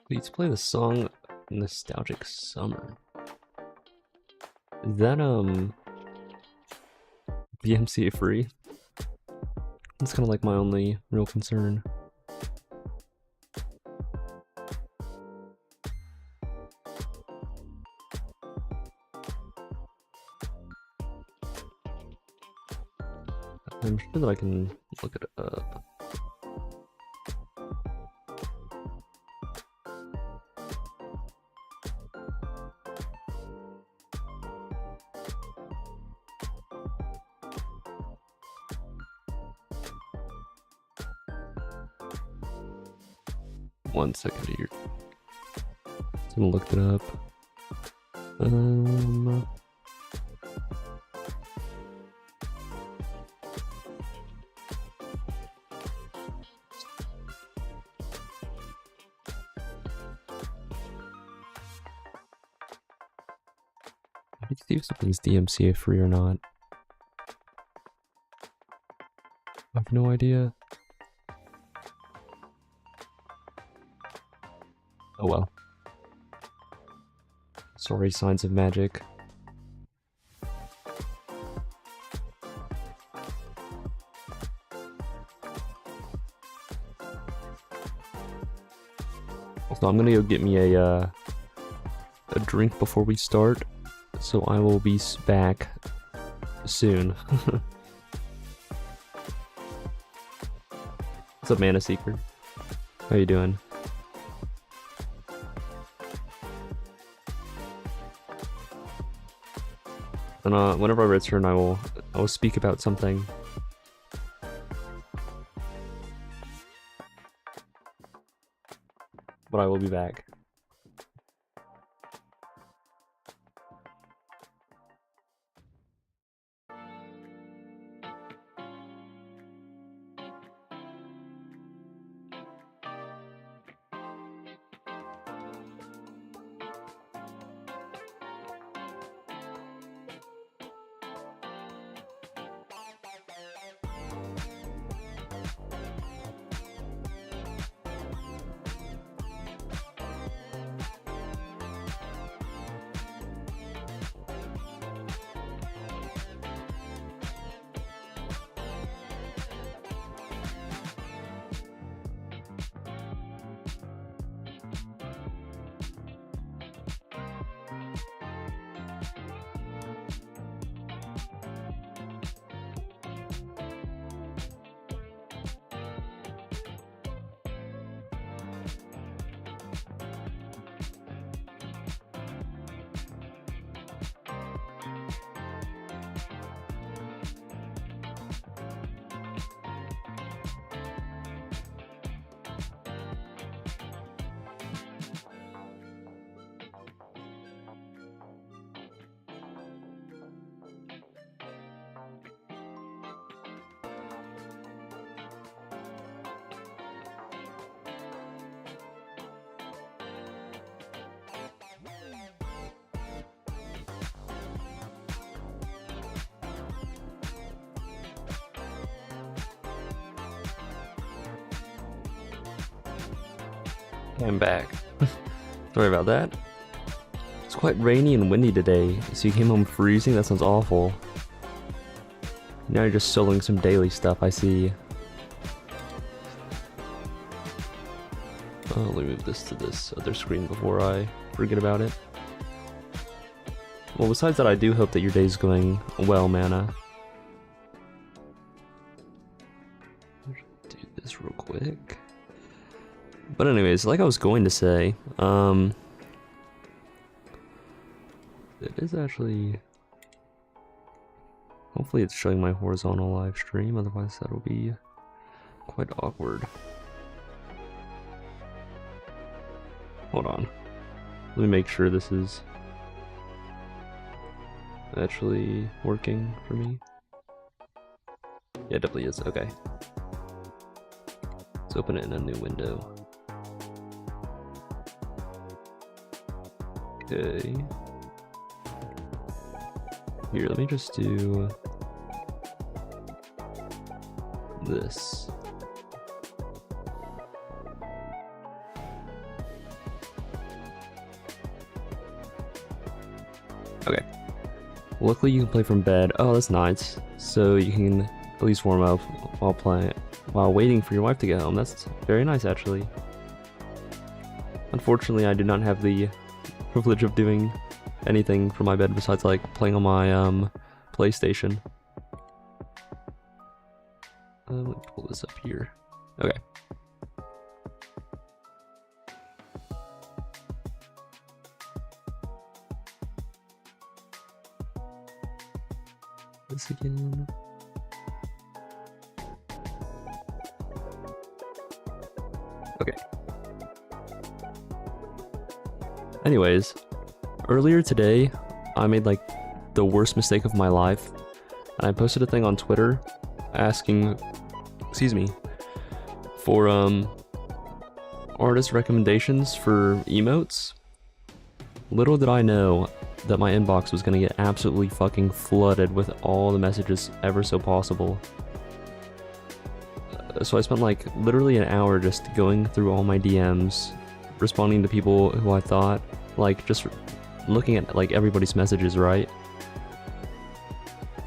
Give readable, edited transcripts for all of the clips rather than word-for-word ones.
Please play the song Nostalgic Summer. Is that DMCA free? That's kind of like my only real concern. I'm sure that I can look it up. One second here. I'm gonna look it up. I need to see if something's DMCA free or not. I have no idea. Oh well. Sorry, Signs of Magic. So I'm gonna go get me a drink before we start, so I will be back soon. What's up, Mana Seeker? How you doing? And whenever I return, I will speak about something. But I will be back. I'm back. Sorry about that. It's quite rainy and windy today, so you came home freezing? That sounds awful. Now you're just soloing some daily stuff, I see. Let me move this to this other screen before I forget about it. Well, besides that, I do hope that your day's going well, Mana. Do this real quick. But anyways, like I was going to say, it is actually... Hopefully it's showing my horizontal live stream, otherwise that'll be quite awkward. Hold on. Let me make sure this is actually working for me. Yeah, it definitely is. Okay. Let's open it in a new window. Okay. Here, let me just do this. Okay. Luckily you can play from bed. Oh, that's nice. So you can at least warm up while waiting for your wife to get home. That's very nice, actually. Unfortunately, I do not have the privilege of doing anything from my bed besides like playing on my PlayStation. Let me pull this up here. Okay. This again. Okay. Anyways, earlier today, I made like the worst mistake of my life, and I posted a thing on Twitter asking, excuse me, for artist recommendations for emotes. Little did I know that my inbox was gonna get absolutely fucking flooded with all the messages ever so possible. So I spent like literally an hour just going through all my DMs, responding to people who I thought, like, just looking at like everybody's messages, right?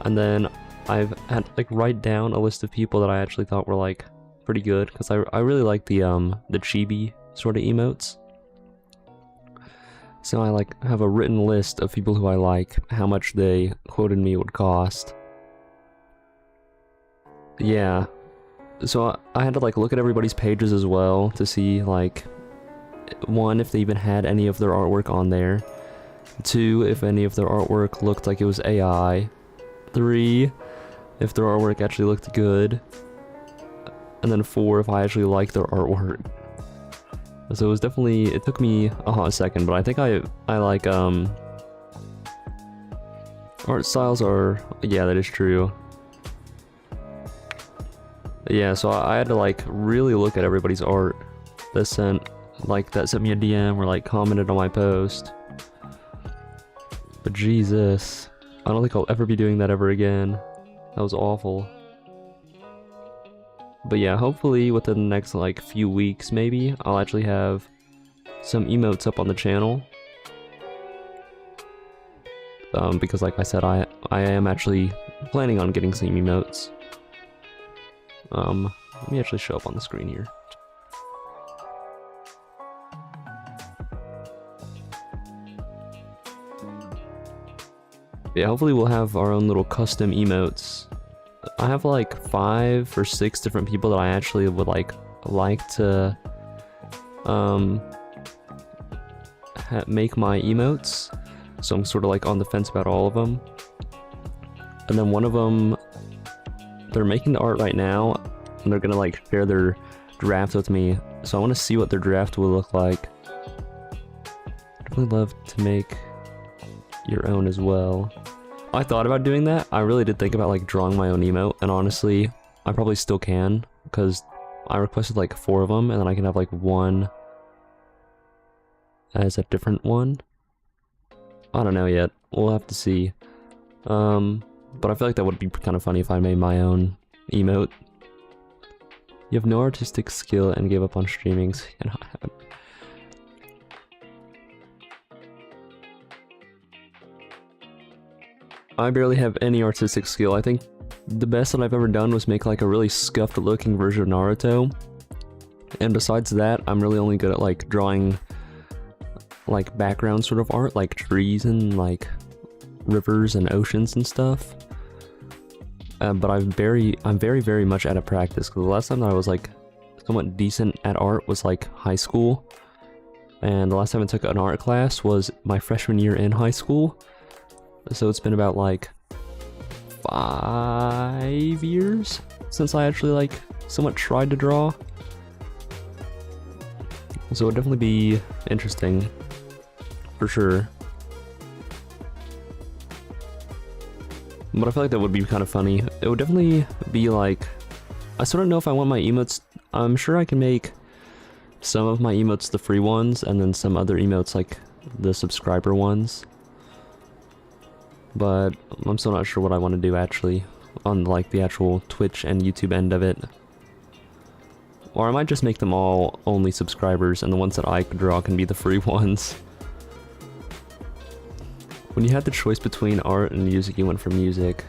And then I've had like write down a list of people that I actually thought were like pretty good, because I really like the chibi sort of emotes. So I like have a written list of people who I like, how much they quoted me would cost. Yeah. So I had to like look at everybody's pages as well to see like, one, if they even had any of their artwork on there. 2, if any of their artwork looked like it was AI. 3, if their artwork actually looked good. And then 4, if I actually liked their artwork. So it was definitely, it took me a hot second, but I think I like, art styles are, yeah, that is true. Yeah, so I had to like really look at everybody's art that sent me a DM or like commented on my post. But Jesus, I don't think I'll ever be doing that ever again. That was awful. But yeah, hopefully within the next like few weeks maybe, I'll actually have some emotes up on the channel. Because like I said, I am actually planning on getting some emotes. Let me actually show up on the screen here. Yeah, hopefully we'll have our own little custom emotes. I have like 5 or 6 different people that I actually would like to make my emotes, so I'm sort of like on the fence about all of them. And then one of them, they're making the art right now, and they're gonna like share their draft with me, so I want to see what their draft will look like. I'd really love to make your own as well. I thought about doing that. I really did think about like drawing my own emote, and honestly, I probably still can, because I requested like 4 of them, and then I can have like one as a different one. I don't know yet. We'll have to see. But I feel like that would be kind of funny if I made my own emote. You have no artistic skill and gave up on streaming, so you cannot have it. I barely have any artistic skill. I think the best that I've ever done was make like a really scuffed looking version of Naruto. And besides that, I'm really only good at like drawing like background sort of art, like trees and like rivers and oceans and stuff. But I'm very much out of practice, because the last time that I was like somewhat decent at art was like high school. And the last time I took an art class was my freshman year in high school. So it's been about like 5 years since I actually like somewhat tried to draw. So it would definitely be interesting, for sure. But I feel like that would be kind of funny. It would definitely be like, I still don't know if I want my emotes. I'm sure I can make some of my emotes the free ones, and then some other emotes like the subscriber ones. But I'm still not sure what I want to do actually on like the actual Twitch and YouTube end of it. Or I might just make them all only subscribers, and the ones that I could draw can be the free ones. When you had the choice between art and music, you went for music.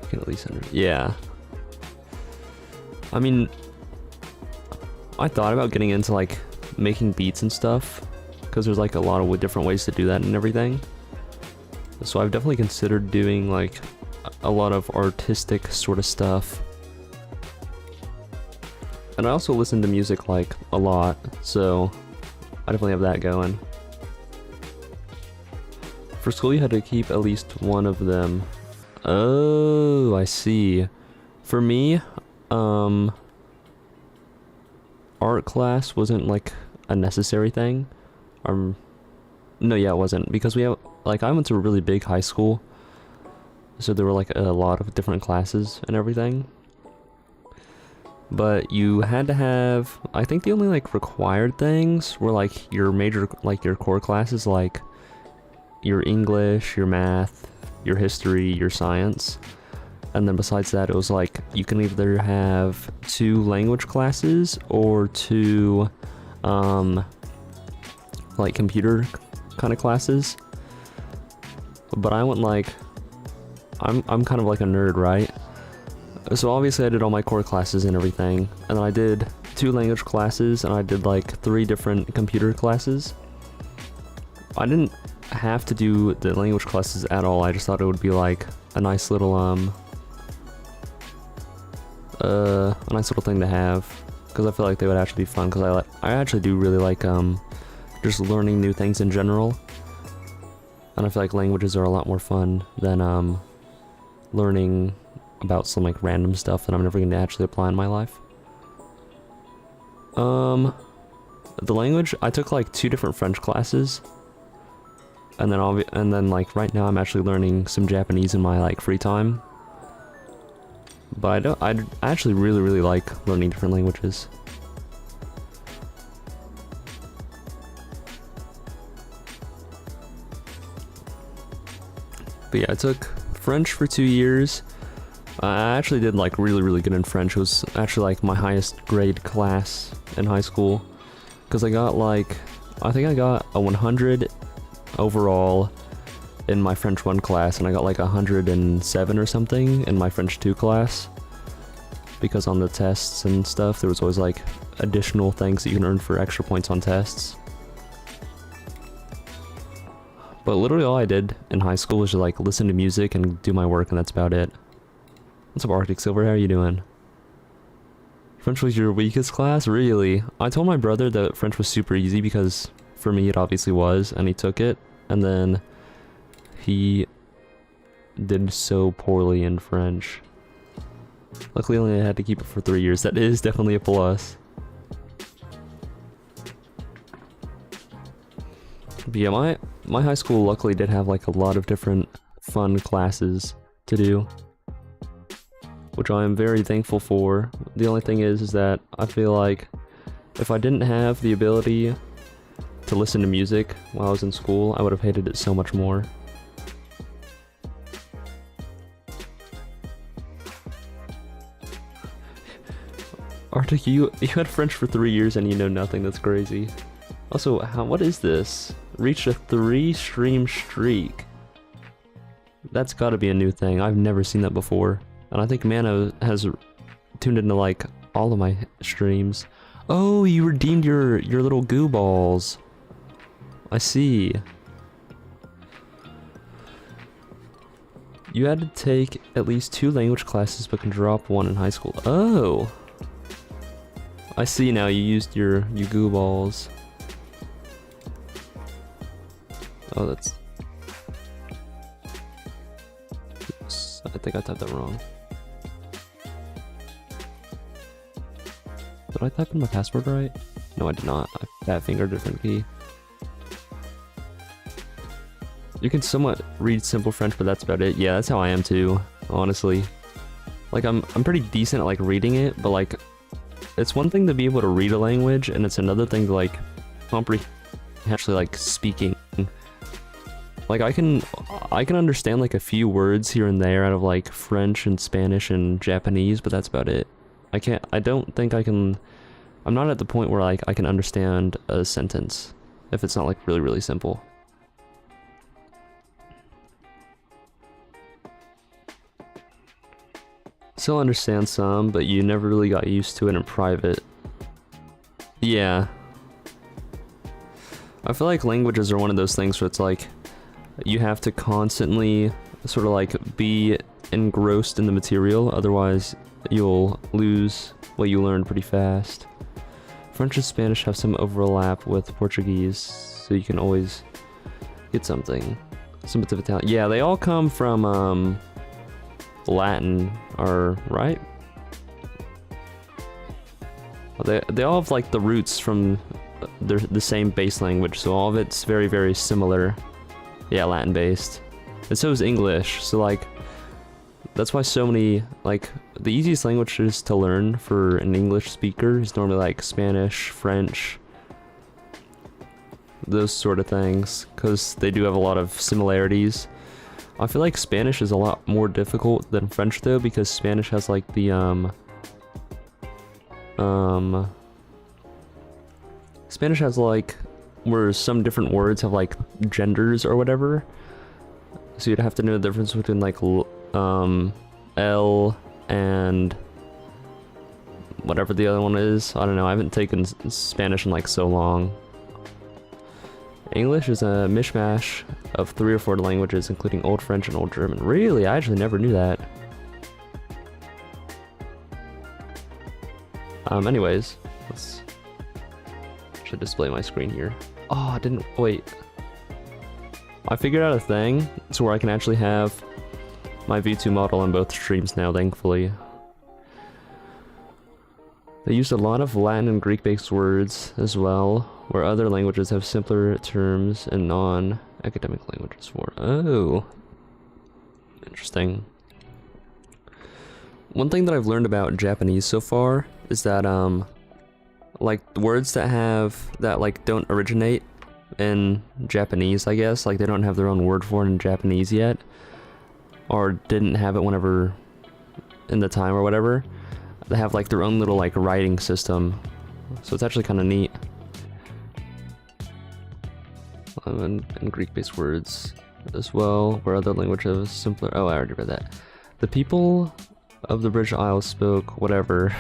You can at least yeah. I mean, I thought about getting into like making beats and stuff, because there's like a lot of different ways to do that and everything. So I've definitely considered doing like a lot of artistic sort of stuff. And I also listen to music like a lot, so I definitely have that going. For school, you had to keep at least one of them. Oh, I see. For me, art class wasn't like a necessary thing. No, yeah, it wasn't, because we have like, I went to a really big high school, so there were like a lot of different classes and everything. But you had to have, I think the only like required things were like your major, like your core classes, like your English, your math, your history, your science. And then besides that, it was like you can either have 2 language classes or 2 like computer kind of classes. But I went like, I'm kind of like a nerd, right? So obviously I did all my core classes and everything, and then I did 2 language classes, and I did like 3 different computer classes. I didn't have to do the language classes at all. I just thought it would be like a nice little thing to have, because I feel like they would actually be fun, because I actually do really like just learning new things in general, and I feel like languages are a lot more fun than learning about some like random stuff that I'm never going to actually apply in my life. The language, I took like 2 different French classes, and then like right now I'm actually learning some Japanese in my like free time. But I actually really like learning different languages. But yeah, I took French for 2 years. I actually did like really good in French. It was actually like my highest grade class in high school, because I got like, I think I got a 100 overall in my French 1 class, and I got like 107 or something in my French 2 class, because on the tests and stuff there was always like additional things that you can earn for extra points on tests. But literally all I did in high school was just like listen to music and do my work, and that's about it. What's up, Arctic Silver? How are you doing? French was your weakest class? Really? I told my brother that French was super easy, because for me it obviously was, and he took it, and then he did so poorly in French. Luckily only I had to keep it for 3 years. That is definitely a plus. But yeah, my high school luckily did have like a lot of different fun classes to do, which I am very thankful for. The only thing is that I feel like if I didn't have the ability to listen to music while I was in school, I would have hated it so much more. Arctic, you had French for 3 years and you know nothing. That's crazy. Also, what is this? Reached a 3 stream streak. That's gotta be a new thing. I've never seen that before. And I think Mano has tuned into like all of my streams. Oh, you redeemed your little goo balls. I see. You had to take at least 2 language classes but can drop 1 in high school. Oh. I see now, you used your goo balls. Oh, that's... Oops, I think I typed that wrong. Did I type in my password right? No, I did not. I fat fingered a different key. You can somewhat read simple French, but that's about it. Yeah, that's how I am too, honestly. Like, I'm pretty decent at like reading it, but like, it's one thing to be able to read a language, and it's another thing to like comprehend actually like speaking. Like I can understand like a few words here and there out of like French and Spanish and Japanese, but that's about it. I don't think I can, I'm not at the point where like I can understand a sentence if it's not like really, really simple. Still understand some, but you never really got used to it in private. Yeah. I feel like languages are one of those things where it's like, you have to constantly sort of like be engrossed in the material, otherwise you'll lose what you learned pretty fast. French and Spanish have some overlap with Portuguese, so you can always get something. Some bits of Italian. Yeah, they all come from Latin, or right? They all have like the roots from the same base language, so all of it's very, very similar. Yeah, Latin based. And so is English, so like that's why so many, like, the easiest languages to learn for an English speaker is normally like Spanish, French, those sort of things, because they do have a lot of similarities. I feel like Spanish is a lot more difficult than French though, because Spanish has like the Spanish has like where some different words have like genders or whatever, so you'd have to know the difference between like L and whatever the other one is. I don't know, I haven't taken Spanish in like so long. English is a mishmash of 3 or 4 languages, including Old French and Old German. Really? I actually never knew that. Anyways, should display my screen here. Oh, I didn't, wait. I figured out a thing, so where I can actually have my V2 model on both streams now, thankfully. They use a lot of Latin and Greek-based words as well, where other languages have simpler terms and non-academic languages for. Oh, interesting. One thing that I've learned about Japanese so far is that like words that like don't originate in Japanese, I guess, like they don't have their own word for it in Japanese yet, or didn't have it whenever in the time or whatever. They have like their own little like writing system, so it's actually kind of neat. And Greek-based words as well, where other languages have simpler. Oh, I already read that. The people of the British Isles spoke whatever.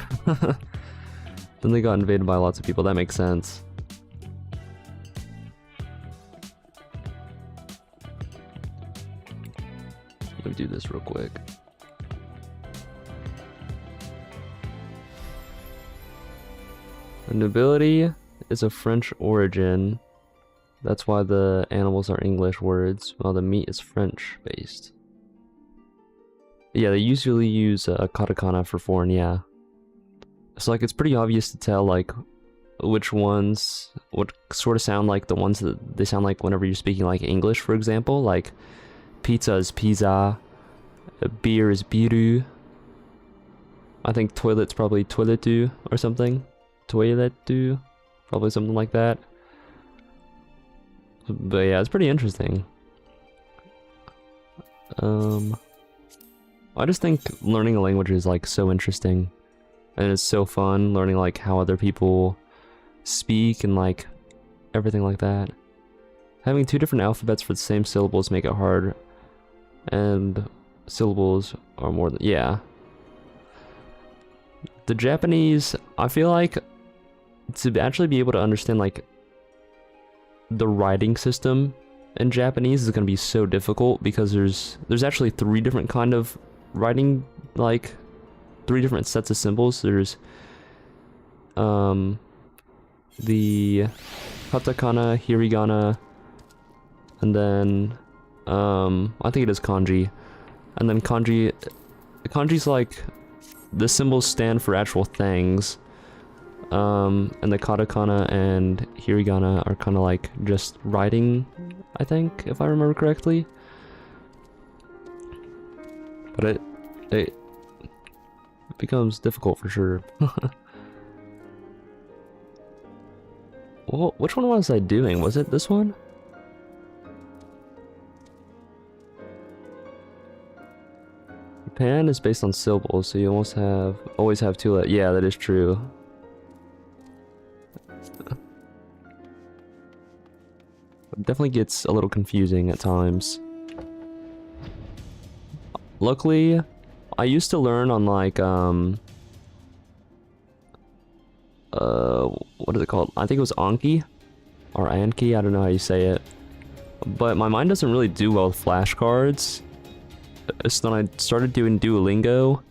Then they got invaded by lots of people. That makes sense. Let me do this real quick. The nobility is of French origin. That's why the animals are English words, while the meat is French based. Yeah, they usually use katakana for foreign, yeah. So like it's pretty obvious to tell like which ones would sort of sound like the ones that they sound like whenever you're speaking like English, for example. Like pizza is pizza, beer is biru. I think toilet's probably toiletu or something. Toiletu, probably something like that. But yeah, it's pretty interesting. I just think learning a language is like so interesting, and it's so fun learning like how other people speak and like everything like that. Having 2 different alphabets for the same syllables make it hard and syllables are more than, yeah. The Japanese, I feel like to actually be able to understand like the writing system in Japanese is going to be so difficult because there's actually 3 different kind of writing, like 3 different sets of symbols. There's the katakana, hiragana, and then I think it is kanji. And then kanji's like the symbols stand for actual things. And the katakana and hiragana are kind of like just writing, I think, if I remember correctly. But it becomes difficult for sure. Well, which one was I doing? Was it this one? Japan is based on syllables, so you always have 2 letters. Yeah, that is true. It definitely gets a little confusing at times. Luckily, I used to learn on like what is it called? I think it was Anki or Anki, I don't know how you say it. But my mind doesn't really do well with flashcards. So then I started doing Duolingo,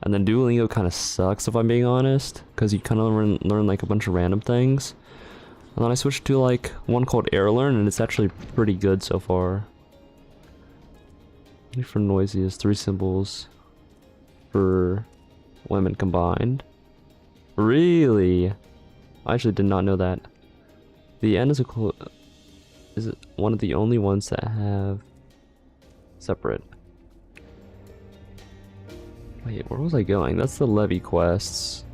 and then Duolingo kind of sucks if I'm being honest, because you kind of learn like a bunch of random things. And then I switched to like one called ARR, and it's actually pretty good so far. For noisiest, 3 symbols for women combined. Really? I actually did not know that. The N is is it one of the only ones that have separate. Wait, where was I going? That's the levy quests.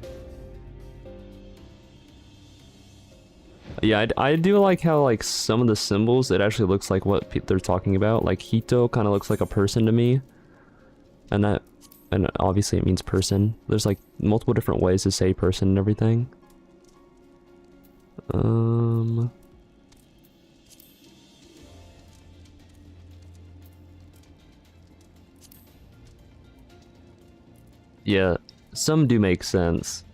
Yeah, I do like how like some of the symbols, it actually looks like what they're talking about. Like Hito kind of looks like a person to me. And obviously it means person. There's like multiple different ways to say person and everything. Yeah, some do make sense.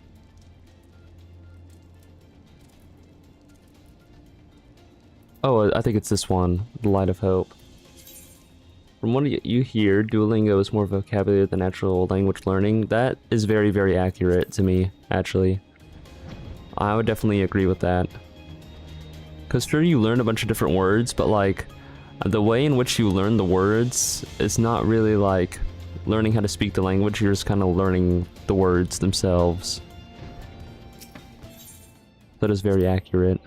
Oh, I think it's this one, the Light of Hope. From what you hear, Duolingo is more vocabulary than natural language learning. That is very, very accurate to me, actually. I would definitely agree with that. Because sure, you learn a bunch of different words, but like, the way in which you learn the words is not really like learning how to speak the language, you're just kind of learning the words themselves. That is very accurate.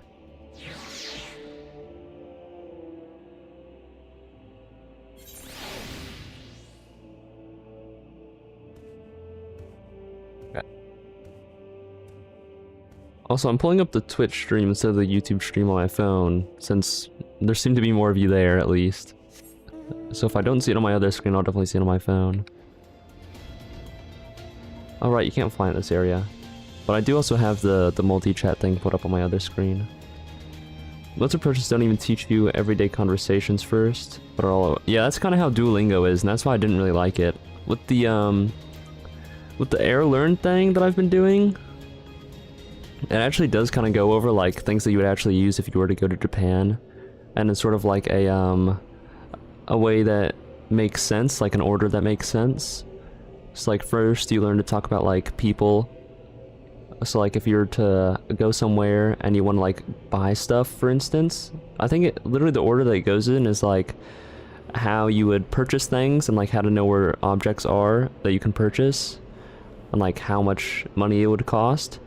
Also, I'm pulling up the Twitch stream instead of the YouTube stream on my phone, since there seem to be more of you there, at least. So if I don't see it on my other screen, I'll definitely see it on my phone. Alright, you can't fly in this area. But I do also have the multi-chat thing put up on my other screen. Most approaches don't even teach you everyday conversations first, but are all... Yeah, that's kind of how Duolingo is, and that's why I didn't really like it. With the Air Learn thing that I've been doing, it actually does kind of go over like things that you would actually use if you were to go to Japan, and it's sort of like a way that makes sense, like an order that makes sense. So like first you learn to talk about like people. So like if you're to go somewhere and you want to like buy stuff, for instance, I think literally the order that it goes in is like how you would purchase things and like how to know where objects are that you can purchase and like how much money it would cost.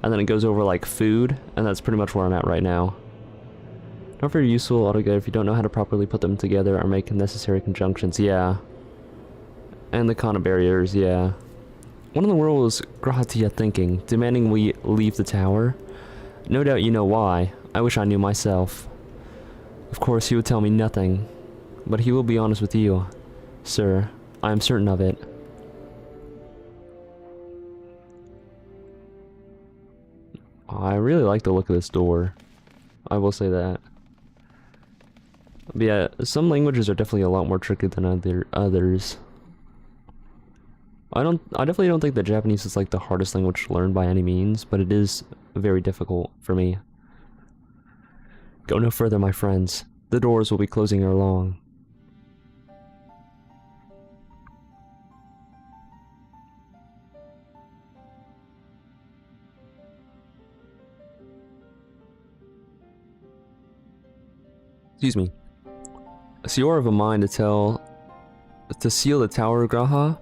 And then it goes over like food, and that's pretty much where I'm at right now. Not very useful altogether if you don't know how to properly put them together or make necessary conjunctions, yeah. And the kana barriers, yeah. What in the world was Grahatia thinking, demanding we leave the tower? No doubt you know why. I wish I knew myself. Of course he would tell me nothing, but he will be honest with you. Sir, I am certain of it. I really like the look of this door. I will say that. But yeah, some languages are definitely a lot more tricky than others. I definitely don't think that Japanese is like the hardest language to learn by any means, but it is very difficult for me. Go no further, my friends. The doors will be closing ere long. Excuse me. So you're of a mind to seal the tower, Graha?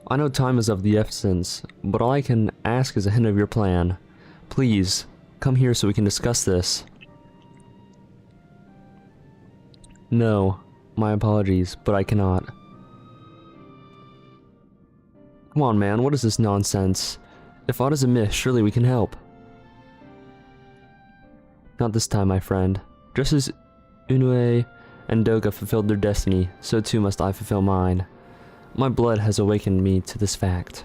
I know time is of the essence, but all I can ask is a hint of your plan. Please, come here so we can discuss this. No, my apologies, but I cannot. Come on, man, what is this nonsense? If aught is amiss, surely we can help. Not this time, my friend. Just as Unue and Doga fulfilled their destiny, so too must I fulfill mine. My blood has awakened me to this fact.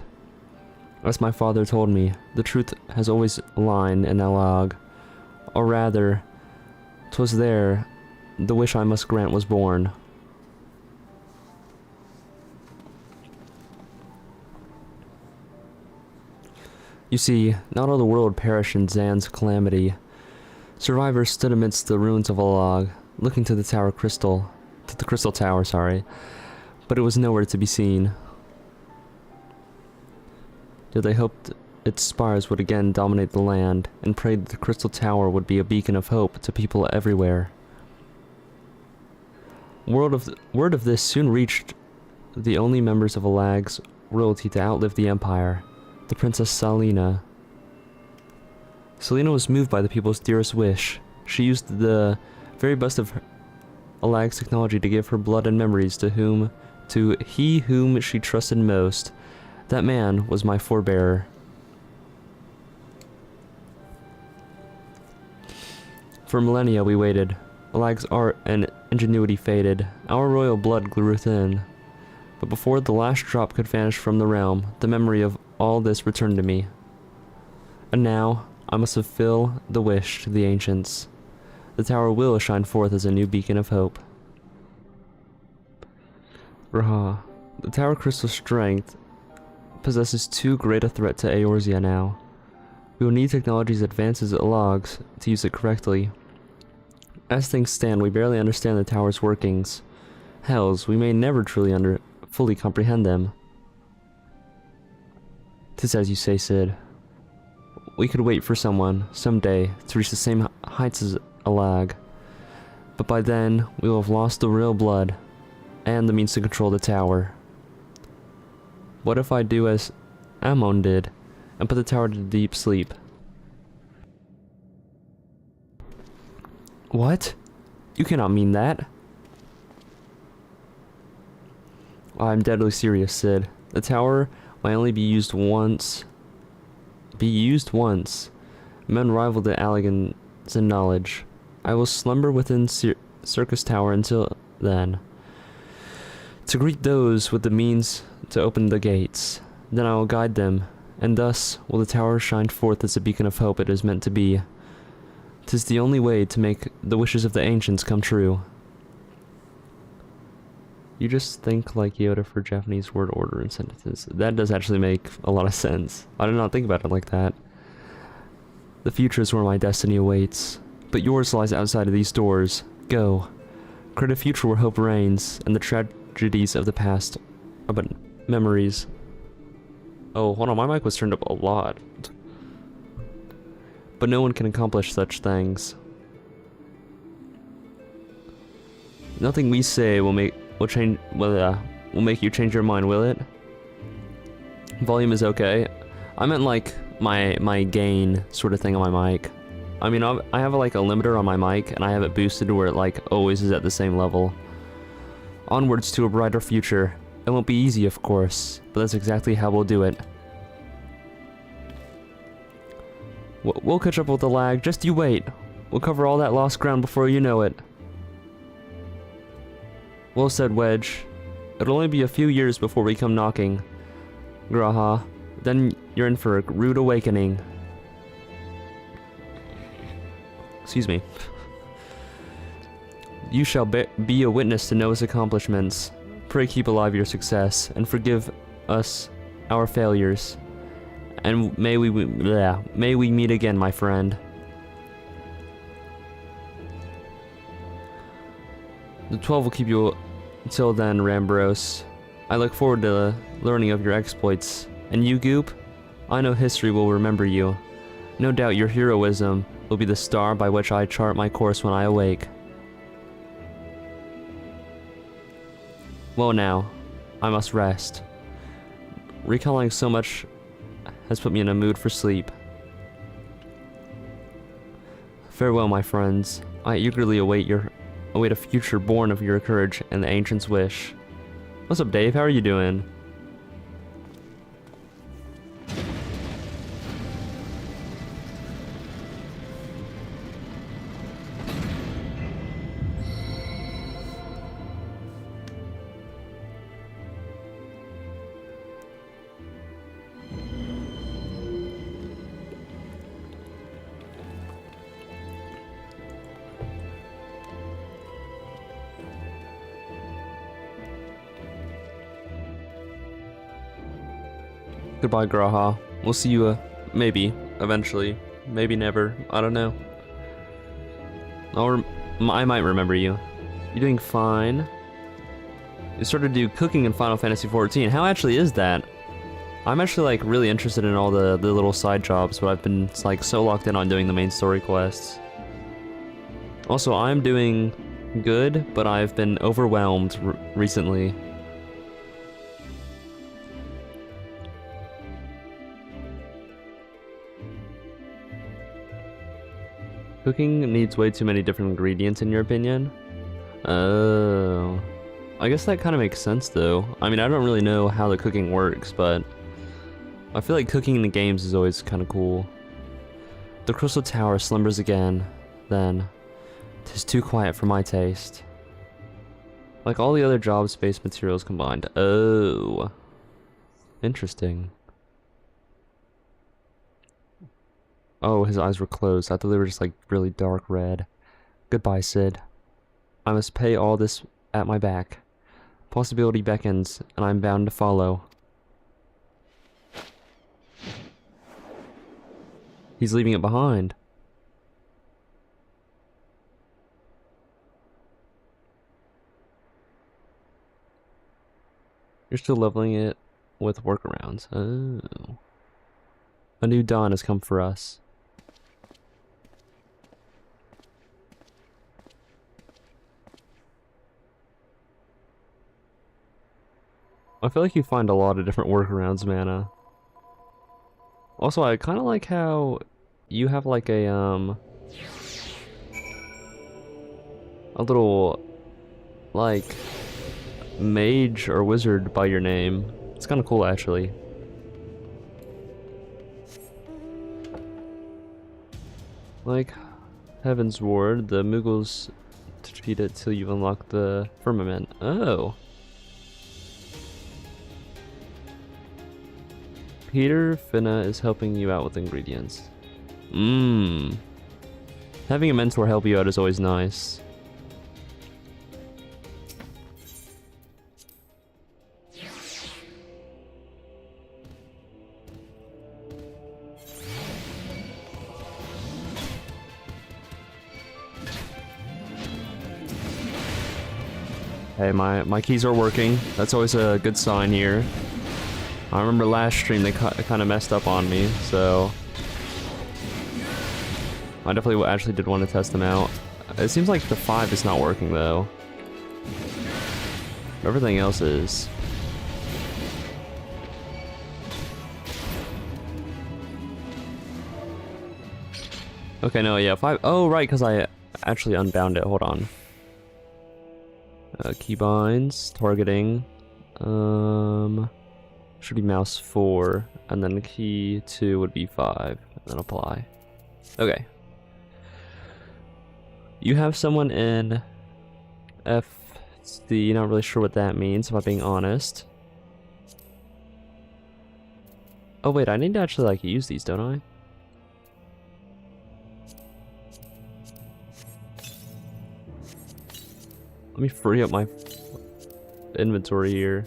As my father told me, the truth has always lain in Elag. Or rather, 'twas there the wish I must grant was born. You see, not all the world perished in Zan's calamity. Survivors stood amidst the ruins of Elag, looking to the crystal tower, sorry, but it was nowhere to be seen. Yet they hoped its spires would again dominate the land, and prayed that the crystal tower would be a beacon of hope to people everywhere. Word of this soon reached the only members of Elag's royalty to outlive the empire, the Princess Salina. Selena was moved by the people's dearest wish. She used the very best of Elag's technology to give her blood and memories to he whom she trusted most. That man was my forebearer. For millennia we waited. Elag's art and ingenuity faded. Our royal blood grew thin. But before the last drop could vanish from the realm, the memory of all this returned to me. And now, I must fulfill the wish to the ancients. The tower will shine forth as a new beacon of hope. Raha, the tower crystal's strength possesses too great a threat to Eorzea now. We will need technology as advanced as Elag's to use it correctly. As things stand, we barely understand the tower's workings. Hells, we may never fully comprehend them. 'Tis as you say, Sid. We could wait for someone, someday, to reach the same heights as Elag. But by then, we will have lost the real blood, and the means to control the tower. What if I do as Amon did, and put the tower to deep sleep? What? You cannot mean that. I'm deadly serious, Sid. The tower may only be used once. Men rival the Allagans in knowledge. I will slumber within Circus Tower until then, to greet those with the means to open the gates. Then I will guide them, and thus will the tower shine forth as a beacon of hope it is meant to be. 'Tis the only way to make the wishes of the ancients come true. You just think like Yoda for Japanese word order and sentences. That does actually make a lot of sense. I did not think about it like that. The future is where my destiny awaits, but yours lies outside of these doors. Go. Create a future where hope reigns, and the tragedies of the past are but memories. Oh, hold on, my mic was turned up a lot. But no one can accomplish such things. Nothing we say will make you change your mind, will it? Volume is okay. I meant like my gain sort of thing on my mic. I mean, I have like a limiter on my mic, and I have it boosted to where it like always is at the same level. Onwards to a brighter future. It won't be easy, of course, but that's exactly how we'll do it. We'll catch up with the lag, just you wait. We'll cover all that lost ground before you know it. Well said, Wedge. It'll only be a few years before we come knocking. Graha, then you're in for a rude awakening. Excuse me. You shall be a witness to Noah's accomplishments. Pray keep alive your success, and forgive us our failures. And may we meet again, my friend. The 12 will keep you until then, Rambros. I look forward to learning of your exploits. And you, Goop? I know history will remember you. No doubt your heroism will be the star by which I chart my course when I awake. Well now, I must rest. Recalling so much has put me in a mood for sleep. Farewell, my friends. I eagerly await a future born of your courage and the ancient's wish. What's up, Dave? How are you doing? Goodbye, Graha. We'll see you, maybe, eventually. Maybe never. I don't know. I might remember you. You're doing fine. You started to do cooking in Final Fantasy XIV. How actually is that? I'm actually, like, really interested in all the little side jobs, but I've been, like, so locked in on doing the main story quests. Also, I'm doing good, but I've been overwhelmed recently. Cooking needs way too many different ingredients in your opinion? Oh. I guess that kind of makes sense though. I mean, I don't really know how the cooking works, but I feel like cooking in the games is always kind of cool. The Crystal Tower slumbers again, then. 'Tis too quiet for my taste. Like all the other job space materials combined. Oh. Interesting. Oh, his eyes were closed. I thought they were just like really dark red. Goodbye, Sid. I must pay all this at my back. Possibility beckons, and I'm bound to follow. He's leaving it behind. You're still leveling it with workarounds. Oh. A new dawn has come for us. I feel like you find a lot of different workarounds, Mana. Also, I kind of like how you have like a little like mage or wizard by your name. It's kind of cool, actually. Like Heaven's Ward, the Muggles defeat it till you unlock the firmament. Oh. Peter Finna is helping you out with ingredients. Mmm. Having a mentor help you out is always nice. Hey, my keys are working. That's always a good sign here. I remember last stream they kind of messed up on me, so I definitely actually did want to test them out. It seems like the 5 is not working though. Everything else is. Okay, no, yeah, 5. Oh, right, because I actually unbound it. Hold on. Keybinds, targeting. Should be mouse 4, and then key 2 would be 5, and then apply. Okay. You have someone in FC, not really sure what that means, if I'm being honest. Oh wait, I need to actually like use these, don't I? Let me free up my inventory here.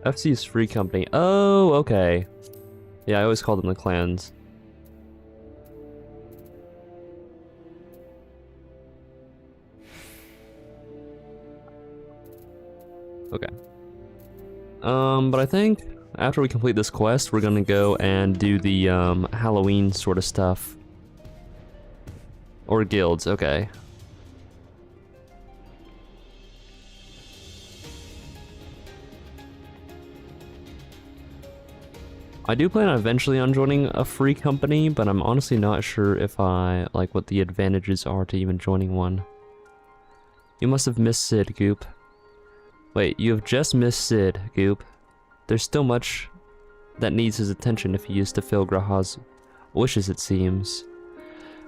FC is free company. Oh, okay. Yeah, I always call them the clans. Okay. But I think after we complete this quest, we're gonna go and do the Halloween sort of stuff. Or guilds, okay. I do plan on eventually on joining a free company, but I'm honestly not sure if I like what the advantages are to even joining one. You must have missed Sid, Goop. Wait, you have just missed Sid, Goop. There's still much that needs his attention if he is to fill Graha's wishes, it seems.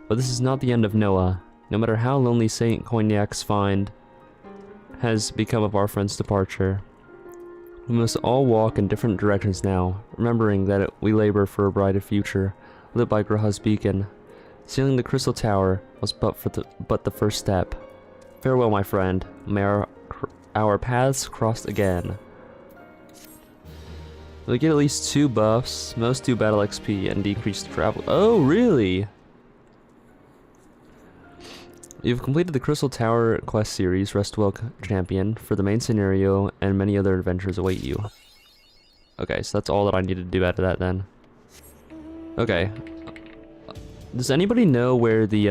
But this is not the end of Noah. No matter how lonely Saint Cognac's find has become of our friend's departure. We must all walk in different directions now, remembering that we labor for a brighter future, lit by Graha's beacon. Sealing the crystal tower was but the first step. Farewell, my friend. May our paths cross again. We get at least 2 buffs, most 2 battle XP, and decreased travel. Oh, really? You've completed the Crystal Tower quest series, Rest Well Champion, for the main scenario, and many other adventures await you. Okay, so that's all that I need to do out of that then. Okay. Does anybody know where the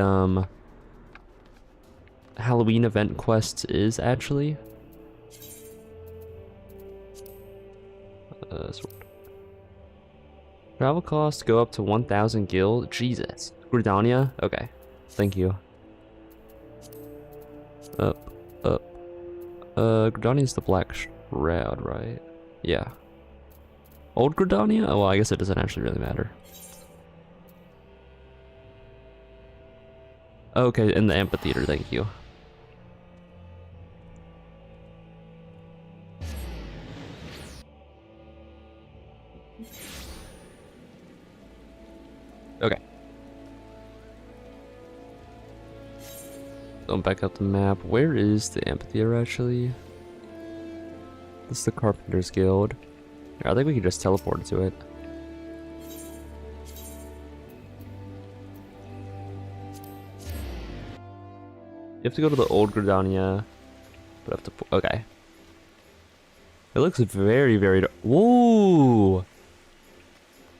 Halloween event quest is actually? Travel costs go up to 1,000 gil. Jesus. Gridania? Okay. Thank you. Up. Gridania's the Black Shroud, right? Yeah. Old Gridania? Oh, well, I guess it doesn't actually really matter. Okay, in the amphitheater, thank you. Okay. Going back up the map. Where is the amphitheater actually? This is the Carpenter's Guild. I think we can just teleport to it. You have to go to the old Gridania. But have to. Okay. It looks very, very dark. Whoa!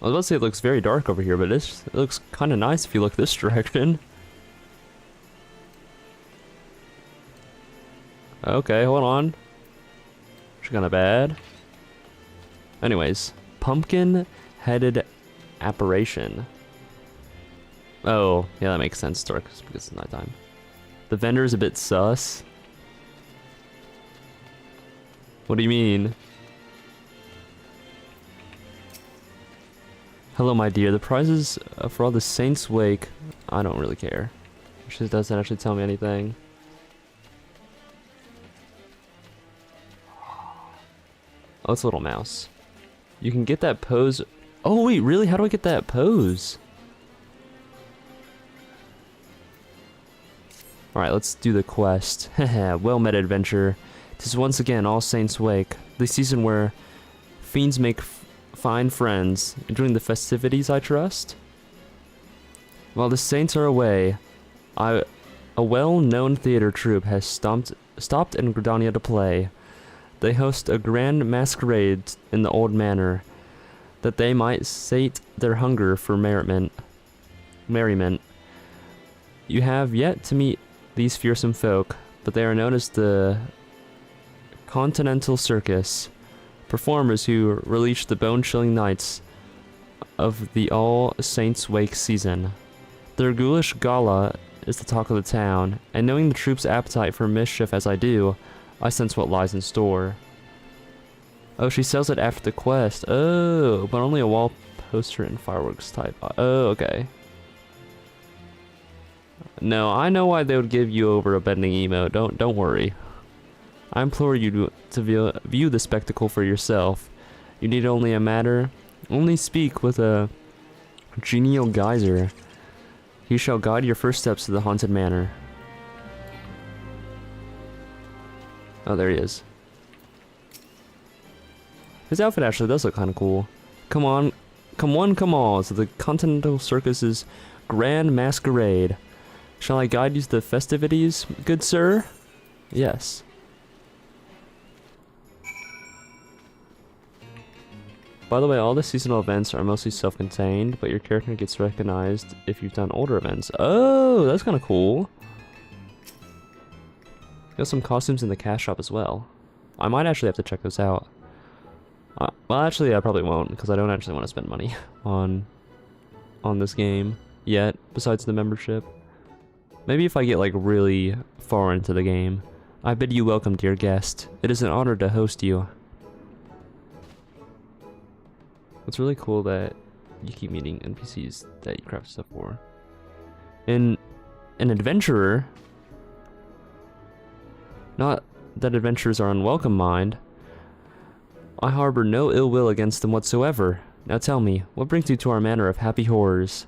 I was about to say it looks very dark over here, but it looks kind of nice if you look this direction. Okay, hold on. It's kind of bad. Anyways, pumpkin-headed apparition. Oh, yeah, that makes sense. Dark because it's nighttime. The vendor is a bit sus. What do you mean? Hello, my dear. The prizes for all the Saints' Wake. I don't really care. She doesn't actually tell me anything. Oh, it's a little mouse. You can get that pose. Oh, wait, really? How do I get that pose? Alright, let's do the quest. Haha, well met, adventure. 'Tis once again All Saints' Wake, the season where fiends make fine friends. During the festivities, I trust? While the saints are away, a well-known theater troupe has stopped in Gridania to play. They host a grand masquerade in the old manor, that they might sate their hunger for merriment. You have yet to meet these fearsome folk, but they are known as the Continental Circus, performers who relish the bone-chilling nights of the All Saints' Wake season. Their ghoulish gala is the talk of the town, and knowing the troops' appetite for mischief as I do, I sense what lies in store. Oh, she sells it after the quest. Oh, but only a wall poster and fireworks type. Oh, okay. No, I know why they would give you over a bending emo. Don't worry. I implore you to view the spectacle for yourself. You need only speak with a genial geyser. He shall guide your first steps to the haunted manor. Oh, there he is. His outfit actually does look kind of cool. Come on, come all to the Continental Circus's grand masquerade. Shall I guide you to the festivities, good sir? Yes. By the way, all the seasonal events are mostly self-contained, but your character gets recognized if you've done older events. Oh, that's kind of cool. Got some costumes in the cash shop as well. I might actually have to check those out. Well, actually, I probably won't, because I don't actually want to spend money on this game yet, besides the membership. Maybe if I get, like, really far into the game. I bid you welcome, dear guest. It is an honor to host you. It's really cool that you keep meeting NPCs that you craft stuff for. In an adventurer, not that adventurers are unwelcome, mind. I harbor no ill will against them whatsoever. Now tell me, what brings you to our manor of happy horrors?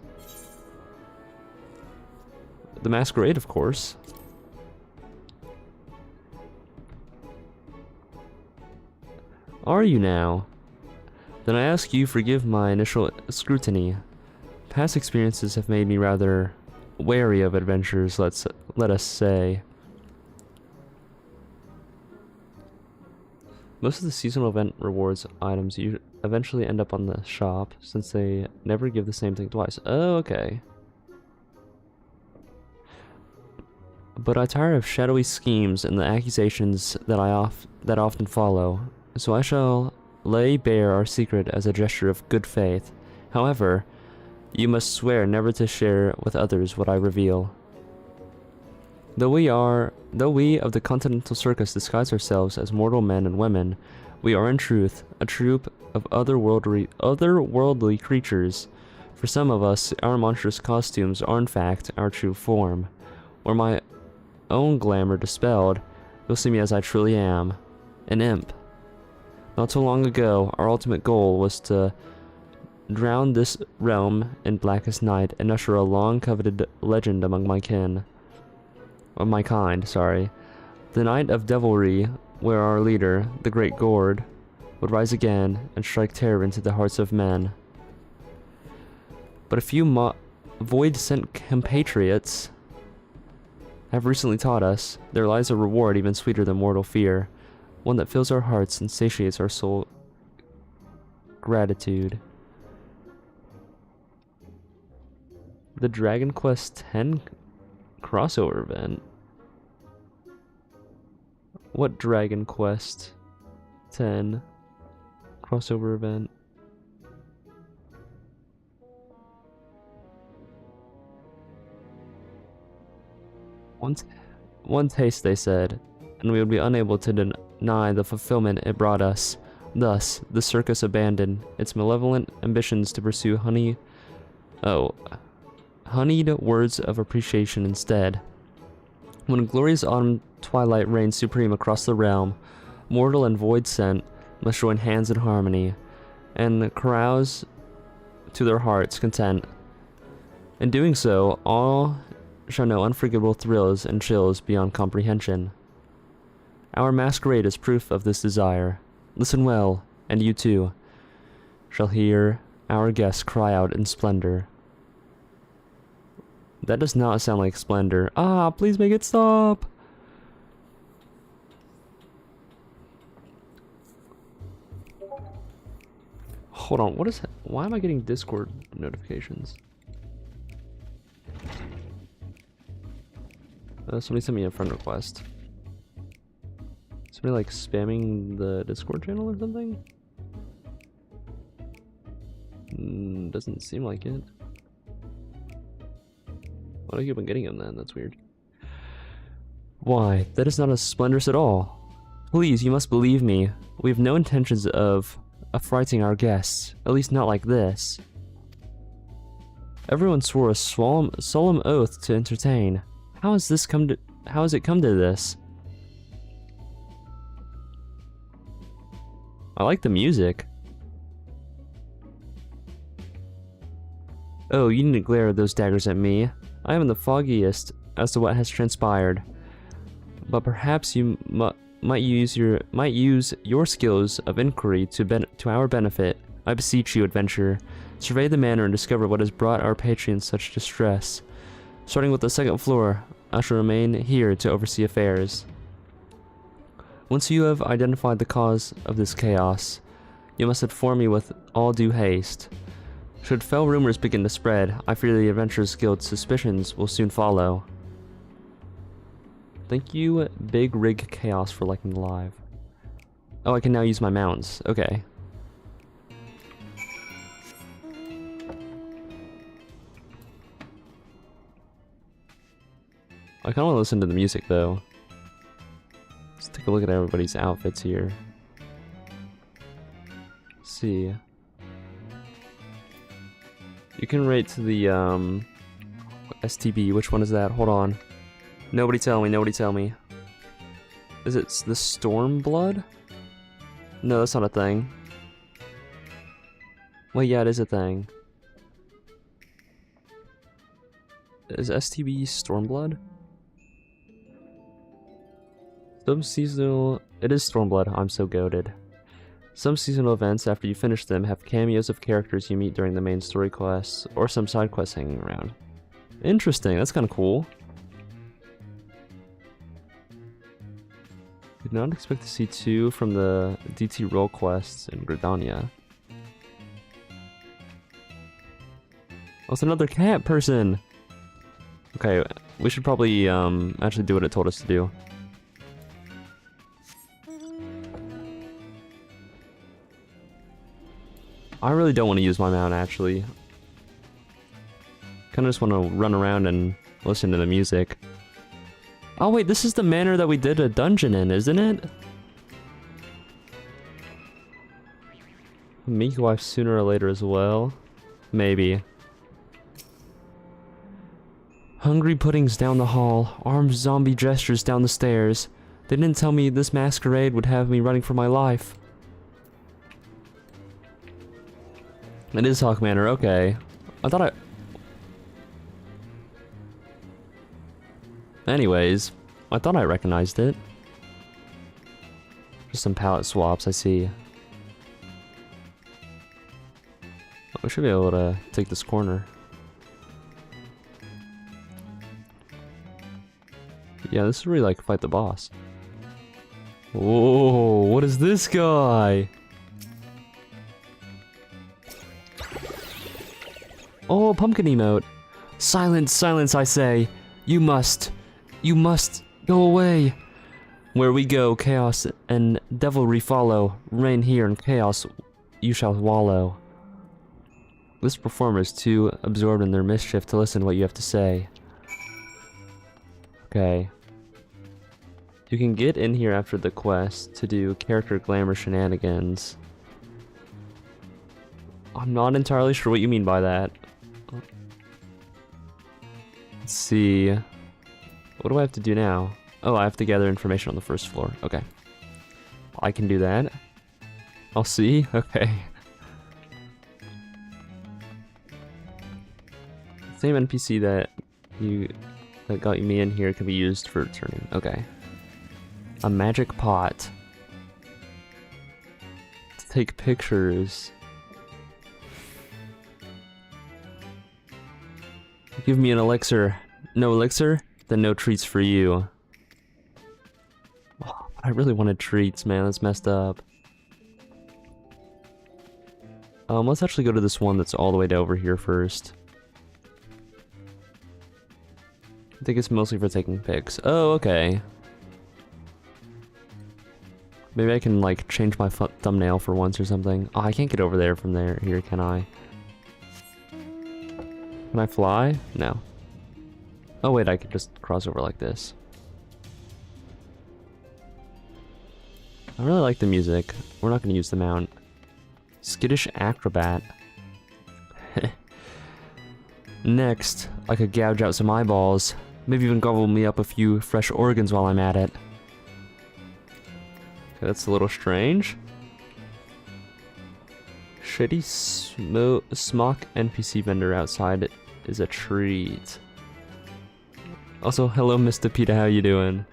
The masquerade, of course. Are you now? Then I ask you forgive my initial scrutiny. Past experiences have made me rather wary of adventures, let us say. Most of the seasonal event rewards items you eventually end up on the shop, since they never give the same thing twice. Oh, okay. But I tire of shadowy schemes and the accusations that often follow, so I shall lay bare our secret as a gesture of good faith. However, you must swear never to share with others what I reveal. Though we of the Continental Circus disguise ourselves as mortal men and women, we are in truth a troupe of otherworldly creatures. For some of us, our monstrous costumes are in fact our true form. Were my own glamour dispelled, you'll see me as I truly am, an imp. Not so long ago, our ultimate goal was to drown this realm in blackest night and usher a long-coveted legend among my kin. Or my kind, sorry. The night of devilry, where our leader, the Great Gord, would rise again and strike terror into the hearts of men. But a few void-sent compatriots have recently taught us there lies a reward even sweeter than mortal fear, one that fills our hearts and satiates our soul gratitude. The Dragon Quest X crossover event. What Dragon Quest X crossover event? One taste, they said, and we would be unable to deny the fulfillment it brought us. Thus, the circus abandoned its malevolent ambitions to pursue honeyed words of appreciation instead. When a glorious autumn twilight reigns supreme across the realm, mortal and void sent must join hands in harmony, and carouse to their heart's content. In doing so, all shall know unforgettable thrills and chills beyond comprehension. Our masquerade is proof of this desire. Listen well, and you too shall hear our guests cry out in splendor. That does not sound like splendor. Ah, please make it stop! Hold on, what is that? Why am I getting Discord notifications? Somebody sent me a friend request. Somebody like spamming the Discord channel or something? Doesn't seem like it. Why do I keep on getting him then? That's weird. Why, that is not as splendorous at all. Please, you must believe me. We have no intentions of affrighting our guests, at least not like this. Everyone swore a solemn oath to entertain. How has it come to this? I like the music. Oh, you needn't glare those daggers at me. I am the foggiest as to what has transpired. But perhaps you might use your skills of inquiry to our benefit. I beseech you, adventurer. Survey the manor and discover what has brought our patrons such distress. Starting with the second floor, I shall remain here to oversee affairs. Once you have identified the cause of this chaos, you must inform me with all due haste. Should fell rumors begin to spread, I fear the Adventurers Guild's suspicions will soon follow. Thank you, Big Rig Chaos, for liking the live. Oh, I can now use my mounts. Okay. I kind of want to listen to the music, though. Let's take a look at everybody's outfits here. Let's see. You can rate to the, STB. Which one is that? Hold on. Nobody tell me, nobody tell me. Is it the Stormblood? No, that's not a thing. Well, yeah, it is a thing. Is STB Stormblood? Some seasonal... It is Stormblood, I'm so goated. Some seasonal events, after you finish them, have cameos of characters you meet during the main story quests, or some side quests hanging around. Interesting, that's kind of cool. Did not expect to see 2 from the DT role quests in Gridania. Oh, it's another cat person! Okay, we should probably actually do what it told us to do. I really don't want to use my mount, actually. Kinda just want to run around and listen to the music. Oh wait, this is the manor that we did a dungeon in, isn't it? Meet your wife sooner or later as well. Maybe. Hungry puddings down the hall, armed zombie gestures down the stairs. They didn't tell me this masquerade would have me running for my life. It is Hawk Manor, okay. I thought Anyways, I thought I recognized it. Just some palette swaps, I see. Oh, we should be able to take this corner. Yeah, this is really like fight the boss. Whoa, what is this guy? Oh, pumpkin emote. Silence, silence, I say. You must go away. Where we go, chaos and devilry follow. Reign here in chaos, you shall wallow. This performer is too absorbed in their mischief to listen to what you have to say. Okay. You can get in here after the quest to do character glamour shenanigans. I'm not entirely sure what you mean by that. Let's see. What do I have to do now? Oh, I have to gather information on the first floor. Okay. I can do that. I'll see. Okay. Same NPC that got me in here can be used for turning. Okay. A magic pot. To take pictures. Give me an elixir. No elixir? Then no treats for you. Oh, I really wanted treats, man. That's messed up. Let's actually go to this one that's all the way over here first. I think it's mostly for taking pics. Oh, okay. Maybe I can, like, change my thumbnail for once or something. Oh, I can't get over there from here, can I? Can I fly? No. Oh wait, I could just cross over like this. I really like the music. We're not going to use the mount. Skittish Acrobat. Next, I could gouge out some eyeballs. Maybe even gobble me up a few fresh organs while I'm at it. Okay, that's a little strange. Shitty smock NPC vendor outside is a treat. Also, hello Mr. Peter, how you doing?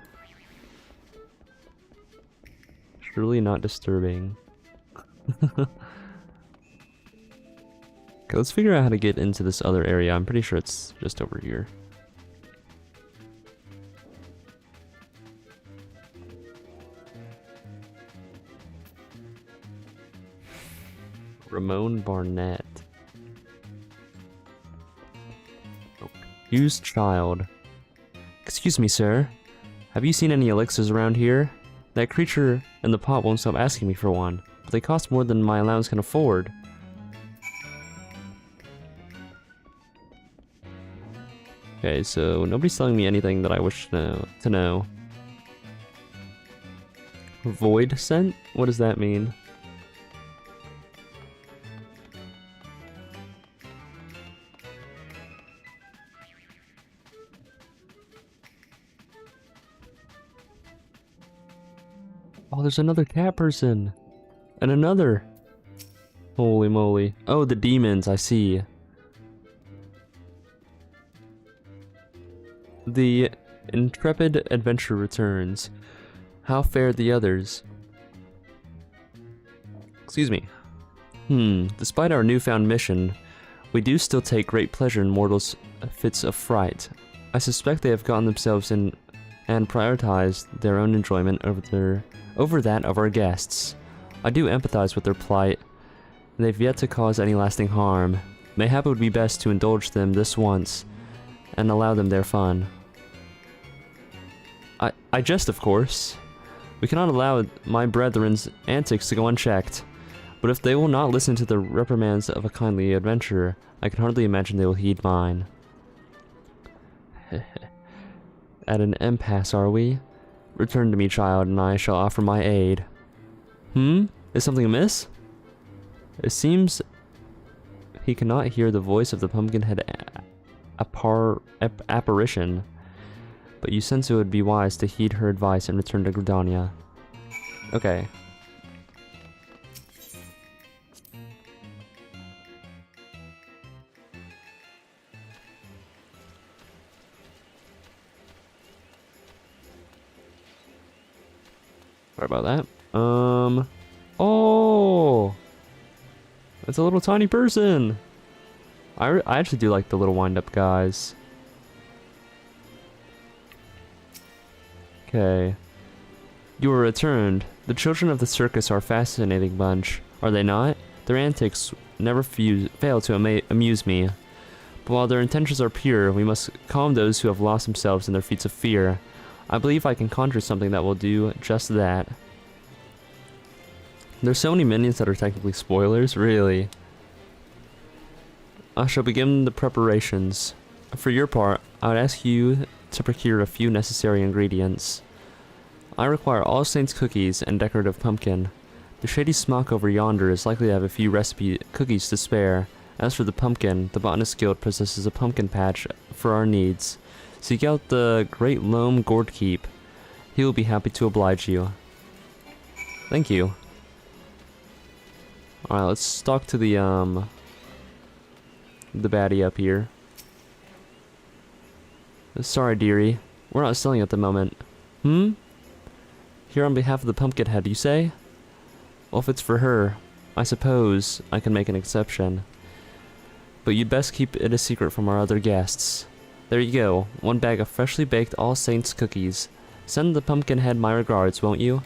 Surely not disturbing. Okay, let's figure out how to get into this other area. I'm pretty sure it's just over here. Ramon Barnett. Oh. Used child. Excuse me, sir. Have you seen any elixirs around here? That creature in the pot won't stop asking me for one, but they cost more than my allowance can afford. Okay, so nobody's telling me anything that I wish to know. Void scent? What does that mean? Oh, there's another cat person. And another. Holy moly. Oh, the demons, I see. The intrepid adventurer returns. How fared the others? Excuse me. Despite our newfound mission, we do still take great pleasure in mortals' fits of fright. I suspect they have gotten themselves in and prioritized their own enjoyment over that of our guests. I do empathize with their plight. They've yet to cause any lasting harm. Mayhap it would be best to indulge them this once and allow them their fun. I jest, of course. We cannot allow my brethren's antics to go unchecked, but if they will not listen to the reprimands of a kindly adventurer, I can hardly imagine they will heed mine. At an impasse, are we? Return to me, child, and I shall offer my aid. Is something amiss? It seems he cannot hear the voice of the Pumpkinhead apparition, but you sense it would be wise to heed her advice and return to Gridania. Okay. Sorry about that. Oh! It's a little tiny person! I actually do like the little wind-up guys. Okay. You were returned. The children of the circus are a fascinating bunch, are they not? Their antics never fail to amuse me. But while their intentions are pure, we must calm those who have lost themselves in their feats of fear. I believe I can conjure something that will do just that. There's so many minions that are technically spoilers, really. I shall begin the preparations. For your part, I would ask you to procure a few necessary ingredients. I require All Saints cookies and decorative pumpkin. The shady smock over yonder is likely to have a few recipe cookies to spare. As for the pumpkin, the Botanist Guild possesses a pumpkin patch for our needs. Seek out the Great Loam Gourdkeep. He will be happy to oblige you. Thank you. Alright, let's talk to the baddie up here. Sorry, dearie. We're not selling at the moment. Here on behalf of the Pumpkinhead, you say? Well, if it's for her, I suppose I can make an exception. But you'd best keep it a secret from our other guests. There you go, 1 bag of freshly baked All Saints cookies. Send the Pumpkinhead my regards, won't you?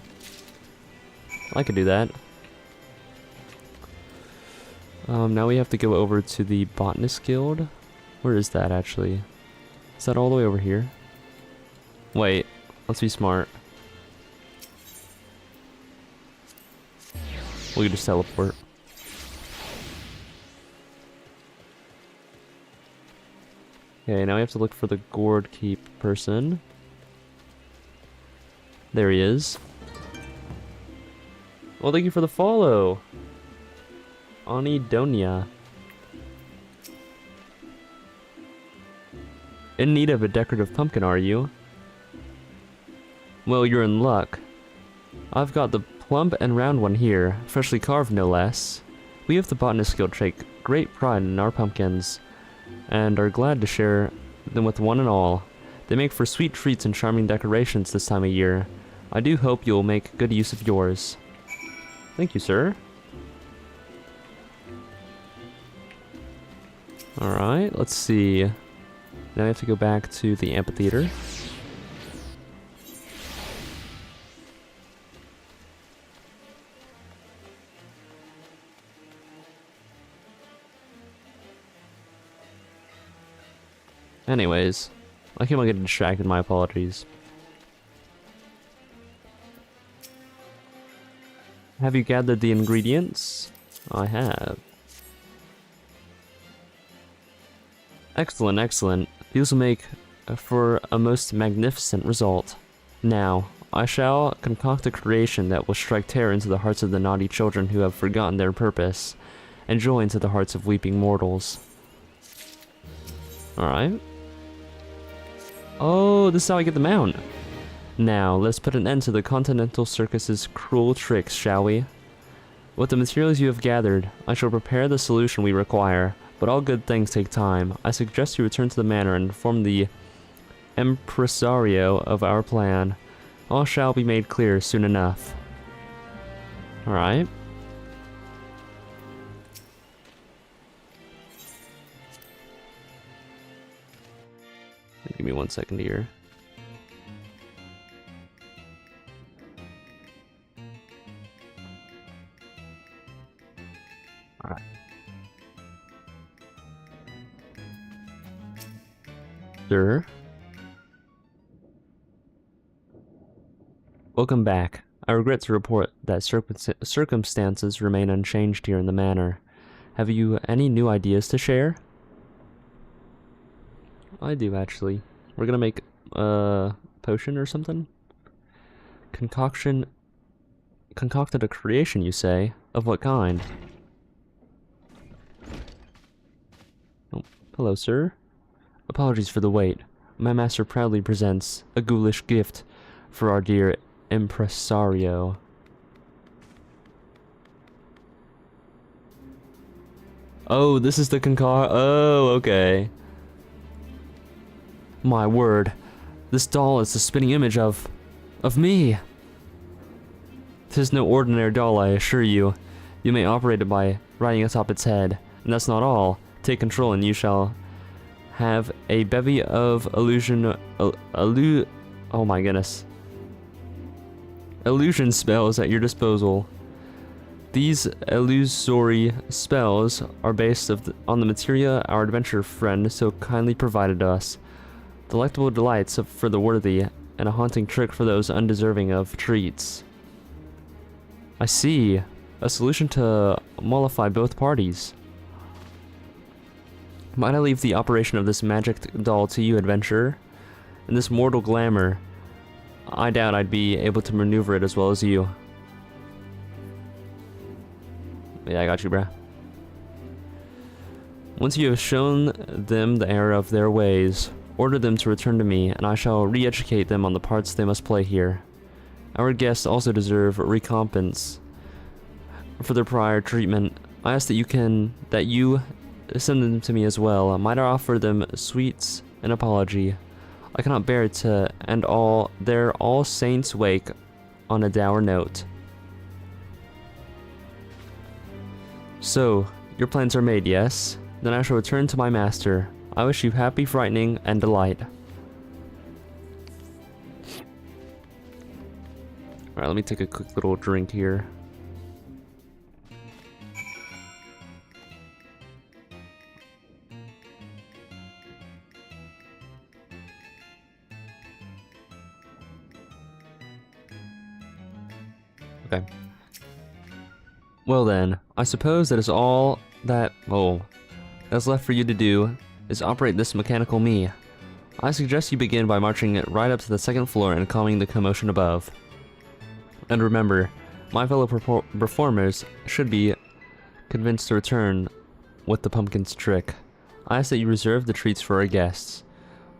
I could do that. Now we have to go over to the Botanist Guild. Where is that, actually? Is that all the way over here? Wait, let's be smart. We can just teleport. Okay, now we have to look for the Gourdkeep person. There he is. Well, thank you for the follow. Anidonia. In need of a decorative pumpkin, are you? Well, you're in luck. I've got the plump and round one here, freshly carved no less. We of the Botanist Guild take great pride in our pumpkins, and are glad to share them with one and all. They make for sweet treats and charming decorations this time of year. I do hope you'll make good use of yours. Thank you, sir. Alright, let's see. Now we have to go back to the amphitheater. Anyways, I keep on getting distracted, my apologies. Have you gathered the ingredients? I have. Excellent, excellent. These will make for a most magnificent result. Now, I shall concoct a creation that will strike terror into the hearts of the naughty children who have forgotten their purpose, and joy into the hearts of weeping mortals. Alright. Oh, this is how I get the mount. Now, let's put an end to the Continental Circus's cruel tricks, shall we? With the materials you have gathered, I shall prepare the solution we require, but all good things take time. I suggest you return to the manor and inform the impresario of our plan. All shall be made clear soon enough. Alright. Give me 1 second here. Alright. Sir? Welcome back. I regret to report that circumstances remain unchanged here in the manor. Have you any new ideas to share? I do, actually. We're gonna make a potion or something? Concocted a creation, you say? Of what kind? Oh, hello, sir. Apologies for the wait. My master proudly presents a ghoulish gift for our dear impresario. Oh, this is the Oh, okay. My word, this doll is the spinning image of me. 'Tis no ordinary doll, I assure you. You may operate it by riding atop its head, and that's not all. Take control and you shall have a bevy of illusion spells at your disposal. These illusory spells are based on the materia our adventure friend so kindly provided us. Delectable delights for the worthy, and a haunting trick for those undeserving of treats. I see. A solution to mollify both parties. Might I leave the operation of this magic doll to you, adventurer? In this mortal glamour, I doubt I'd be able to maneuver it as well as you. Yeah, I got you, bruh. Once you have shown them the error of their ways, order them to return to me, and I shall re-educate them on the parts they must play here. Our guests also deserve recompense for their prior treatment. I ask that you send them to me as well. Might I offer them sweets and apology? I cannot bear to end their All Saints' wake on a dour note. So, your plans are made, yes? Then I shall return to my master. I wish you happy frightening and delight. Alright, let me take a quick little drink here. Okay. Well then, I suppose that is all that's left for you to do is operate this mechanical me. I suggest you begin by marching it right up to the second floor and calming the commotion above. And remember, my fellow performers should be convinced to return with the pumpkin's trick. I ask that you reserve the treats for our guests.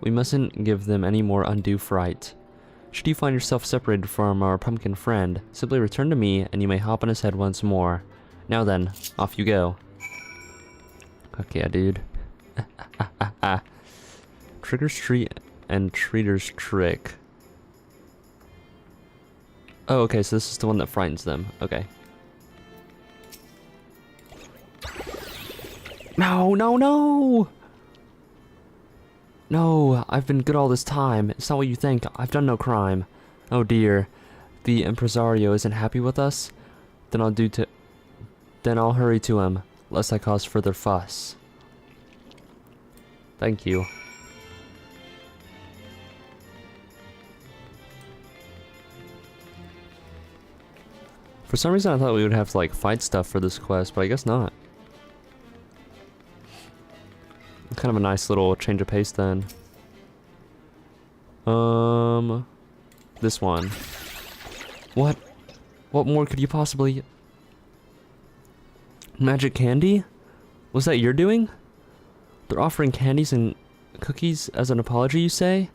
We mustn't give them any more undue fright. Should you find yourself separated from our pumpkin friend, simply return to me and you may hop on his head once more. Now then, off you go. Heck yeah, dude. Trigger's treat and treater's trick. Oh, okay, so this is the one that frightens them. Okay. No, no, no! No, I've been good all this time. It's not what you think. I've done no crime. Oh dear. The impresario isn't happy with us? Then I'll hurry to him, lest I cause further fuss. Thank you. For some reason I thought we would have to like fight stuff for this quest, but I guess not. Kind of a nice little change of pace then. This one. What? What more could you possibly... Magic candy? Was that your doing? They're offering candies and cookies as an apology, you say?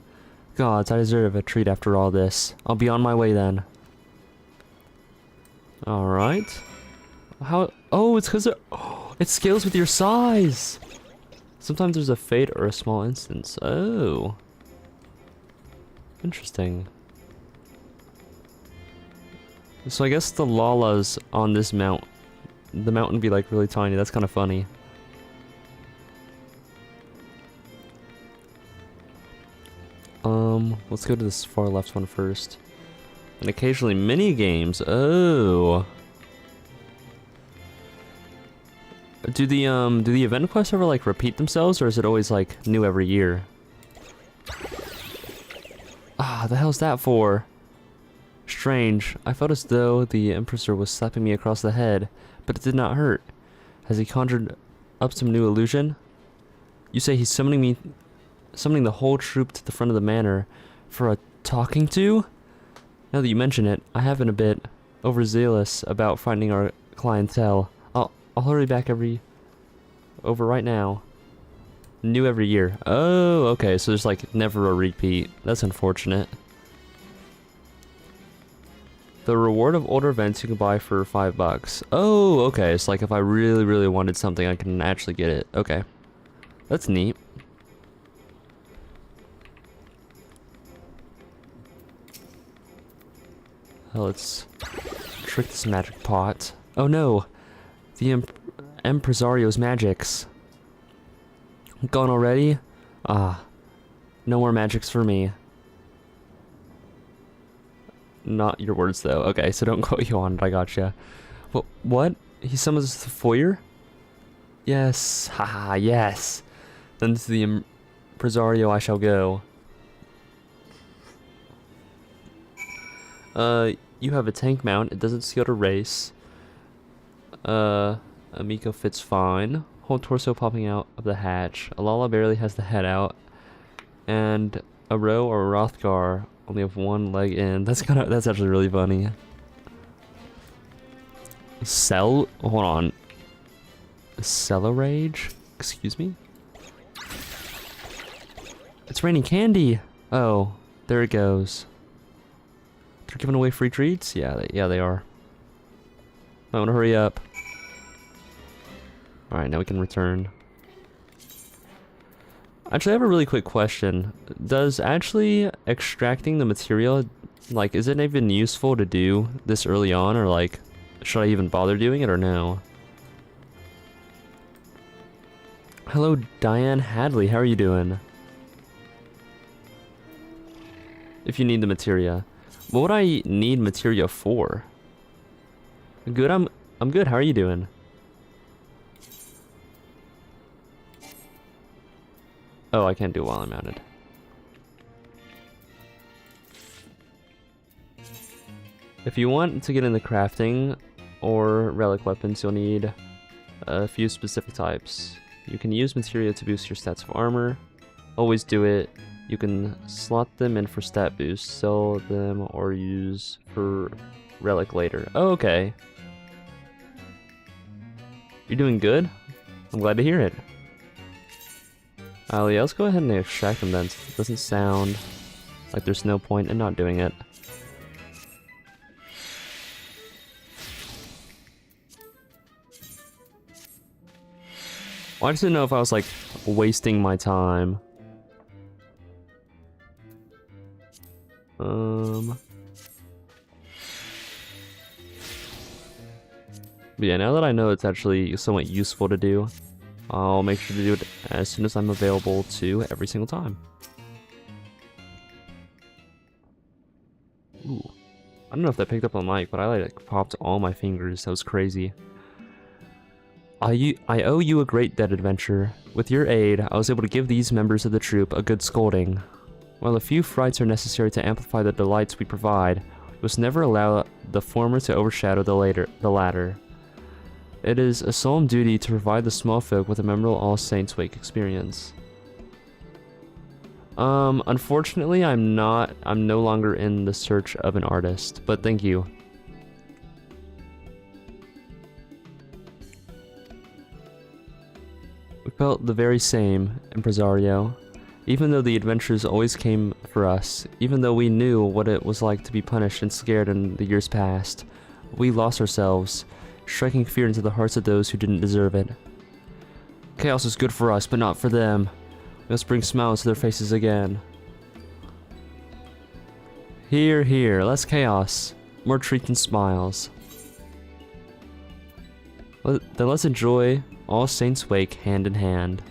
Gods, I deserve a treat after all this. I'll be on my way then. Alright. How... Oh, it's because it scales with your size! Sometimes there's a fate or a small instance. Oh. Interesting. So I guess the Lalas on this mount... The mountain be like really tiny. That's kind of funny. Let's go to this far left one first. And occasionally mini games. Oh. Do the event quests ever like repeat themselves, or is it always like new every year? Ah, the hell's that for? Strange. I felt as though the Empressor was slapping me across the head, but it did not hurt. Has he conjured up some new illusion? You say he's summoning the whole troop to the front of the manor for a talking to? Now that you mention it, I have been a bit overzealous about finding our clientele. I'll hurry back over right now. New every year. Oh, okay, so there's like never a repeat. That's unfortunate. The reward of older events you can buy for $5. Oh, okay, it's like if I really, really wanted something, I can actually get it. Okay. That's neat. Let's trick this magic pot. Oh no! The Empresario's magics. Gone already? Ah. No more magics for me. Not your words though. Okay, so don't quote you on it, I gotcha. What? He summons the foyer? Yes. Haha, yes. Then to the Empresario I shall go. You have a tank mount. It doesn't scale to race. Amico fits fine. Whole torso popping out of the hatch. Alala barely has the head out. And a Roe or a Rothgar only have one leg in. That's actually really funny. Hold on. Rage? Excuse me? It's raining candy! Oh, there it goes. They're giving away free treats? Yeah, they are. I want to hurry up. Alright, now we can return. Actually, I have a really quick question. Does actually extracting the material, like, is it even useful to do this early on, or like, should I even bother doing it, or no? Hello, Diane Hadley, how are you doing? If you need the materia. What would I need materia for? Good, I'm good, how are you doing? Oh, I can't do it while I'm mounted. If you want to get into crafting or relic weapons, you'll need a few specific types. You can use materia to boost your stats of armor. Always do it. You can slot them in for stat boost, sell them, or use for relic later. Oh, okay. You're doing good? I'm glad to hear it. Yeah, let's go ahead and extract them then. It doesn't sound like there's no point in not doing it. I just didn't know if I was like wasting my time. But yeah, now that I know it's actually somewhat useful to do, I'll make sure to do it as soon as I'm available to every single time. Ooh. I don't know if that picked up on mic, but I like popped all my fingers. That was crazy. I owe you a great debt, adventure. With your aid, I was able to give these members of the troop a good scolding. While a few frights are necessary to amplify the delights we provide, we must never allow the former to overshadow the latter. It is a solemn duty to provide the small folk with a memorable All Saints Wake experience. Unfortunately, I'm no longer in the search of an artist, but thank you. We felt the very same, Impresario. Even though the adventures always came for us, even though we knew what it was like to be punished and scared in the years past, we lost ourselves, striking fear into the hearts of those who didn't deserve it. Chaos is good for us, but not for them. We must bring smiles to their faces again. Here, here, less chaos, more treats and smiles. Then let's enjoy All Saints Wake hand in hand.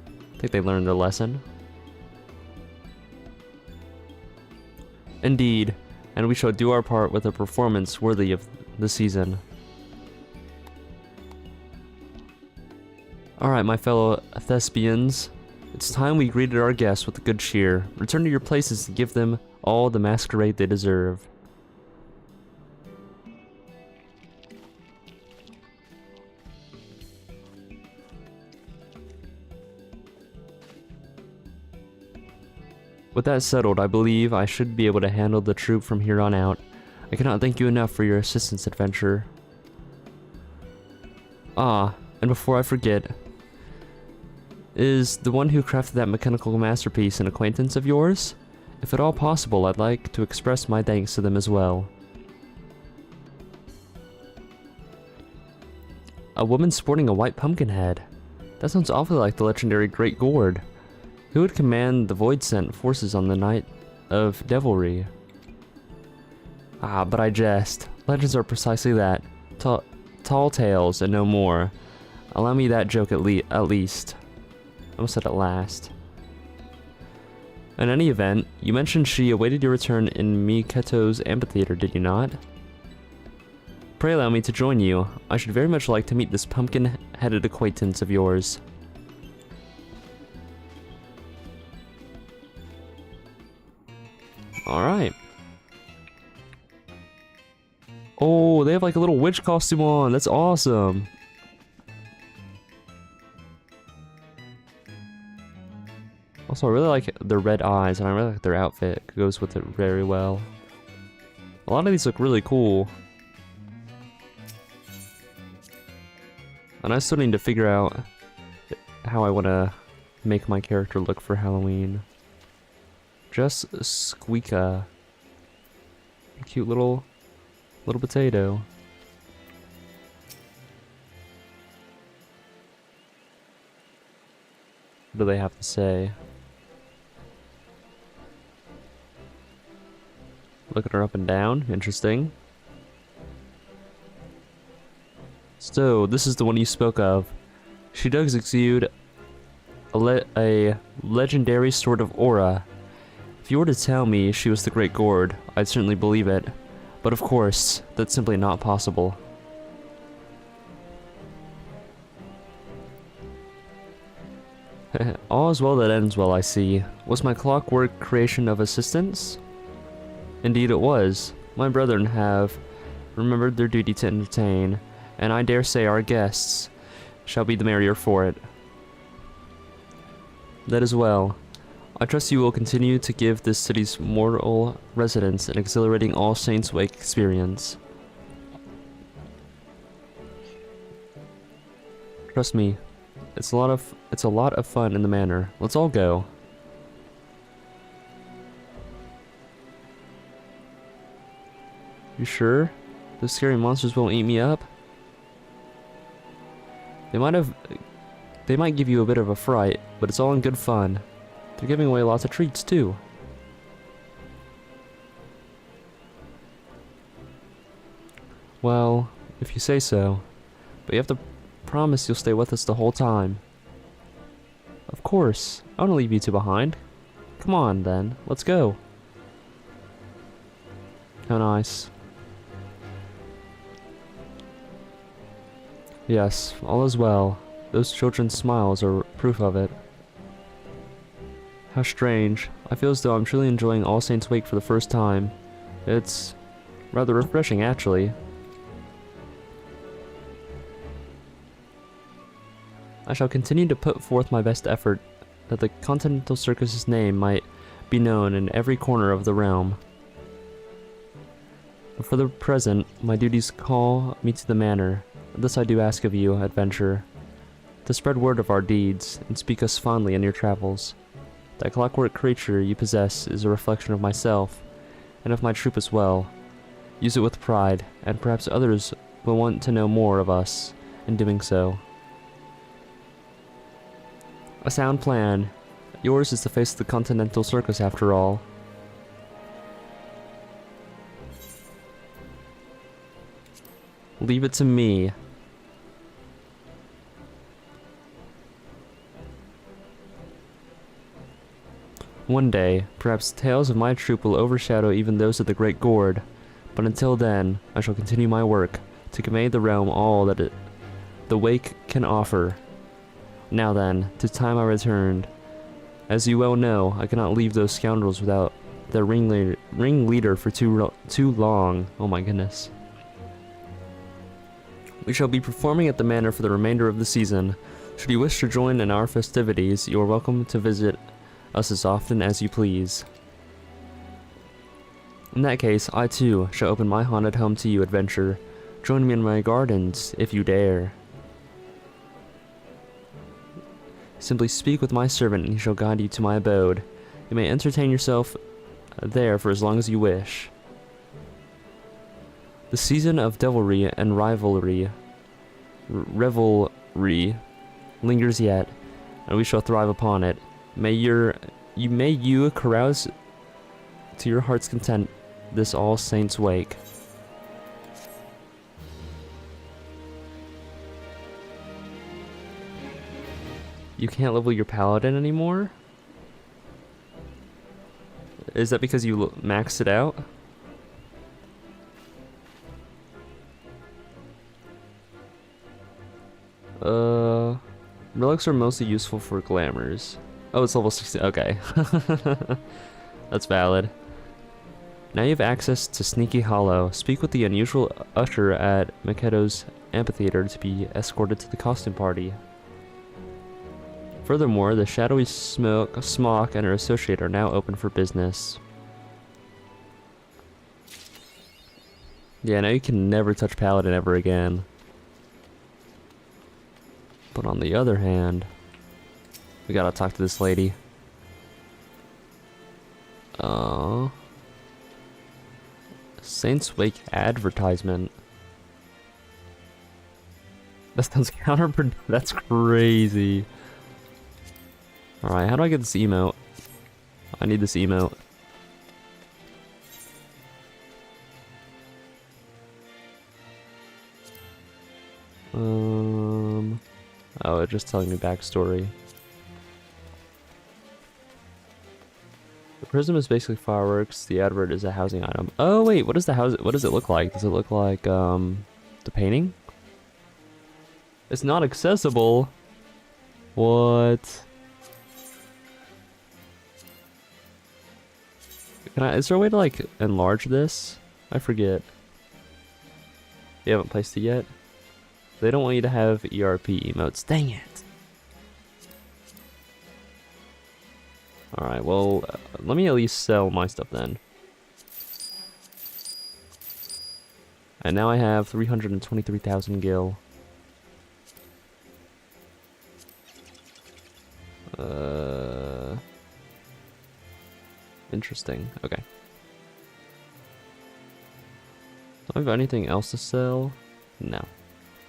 I think they learned their lesson. Indeed, and we shall do our part with a performance worthy of the season. Alright, my fellow thespians, it's time we greeted our guests with good cheer. Return to your places and give them all the masquerade they deserve. With that settled, I believe I should be able to handle the troop from here on out. I cannot thank you enough for your assistance, adventure. Ah, and before I forget, is the one who crafted that mechanical masterpiece an acquaintance of yours? If at all possible, I'd like to express my thanks to them as well. A woman sporting a white pumpkin head. That sounds awfully like the legendary Great Gourd. Who would command the Void Sent forces on the night of devilry? Ah, but I jest. Legends are precisely that. Tall tales and no more. Allow me that joke at least. I almost said at last. In any event, you mentioned she awaited your return in Miketo's amphitheater, did you not? Pray allow me to join you. I should very much like to meet this pumpkin-headed acquaintance of yours. Alright. Oh, they have like a little witch costume on. That's awesome. Also, I really like their red eyes, and I really like their outfit. It goes with it very well. A lot of these look really cool. And I still need to figure out how I want to make my character look for Halloween. Just Squeaka. Cute little potato. What do they have to say? Look at her up and down. Interesting. So, this is the one you spoke of. She does exude a legendary sort of aura. If you were to tell me she was the Great Gourd, I'd certainly believe it. But of course, that's simply not possible. All is well that ends well, I see. Was my clockwork creation of assistance? Indeed it was. My brethren have remembered their duty to entertain, and I dare say our guests shall be the merrier for it. That is well. I trust you will continue to give this city's mortal residents an exhilarating All Saints Wake experience. Trust me, it's a lot of fun in the manor. Let's all go. You sure? Those scary monsters won't eat me up? They might give you a bit of a fright, but it's all in good fun. They're giving away lots of treats too. Well, if you say so. But you have to promise you'll stay with us the whole time. Of course. I don't want to leave you two behind. Come on, then. Let's go. How nice. Yes, all is well. Those children's smiles are proof of it. How strange. I feel as though I'm truly enjoying All Saints' Wake for the first time. It's rather refreshing, actually. I shall continue to put forth my best effort that the Continental Circus's name might be known in every corner of the realm. But for the present, my duties call me to the manor. This I do ask of you, adventurer, to spread word of our deeds and speak us fondly in your travels. That clockwork creature you possess is a reflection of myself, and of my troop as well. Use it with pride, and perhaps others will want to know more of us in doing so. A sound plan. Yours is the face of the Continental Circus, after all. Leave it to me. One day, perhaps tales of my troop will overshadow even those of the Great Gourd, but until then, I shall continue my work to convey the realm all that the Wake can offer. Now then, to time I returned. As you well know, I cannot leave those scoundrels without their ringleader for too long. Oh my goodness. We shall be performing at the manor for the remainder of the season. Should you wish to join in our festivities, you are welcome to visit us as often as you please. In that case, I too shall open my haunted home to you, adventurer. Join me in my gardens, if you dare. Simply speak with my servant and he shall guide you to my abode. You may entertain yourself there for as long as you wish. The season of devilry and revelry lingers yet, and we shall thrive upon it. May you carouse to your heart's content this All Saints' Wake. You can't level your paladin anymore? Is that because you maxed it out? Relics are mostly useful for glamours. Oh, it's level 60. Okay. That's valid. Now you have access to Sneaky Hollow. Speak with the unusual usher at Makedo's amphitheater to be escorted to the costume party. Furthermore, the shadowy Smock and her associate are now open for business. Yeah, now you can never touch Paladin ever again. But on the other hand, we gotta talk to this lady. Saints Wake advertisement. That sounds counterproductive. That's crazy. Alright, how do I get this emote? I need this emote. Oh, it's just telling me backstory. The prism is basically fireworks. The advert is a housing item. Oh wait, what does it look like? Does it look like the painting? It's not accessible. What? Is there a way to like enlarge this? I forget. You haven't placed it yet? They don't want you to have ERP emotes. Dang it. Alright, well, let me at least sell my stuff then. And now I have 323,000 gil. Interesting. Okay. Do I have anything else to sell? No.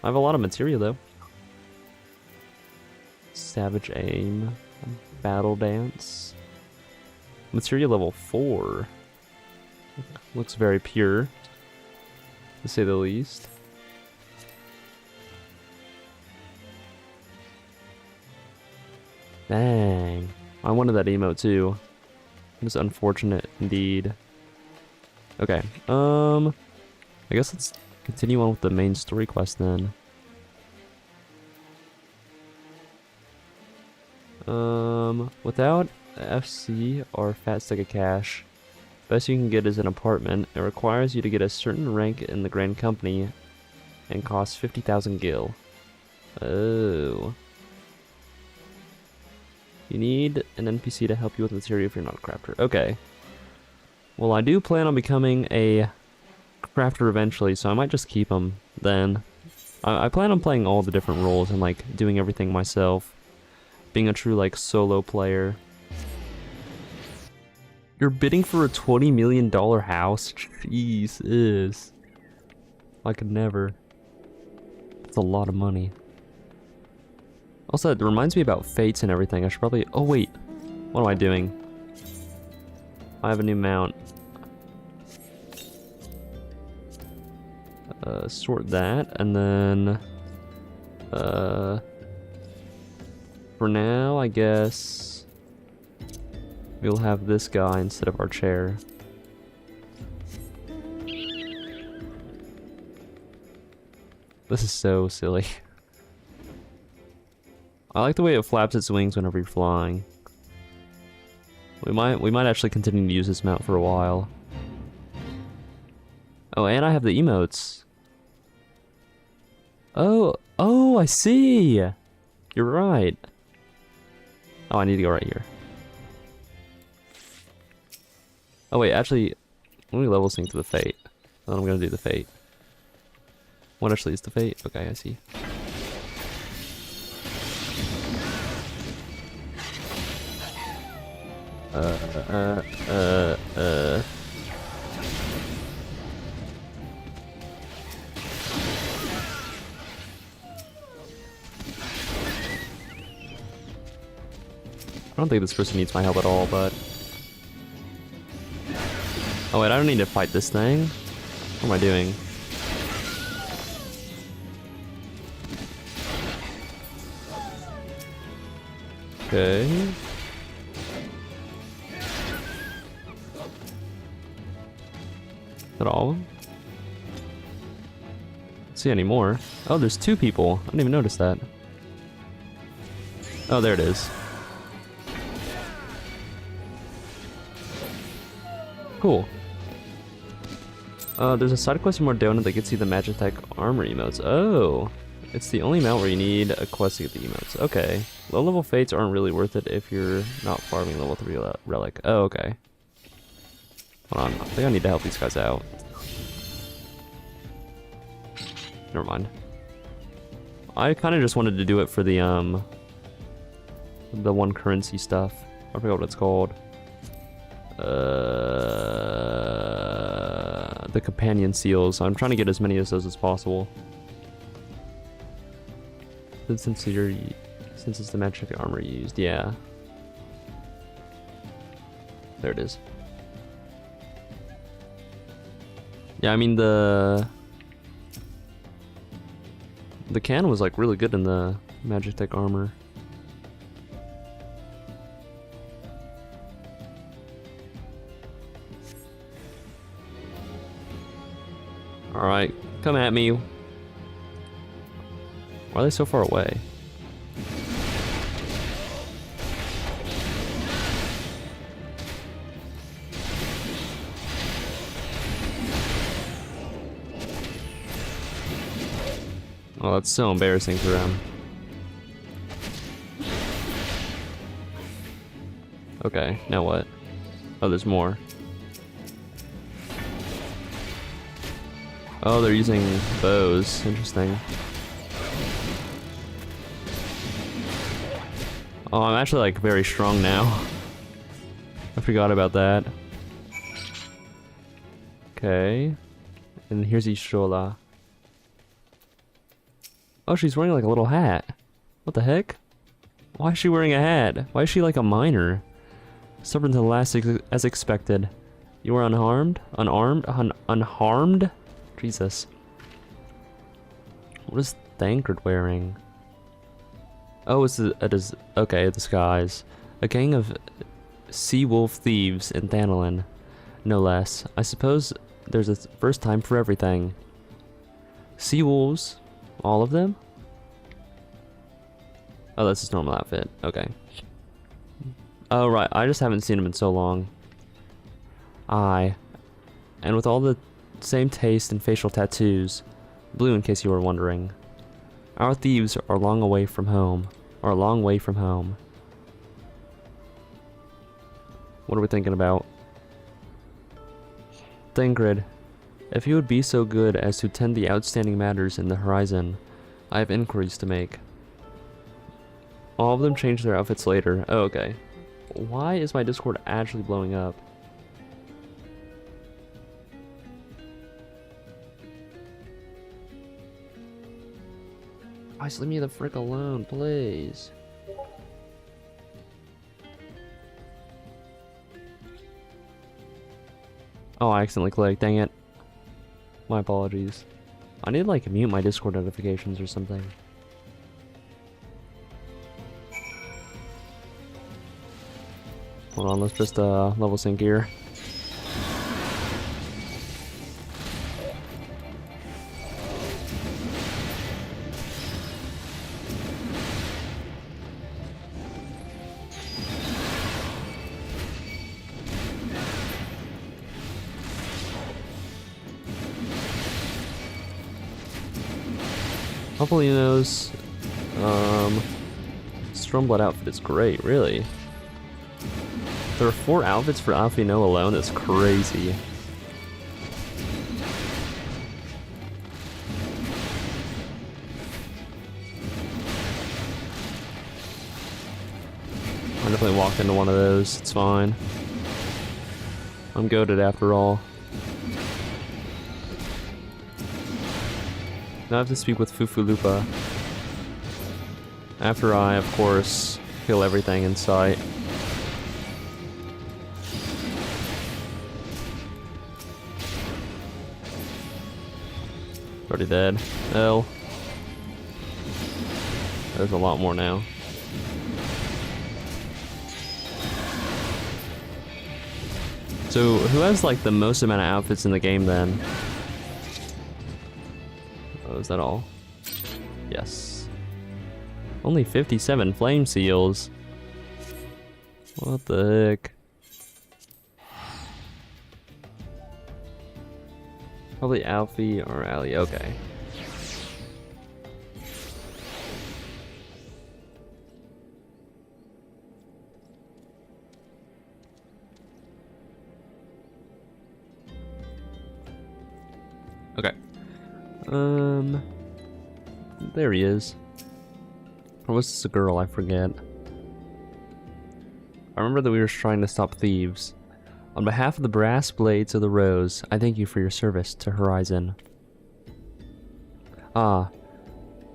I have a lot of material though. Savage Aim. Battle Dance. Material level 4. Looks very pure, to say the least. Dang. I wanted that emote too. It was unfortunate indeed. Okay, I guess let's continue on with the main story quest then. Without FC or fat stick of cash, best you can get is an apartment. It requires you to get a certain rank in the Grand Company and costs 50,000 gil. Oh. You need an NPC to help you with material if you're not a crafter. Okay. Well, I do plan on becoming a crafter eventually, so I might just keep him then. I plan on playing all the different roles and like doing everything myself. Being a true like solo player. You're bidding for a $20 million house? Jesus. I could never. That's a lot of money. Also, it reminds me about fates and everything. I should probably... Oh, wait. What am I doing? I have a new mount. Sort that, and then... for now, I guess... we'll have this guy instead of our chair. This is so silly. I like the way it flaps its wings whenever you're flying. We might actually continue to use this mount for a while. Oh, and I have the emotes. Oh, I see. You're right. Oh, I need to go right here. Oh wait, actually, let me level sync to the fate. Then I'm gonna do the fate. What actually is the fate? Okay, I see. I don't think this person needs my help at all, but... Oh wait, I don't need to fight this thing. What am I doing? Okay. Is that all of them? Don't see any more. Oh, there's 2 people. I didn't even notice that. Oh, there it is. Cool. There's a side quest in Reborn that gets you the Magitech armor emotes. Oh, it's the only mount where you need a quest to get the emotes. Okay. Low level fates aren't really worth it if you're not farming level 3 relic. Oh, okay. Hold on, I think I need to help these guys out. Never mind. I kind of just wanted to do it for the one currency stuff. I forgot what it's called. The companion seals. I'm trying to get as many of those as possible. Since it's the magic armor used, yeah. There it is. Yeah, I mean the can was like really good in the Magitech armor. Alright, come at me. Why are they so far away? Oh, that's so embarrassing for them. Okay, now what? Oh, there's more. Oh, they're using bows. Interesting. Oh, I'm actually like very strong now. I forgot about that. Okay. And here's Ishola. Oh, she's wearing like a little hat. What the heck? Why is she wearing a hat? Why is she like a miner? Stubborn to the last as expected. You are unharmed? Unarmed? Unharmed? Jesus. What is Thancred wearing? Oh, it's okay, a disguise. A gang of sea wolf thieves in Thanalin, no less. I suppose there's a first time for everything. Sea wolves? All of them? Oh, that's his normal outfit. Okay. Oh, right. I just haven't seen him in so long. Aye. And with all the same taste and facial tattoos. Blue, in case you were wondering. Our thieves are a long way from home. What are we thinking about? Thancred, if you would be so good as to tend the outstanding matters in the horizon, I have inquiries to make. All of them change their outfits later. Oh, okay. Why is my Discord actually blowing up? Guys, leave me the frick alone, please. Oh, I accidentally clicked. Dang it. My apologies. I need to, like, mute my Discord notifications or something. Hold on, let's just level sync here. Puffalino's Stormblood outfit is great, really. There are 4 outfits for Alphino alone, that's crazy. I definitely walked into one of those, it's fine. I'm goated after all. Now I have to speak with Fufulupa. After I, of course, kill everything in sight. Already dead. Hell. There's a lot more now. So, who has like the most amount of outfits in the game then? Oh, is that all? Yes. Only 57 flame seals. What the heck? Probably Alfie or Ali. Okay. Okay. There he is. Or was this a girl? I forget. I remember that we were trying to stop thieves. On behalf of the brass blades of the rose, I thank you for your service to Horizon. Ah,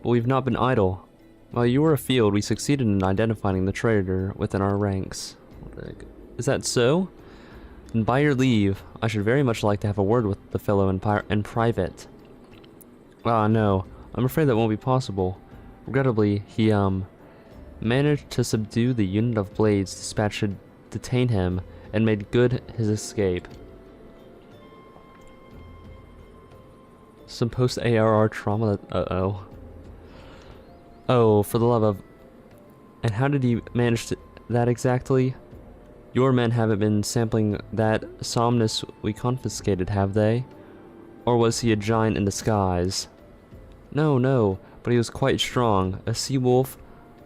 but we've not been idle. While you were afield, we succeeded in identifying the traitor within our ranks. Is that so? Then by your leave, I should very much like to have a word with the fellow in private. Ah, no. I'm afraid that won't be possible. Regrettably, he, managed to subdue the unit of blades dispatched to detain him and made good his escape. Some post-ARR trauma. Uh-oh. Oh, for the love of... And how did he manage that exactly? Your men haven't been sampling that somnus we confiscated, have they? Or was he a giant in disguise? No, but he was quite strong. A sea wolf,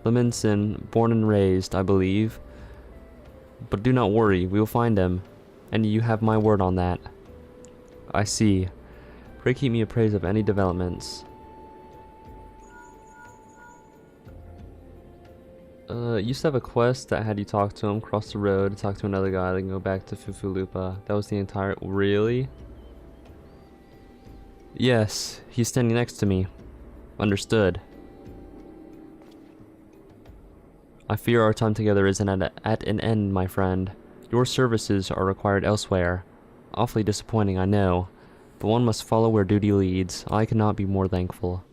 Leminson, born and raised, I believe. But do not worry, we will find him. And you have my word on that. I see. Pray keep me appraised of any developments. Used to have a quest that had you talk to him, cross the road, talk to another guy, then go back to Fufulupa. That was the entire... Really? Yes, he's standing next to me. Understood. I fear our time together isn't at an end, my friend. Your services are required elsewhere. Awfully disappointing, I know, but one must follow where duty leads. I cannot be more thankful.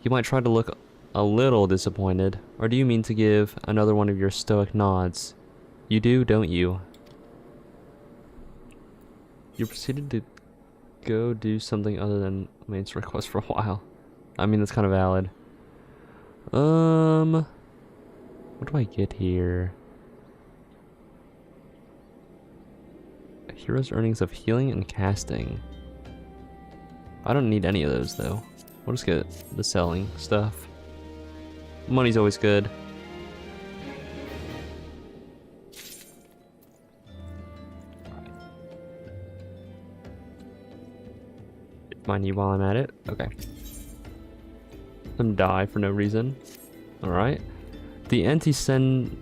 You might try to look a little disappointed, or do you mean to give another one of your stoic nods? You do, don't you? You proceeded to go do something other than mate's request for a while. I mean, that's kind of valid. What do I get here? A hero's earnings of healing and casting. I don't need any of those though. We'll just get the selling stuff. Money's always good. Money while I'm at it. Okay. Them die for no reason. Alright. The antecedent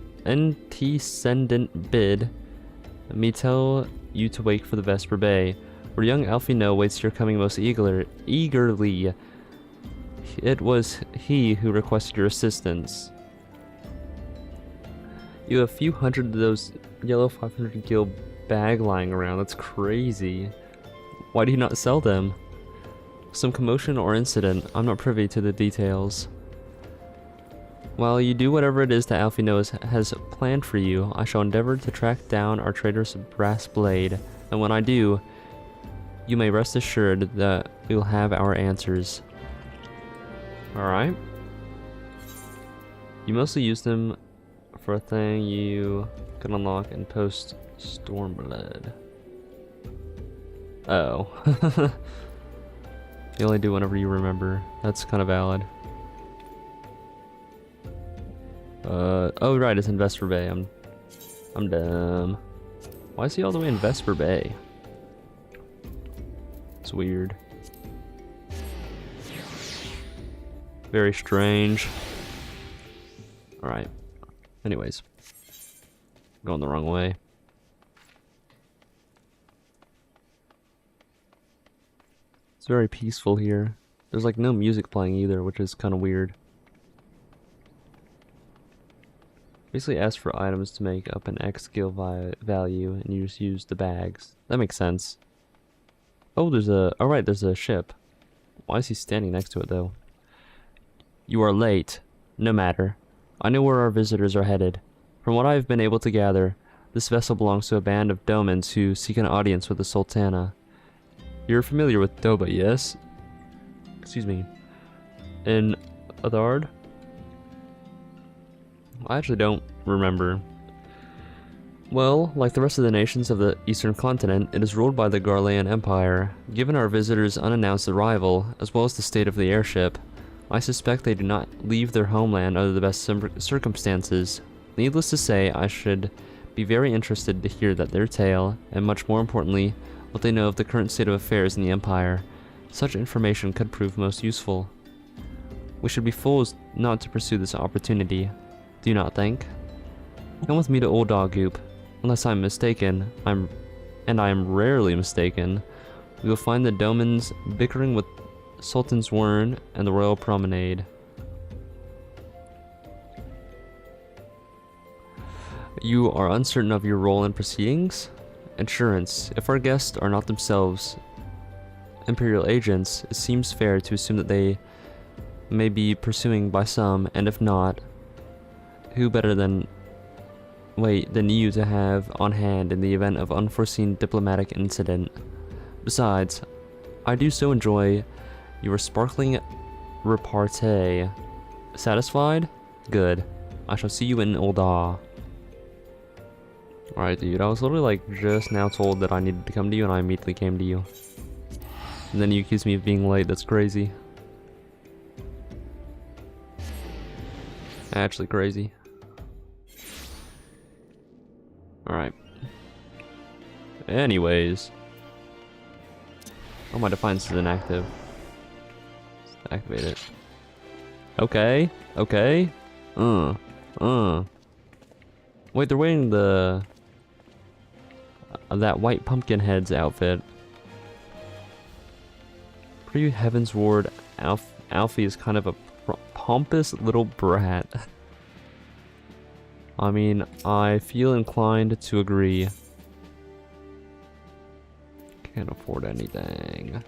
bid me tell you to wait for the Vesper Bay, where young Alfino waits your coming most eagerly. It was he who requested your assistance. You have a few hundred of those yellow 500 gil bag lying around. That's crazy. Why do you not sell them? Some commotion or incident. I'm not privy to the details. While you do whatever it is that Alfino has planned for you, I shall endeavor to track down our traitor's brass blade, and when I do, you may rest assured that we will have our answers. Alright. You mostly use them for a thing you can unlock and post Stormblood. Oh. You only do whenever you remember. That's kind of valid. Oh right, it's in Vesper Bay. I'm dumb. Why is he all the way in Vesper Bay? It's weird. Very strange. Alright. Anyways. Going the wrong way. It's very peaceful here. There's like no music playing either, which is kind of weird. Basically ask for items to make up an X skill value, and you just use the bags. That makes sense. Oh, there's a... Alright, there's a ship. Why is he standing next to it, though? You are late. No matter. I know where our visitors are headed. From what I have been able to gather, this vessel belongs to a band of Domans who seek an audience with the Sultana. You're familiar with Doba, yes? Excuse me. In Athard? I actually don't remember. Well, like the rest of the nations of the Eastern Continent, it is ruled by the Garlean Empire. Given our visitors' unannounced arrival, as well as the state of the airship, I suspect they do not leave their homeland under the best circumstances. Needless to say, I should be very interested to hear that their tale, and much more importantly, what they know of the current state of affairs in the Empire. Such information could prove most useful. We should be fools not to pursue this opportunity. Do you not think? Come with me to Old Dog Goop. Unless I'm mistaken, I am rarely mistaken, we will find the Domans bickering with Sultan's Wern and the Royal Promenade. You are uncertain of your role in proceedings? Insurance. If our guests are not themselves Imperial agents, it seems fair to assume that they may be pursuing by some, and if not, who better than you to have on hand in the event of unforeseen diplomatic incident. Besides, I do so enjoy your sparkling repartee. Satisfied? Good. I shall see you in Ul'dah. Alright, dude, I was literally like just now told that I needed to come to you, and I immediately came to you. And then you accuse me of being late. That's crazy. Actually crazy. Alright. Anyways. Oh, my defiance is inactive. Let's activate it. Okay. Okay. Wait, they're wearing the... that white pumpkin head's outfit. Pretty Heaven's Ward, Alfie is kind of a pompous little brat. I mean, I feel inclined to agree. Can't afford anything.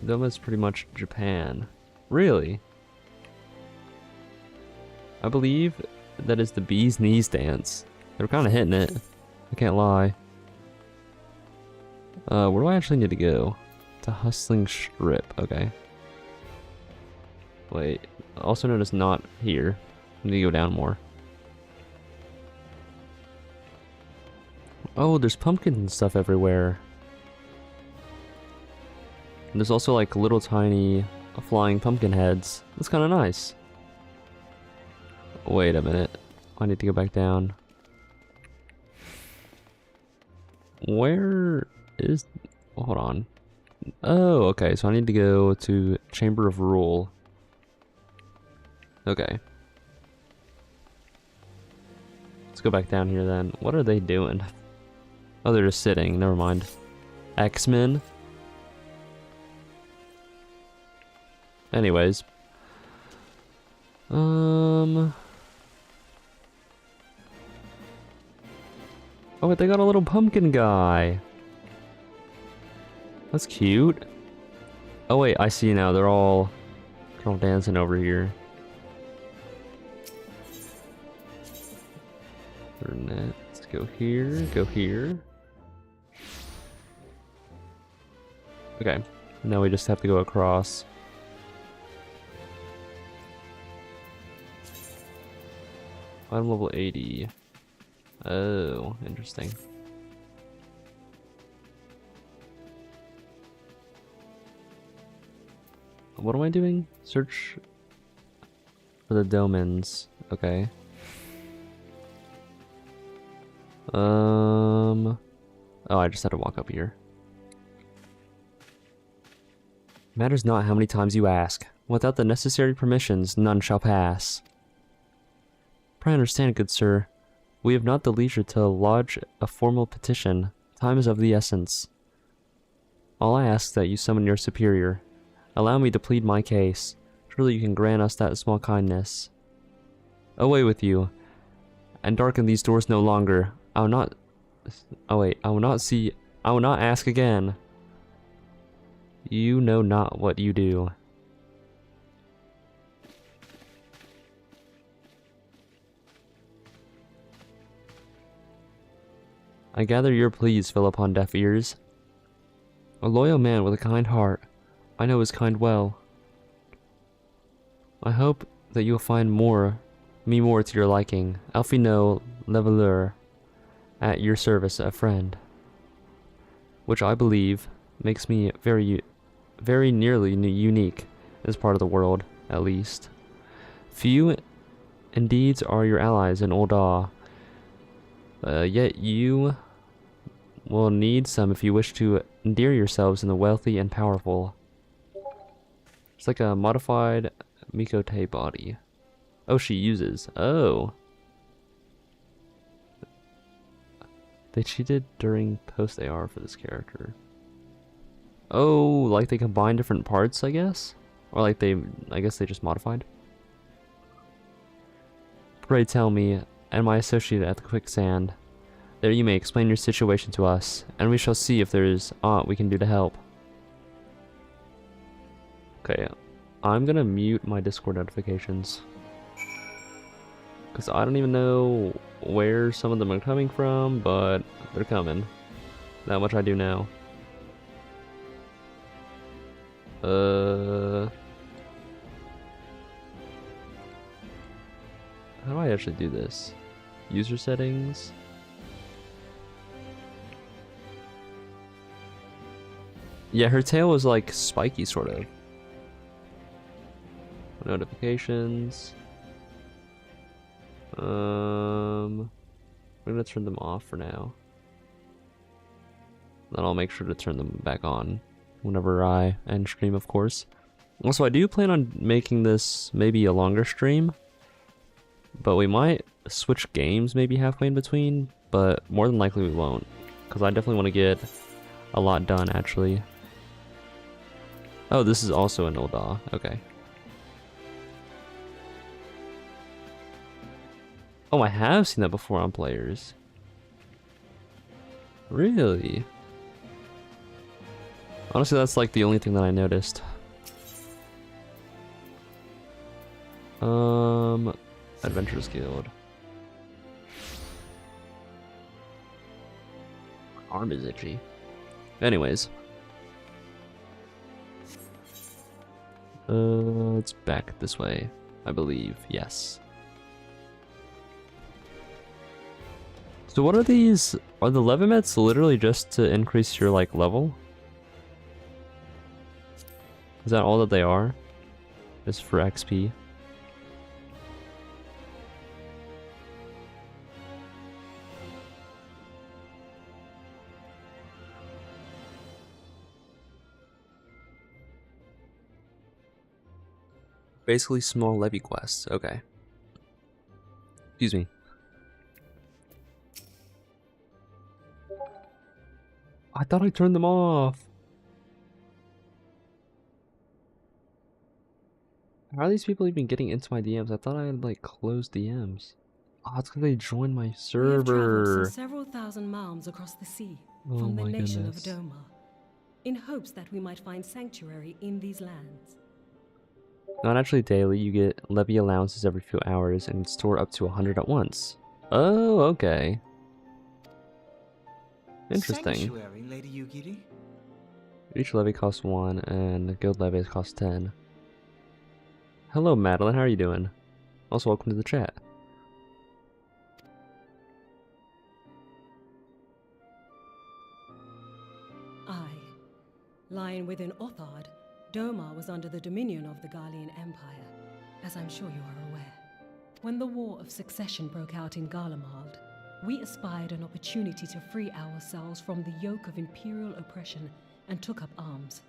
Doma's pretty much Japan. Really? I believe that is the bee's knees dance. They're kind of hitting it. I can't lie. Where do I actually need to go? To Hustling Strip. Okay. Wait. Also known as not here. I need to go down more. Oh, there's pumpkins and stuff everywhere. And there's also like little tiny flying pumpkin heads. That's kind of nice. Wait a minute. I need to go back down. Where is... Hold on. Oh, okay. So I need to go to Chamber of Rule. Okay. Let's go back down here then. What are they doing? Oh, they're just sitting. Never mind. X-Men? Anyways. Oh, wait, they got a little pumpkin guy. That's cute. Oh, wait, I see now. They're all dancing over here. Let's go here, go here. Okay, now we just have to go across. I'm level 80. Oh, interesting. What am I doing? Search for the domens. Okay. Oh, I just had to walk up here. Matters not how many times you ask. Without the necessary permissions, none shall pass. Pray understand, good sir. We have not the leisure to lodge a formal petition. Time is of the essence. All I ask is that you summon your superior. Allow me to plead my case. Surely you can grant us that small kindness. Away with you, and darken these doors no longer. I will not... Oh wait, I will not ask again. You know not what you do. I gather your pleas fell upon deaf ears. A loyal man with a kind heart. I know his kind well. I hope that you'll find me more to your liking. Alfino Leveleur, at your service, a friend. Which I believe makes me very nearly unique in this part of the world, at least. Few indeed are your allies in Old Awe, yet you will need some if you wish to endear yourselves in the wealthy and powerful. It's like a modified Mikote body. Oh, she uses. Oh. They cheated during post AR for this character. Oh, like they combine different parts, I guess? Or like I guess they just modified. Pray tell me, and my associate at the quicksand. There you may explain your situation to us, and we shall see if there is aught we can do to help. Okay, I'm gonna mute my Discord notifications. Because I don't even know where some of them are coming from, but they're coming. That much I do know. How do I actually do this? User settings? Yeah, her tail was like spiky, sort of. Notifications. I'm gonna turn them off for now. Then I'll make sure to turn them back on whenever I end stream, of course. Also, I do plan on making this maybe a longer stream, but we might switch games maybe halfway in between, but more than likely we won't, because I definitely want to get a lot done, actually. Oh, this is also an Ulda. Okay. Oh, I have seen that before on players. Really? Honestly, that's like the only thing that I noticed. Adventurers Guild. Arm is itchy. Anyways. It's back this way, I believe. Yes. So what are these? Are the Levimets literally just to increase your like level? Is that all that they are? Just for XP? Basically small levy quests. Okay. Excuse me. I thought I turned them off. How are these people even getting into my DMs? I thought I had like closed DMs. Oh, it's because they joined my server. We have traveled some several thousand miles across the sea Oh from the my nation of goodness. Doma, in hopes that we might find sanctuary in these lands. Not actually daily, you get levy allowances every few hours and store up to 100 at once. Oh, okay. Interesting. Sanctuary, Lady Yugiri? Each levy costs 1 and guild levies cost 10. Hello Madeline, how are you doing? Also welcome to the chat. Aye. Lying within Othard, Doma was under the dominion of the Garlean Empire, as I'm sure you are aware. When the War of Succession broke out in Garlemald, we espied an opportunity to free ourselves from the yoke of imperial oppression and took up arms.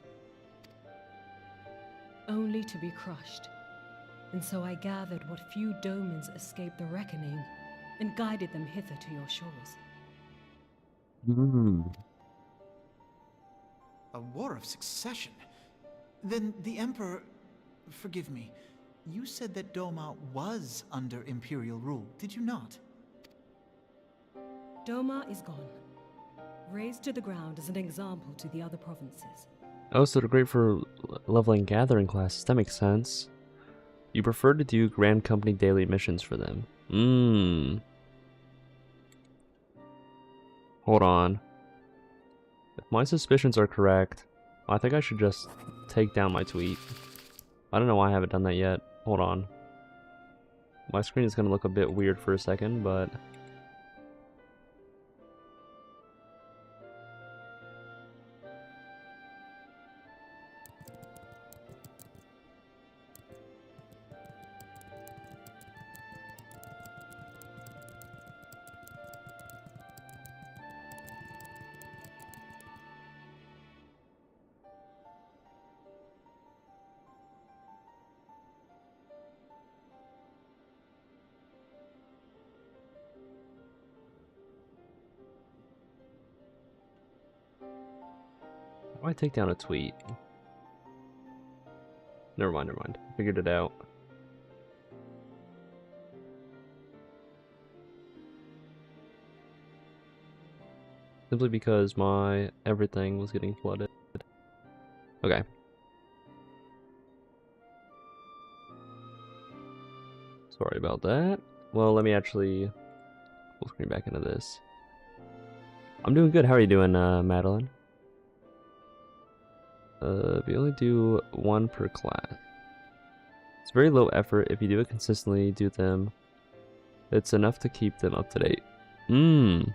Only to be crushed. And so I gathered what few Domans escaped the reckoning and guided them hither to your shores. A war of succession? Then the Emperor... Forgive me. You said that Doma was under Imperial rule, did you not? Doma is gone. Razed to the ground as an example to the other provinces. Oh, so they're great for leveling gathering classes. That makes sense. You prefer to do Grand Company daily missions for them. Hold on. If my suspicions are correct, I think I should just take down my tweet. I don't know why I haven't done that yet. Hold on. My screen is going to look a bit weird for a second, but... How do I take down a tweet? Never mind, never mind. Figured it out. Simply because my everything was getting flooded. Okay. Sorry about that. Well, let me actually full screen back into this. I'm doing good. How are you doing, Madeline? We only do 1 per class. It's very low effort. If you do it consistently, do them. It's enough to keep them up to date. 12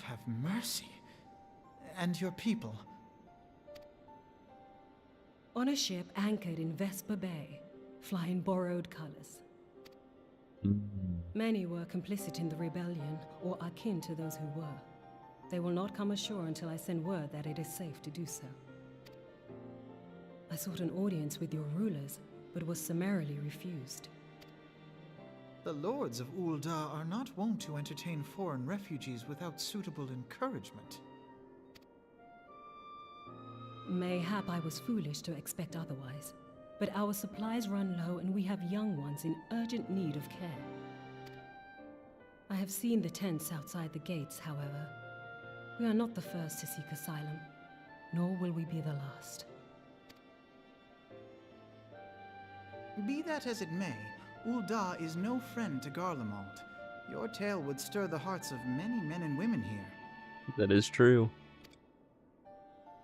have mercy. And your people? On a ship anchored in Vesper Bay, flying borrowed colors. Many were complicit in the rebellion, or akin to those who were. They will not come ashore until I send word that it is safe to do so. I sought an audience with your rulers, but was summarily refused. The lords of Ul'dah are not wont to entertain foreign refugees without suitable encouragement. Mayhap I was foolish to expect otherwise, but our supplies run low and we have young ones in urgent need of care. I have seen the tents outside the gates, however. We are not the first to seek asylum, nor will we be the last. Be that as it may, Ul'dah is no friend to Garlemald. Your tale would stir the hearts of many men and women here. That is true.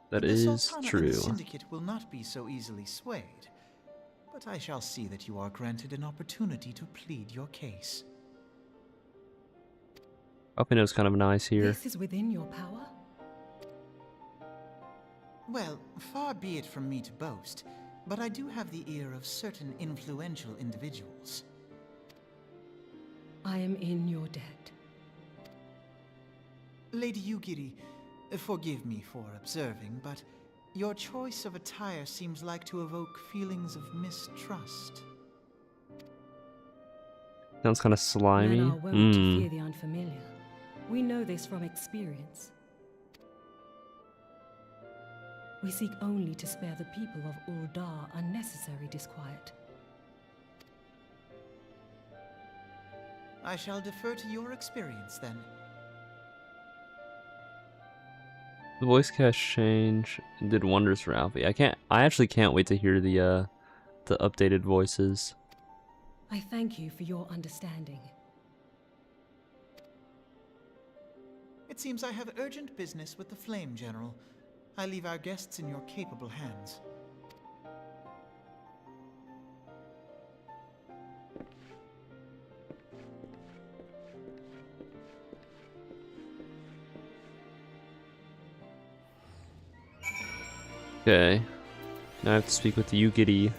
That The is Sultana and true. the Syndicate will not be so easily swayed, but I shall see that you are granted an opportunity to plead your case. Alpino's kind of nice here. This is within your power? Well, far be it from me to boast, but I do have the ear of certain influential individuals. I am in your debt. Lady Yugiri, forgive me for observing, but your choice of attire seems like to evoke feelings of mistrust. Sounds kind of slimy. Men are wont to fear the unfamiliar. We know this from experience. We seek only to spare the people of Ul'dah unnecessary disquiet. I shall defer to your experience, then. The voice cast change did wonders for Alfie. I actually can't wait to hear the updated voices. I thank you for your understanding. It seems I have urgent business with the Flame General. I leave our guests in your capable hands. Okay. Now I have to speak with the Yugiri.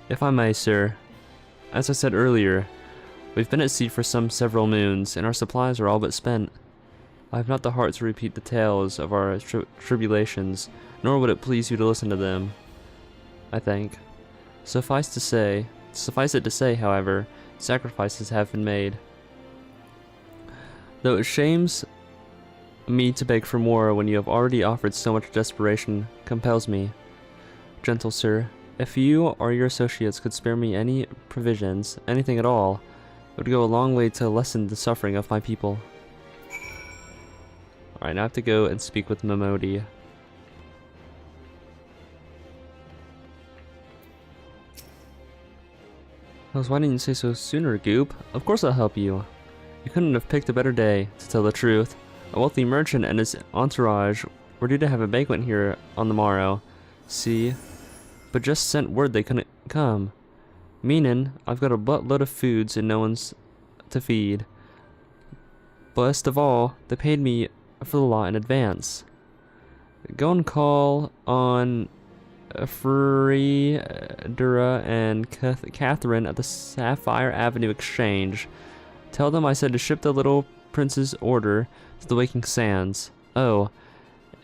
If I may, sir. As I said earlier, we've been at sea for several moons, and our supplies are all but spent. I have not the heart to repeat the tales of our tribulations, nor would it please you to listen to them, I think. Suffice it to say, however, sacrifices have been made. Though it shames me to beg for more when you have already offered so much, desperation compels me. Gentle sir, if you or your associates could spare me any provisions, anything at all, it would go a long way to lessen the suffering of my people. Alright, now I have to go and speak with Momodi. Why didn't you say so sooner, Goop? Of course I'll help you. You couldn't have picked a better day, to tell the truth. A wealthy merchant and his entourage were due to have a banquet here on the morrow. See? But just sent word they couldn't come. Meanin', I've got a buttload of foods and no one's to feed. Best of all, they paid me for the lot in advance. Go and call on Friedera and Catherine at the Sapphire Avenue Exchange. Tell them I said to ship the little prince's order to the Waking Sands. Oh,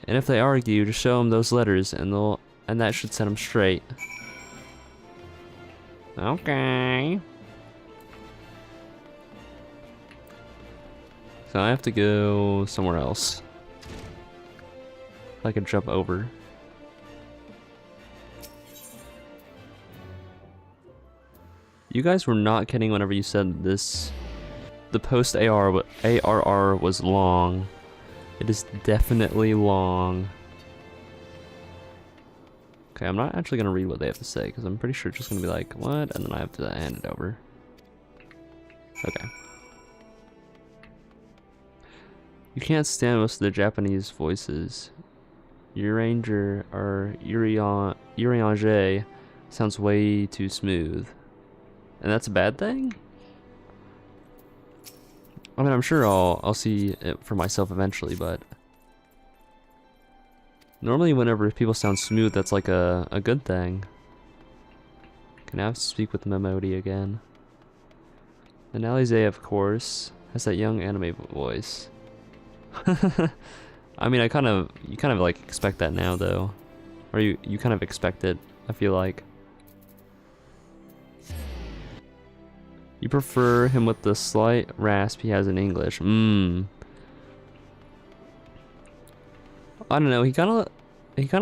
and if they argue, just show them those letters, and that should set them straight. Okay. So I have to go somewhere else. I can jump over. You guys were not kidding whenever you said this. The post ARR was long. It is definitely long. Okay, I'm not actually gonna read what they have to say because I'm pretty sure it's just gonna be like, what? And then I have to hand it over. Okay. You can't stand most of the Japanese voices. Uranger or Urianger sounds way too smooth. And that's a bad thing? I mean, I'm sure I'll see it for myself eventually, but normally whenever people sound smooth, that's like a good thing. Can I have to speak with Momodi again? And Alize, of course, has that young anime voice. I mean, you kind of like expect that now, though, or you kind of expect it. I feel like you prefer him with the slight rasp he has in English. I don't know. He kind of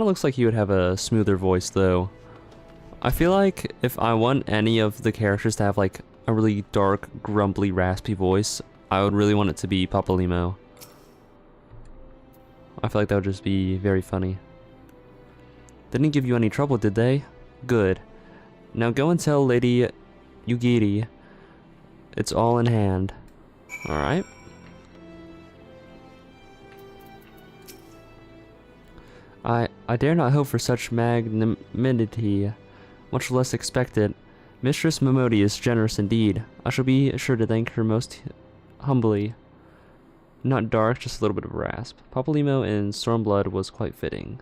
looks like he would have a smoother voice though. I feel like if I want any of the characters to have like a really dark, grumbly, raspy voice, I would really want it to be Papalimo. I feel like that would just be very funny. Didn't give you any trouble, did they? Good. Now go and tell Lady Yugiri it's all in hand. Alright. I dare not hope for such magnanimity, much less expect it. Mistress Momodi is generous indeed. I shall be sure to thank her most humbly. Not dark, just a little bit of rasp. Papalimo in Stormblood was quite fitting.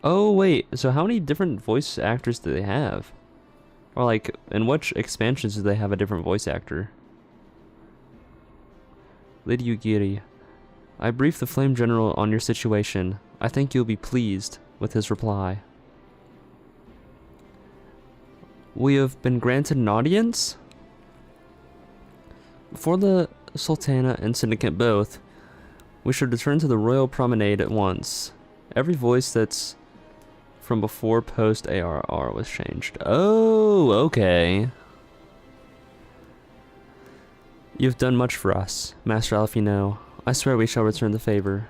Oh wait, so how many different voice actors do they have? Or like, in which expansions do they have a different voice actor? Lady Yugiri, I briefed the Flame General on your situation. I think you'll be pleased with his reply. We have been granted an audience? Before the Sultana and Syndicate both, we should return to the Royal Promenade at once. Every voice that's from before post ARR was changed. Oh, okay. You've done much for us, Master Alfino. I swear we shall return the favor.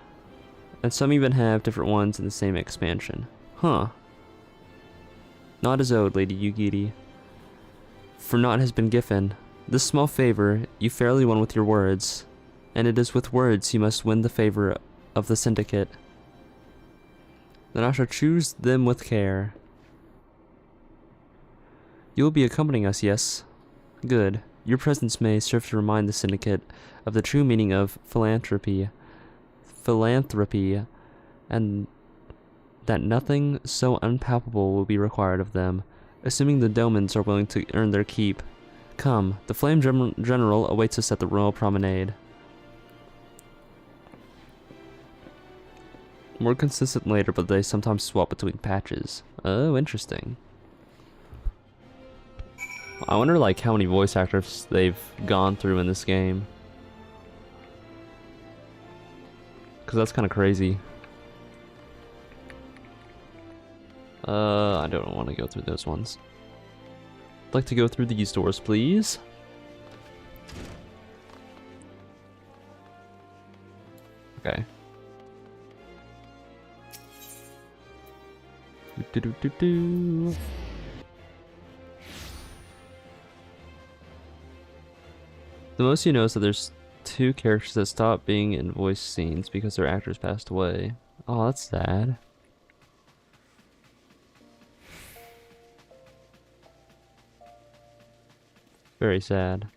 And some even have different ones in the same expansion. Huh. Not as owed, Lady Yugiri. For naught has been given. This small favor you fairly won with your words, and it is with words you must win the favor of the Syndicate. Then I shall choose them with care. You will be accompanying us, yes? Good. Your presence may serve to remind the Syndicate of the true meaning of philanthropy, and that nothing so unpalpable will be required of them, assuming the Domans are willing to earn their keep. Come, the Flame General awaits us at the Royal Promenade. More consistent later, but they sometimes swap between patches. Oh, interesting. I wonder like how many voice actors they've gone through in this game. Cause that's kind of crazy. I don't want to go through those ones. I'd like to go through these doors, please. Okay. Do-do-do-do-do. The most you know is that there's 2 characters that stopped being in voice scenes because their actors passed away. Oh, that's sad. Very sad.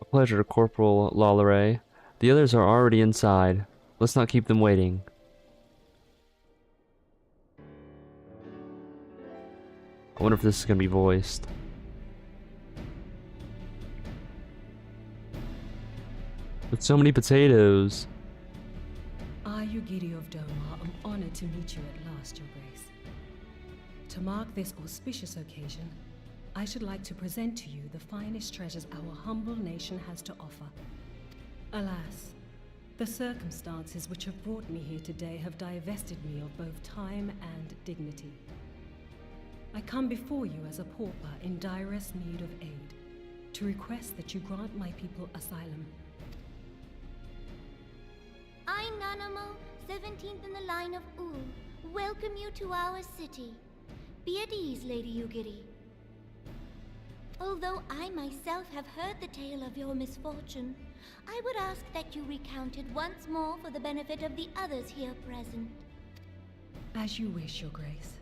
A pleasure, Corporal Lalare. The others are already inside. Let's not keep them waiting. I wonder if this is going to be voiced. With so many potatoes. I, Yugiri of Doma, am honored to meet you at last, Your Grace. To mark this auspicious occasion, I should like to present to you the finest treasures our humble nation has to offer. Alas, the circumstances which have brought me here today have divested me of both time and dignity. I come before you as a pauper in direst need of aid, to request that you grant my people asylum. I, Nanamo, 17th in the line of Ul, welcome you to our city. Be at ease, Lady Yugiri. Although I myself have heard the tale of your misfortune, I would ask that you recount it once more for the benefit of the others here present. As you wish, Your Grace.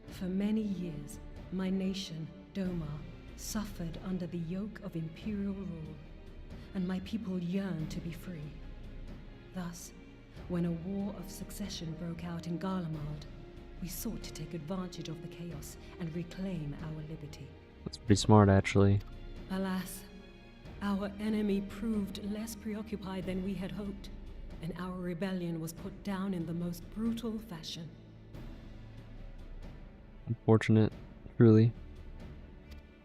For many years, my nation, Doma, suffered under the yoke of imperial rule, and my people yearned to be free. Thus, when a war of succession broke out in Garlemald, we sought to take advantage of the chaos and reclaim our liberty. That's pretty smart, actually. Alas, our enemy proved less preoccupied than we had hoped, and our rebellion was put down in the most brutal fashion. Unfortunate, truly.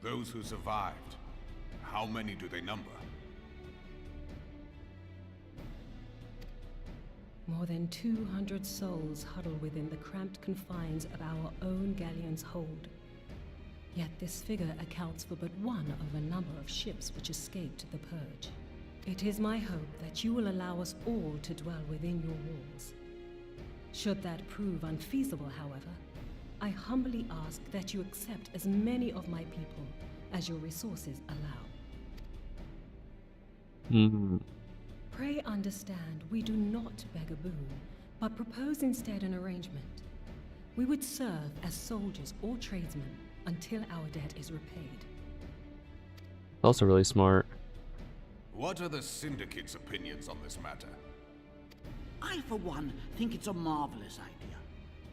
Those who survived, how many do they number? More than 200 souls huddle within the cramped confines of our own galleon's hold. Yet this figure accounts for but one of a number of ships which escaped the purge. It is my hope that you will allow us all to dwell within your walls. Should that prove unfeasible, however, I humbly ask that you accept as many of my people as your resources allow. Pray understand, we do not beg a boon, but propose instead an arrangement. We would serve as soldiers or tradesmen until our debt is repaid. Also really smart. What are the Syndicate's opinions on this matter? I, for one, think it's a marvelous idea.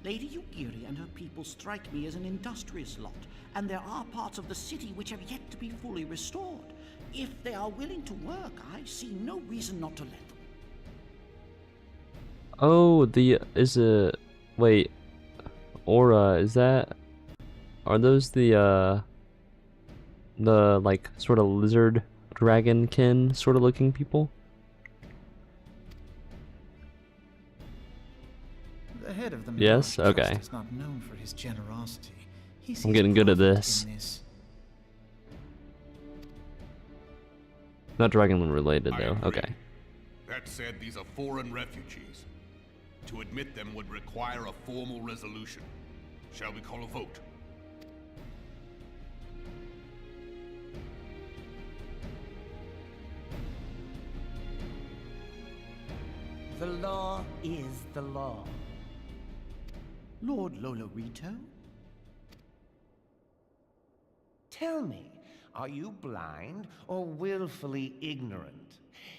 Lady Yugiri and her people strike me as an industrious lot, and there are parts of the city which have yet to be fully restored. If they are willing to work, I see no reason not to let them. Oh, wait, Aura, is that, are those the like sort of lizard dragonkin sort of looking people? The head of the Yes? Mirage Okay. Trust is not known for his generosity. He I'm sees getting good at profit this. in this. Not dragon related I though. agree. Okay. That said, these are foreign refugees. To admit them would require a formal resolution. Shall we call a vote? The law is the law. Lord Lolorito? Tell me, are you blind or willfully ignorant?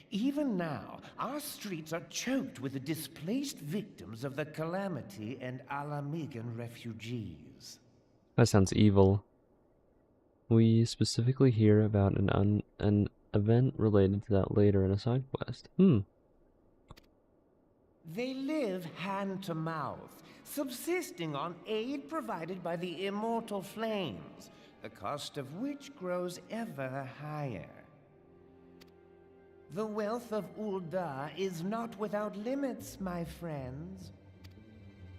Even now, our streets are choked with the displaced victims of the Calamity and Alamigan refugees. That sounds evil. We specifically hear about an event related to that later in a side quest. They live hand to mouth, subsisting on aid provided by the immortal flames, the cost of which grows ever higher. The wealth of Ul'dah is not without limits, my friends.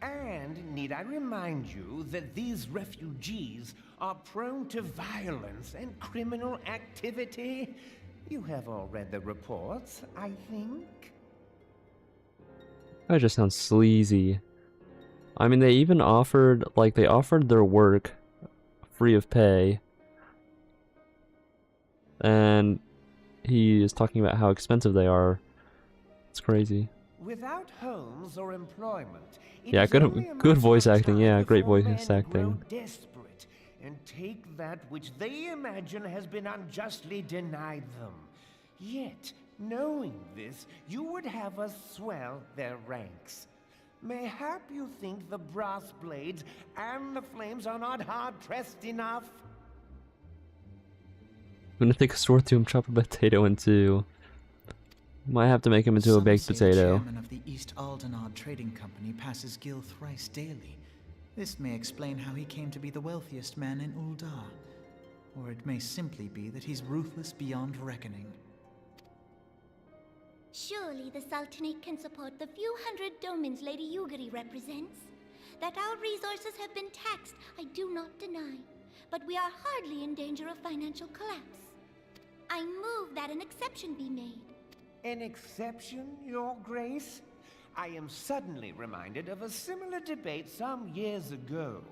And need I remind you that these refugees are prone to violence and criminal activity? You have all read the reports, I think. That just sounds sleazy. I mean, they even offered, like, they offered their work free of pay. And he is talking about how expensive they are. It's crazy. Without homes or employment, it Yeah, is good- only a good matter voice of acting, time yeah, great before voice men acting. grow desperate and take that which they imagine has been unjustly denied them. Yet, knowing this, you would have us swell their ranks. Mayhap you think the brass blades and the flames are not hard-pressed enough? I'm gonna take a sword to him, chop a potato in two. Might have to make him into a Some baked say the potato. chairman of the East Aldenard Trading Company passes Gil thrice daily. This may explain how he came to be the wealthiest man in Ul'dah. Or it may simply be that he's ruthless beyond reckoning. Surely the Sultanate can support the few hundred domins Lady Yugiri represents. That our resources have been taxed, I do not deny. But we are hardly in danger of financial collapse. I move that an exception be made. An exception, Your Grace? I am suddenly reminded of a similar debate some years ago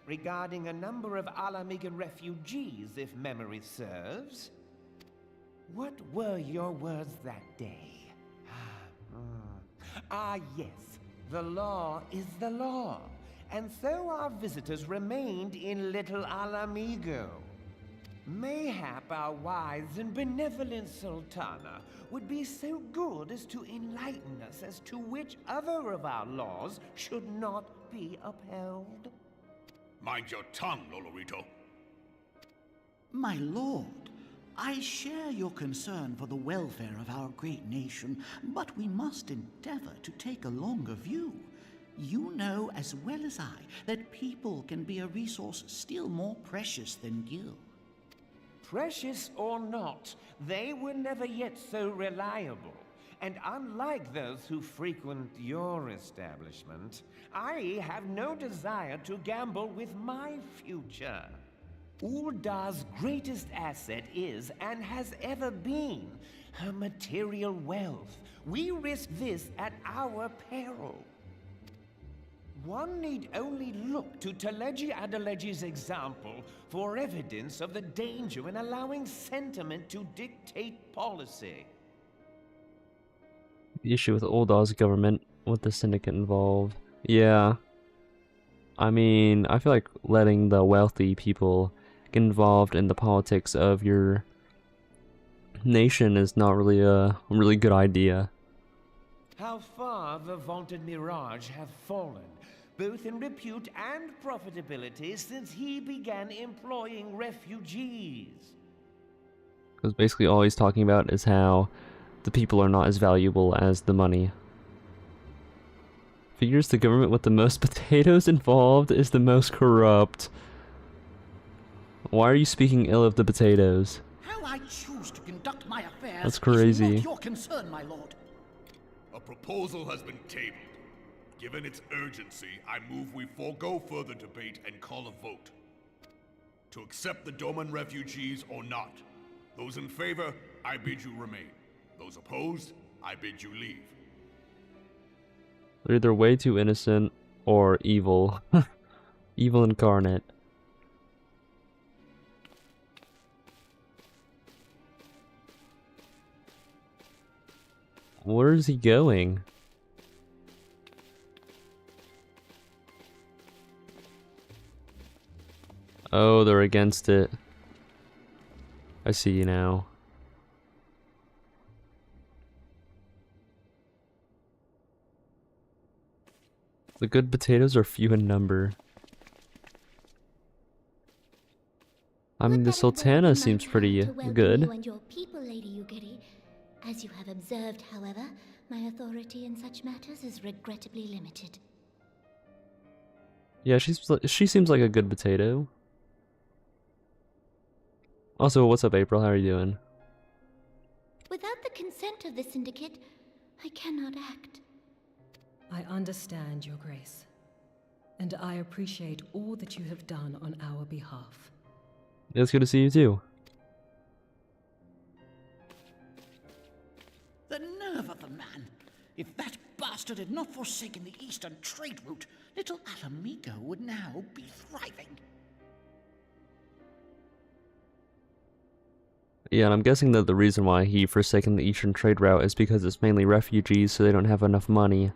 regarding a number of Alamigan refugees, if memory serves. What were your words that day? Yes, the law is the law, and so our visitors remained in Little Alamigo. Mayhap our wise and benevolent Sultana would be so good as to enlighten us as to which other of our laws should not be upheld. Mind your tongue, Lolorito. My lord, I share your concern for the welfare of our great nation, but we must endeavor to take a longer view. You know as well as I that people can be a resource still more precious than Gil. Precious or not, they were never yet so reliable. And unlike those who frequent your establishment, I have no desire to gamble with my future. Uldar's greatest asset is, and has ever been, her material wealth. We risk this at our peril. One need only look to Teleji Adeleji's example for evidence of the danger in allowing sentiment to dictate policy. The issue with Uldar's government, with the syndicate involved. Yeah. I mean, I feel like letting the wealthy people get involved in the politics of your nation is not really a really good idea. How far the vaunted Mirage have fallen, both in repute and profitability, since he began employing refugees. Because basically all he's talking about is how the people are not as valuable as the money. Figures the government with the most potatoes involved is the most corrupt. Why are you speaking ill of the potatoes? How I choose to conduct my affairs That's crazy. is not your concern, my lord. A proposal has been tabled. Given its urgency, I move we forego further debate and call a vote. To accept the Doman refugees or not. Those in favor, I bid you remain. Those opposed, I bid you leave. They're either way too innocent or evil. Evil incarnate. Where is he going? Oh, they're against it. I see you now. The good potatoes are few in number. I mean, the Sultana seems pretty good. You and your people, Lady Yugiri. As you have observed, however, my authority in such matters is regrettably limited. Yeah, she seems like a good potato. Also, what's up, April? How are you doing? Without the consent of the Syndicate, I cannot act. I understand, Your Grace, and I appreciate all that you have done on our behalf. It's good to see you too. The nerve of the man! If that bastard had not forsaken the eastern trade route, little Alamigo would now be thriving. Yeah, and I'm guessing that the reason why he forsaken the eastern trade route is because it's mainly refugees, so they don't have enough money.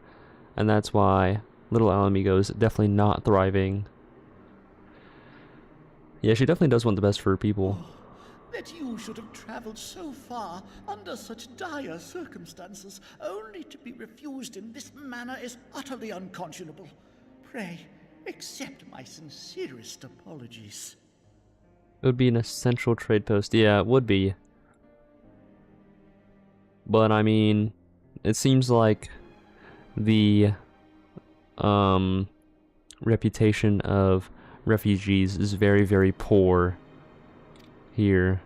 And that's why little Alamigo is definitely not thriving. Yeah, she definitely does want the best for her people. That you should have traveled so far under such dire circumstances, only to be refused in this manner is utterly unconscionable. Pray, accept my sincerest apologies. It would be an essential trade post. Yeah, it would be. But I mean, it seems like the reputation of refugees is very, very poor here.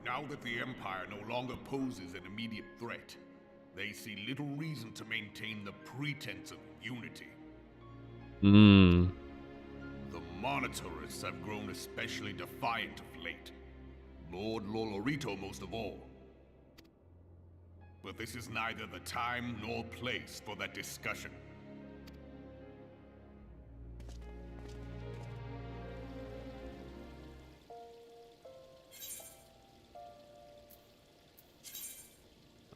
Now that the Empire no longer poses an immediate threat, they see little reason to maintain the pretense of unity. The Monitorists have grown especially defiant of late. Lord Lolorito most of all. But this is neither the time nor place for that discussion.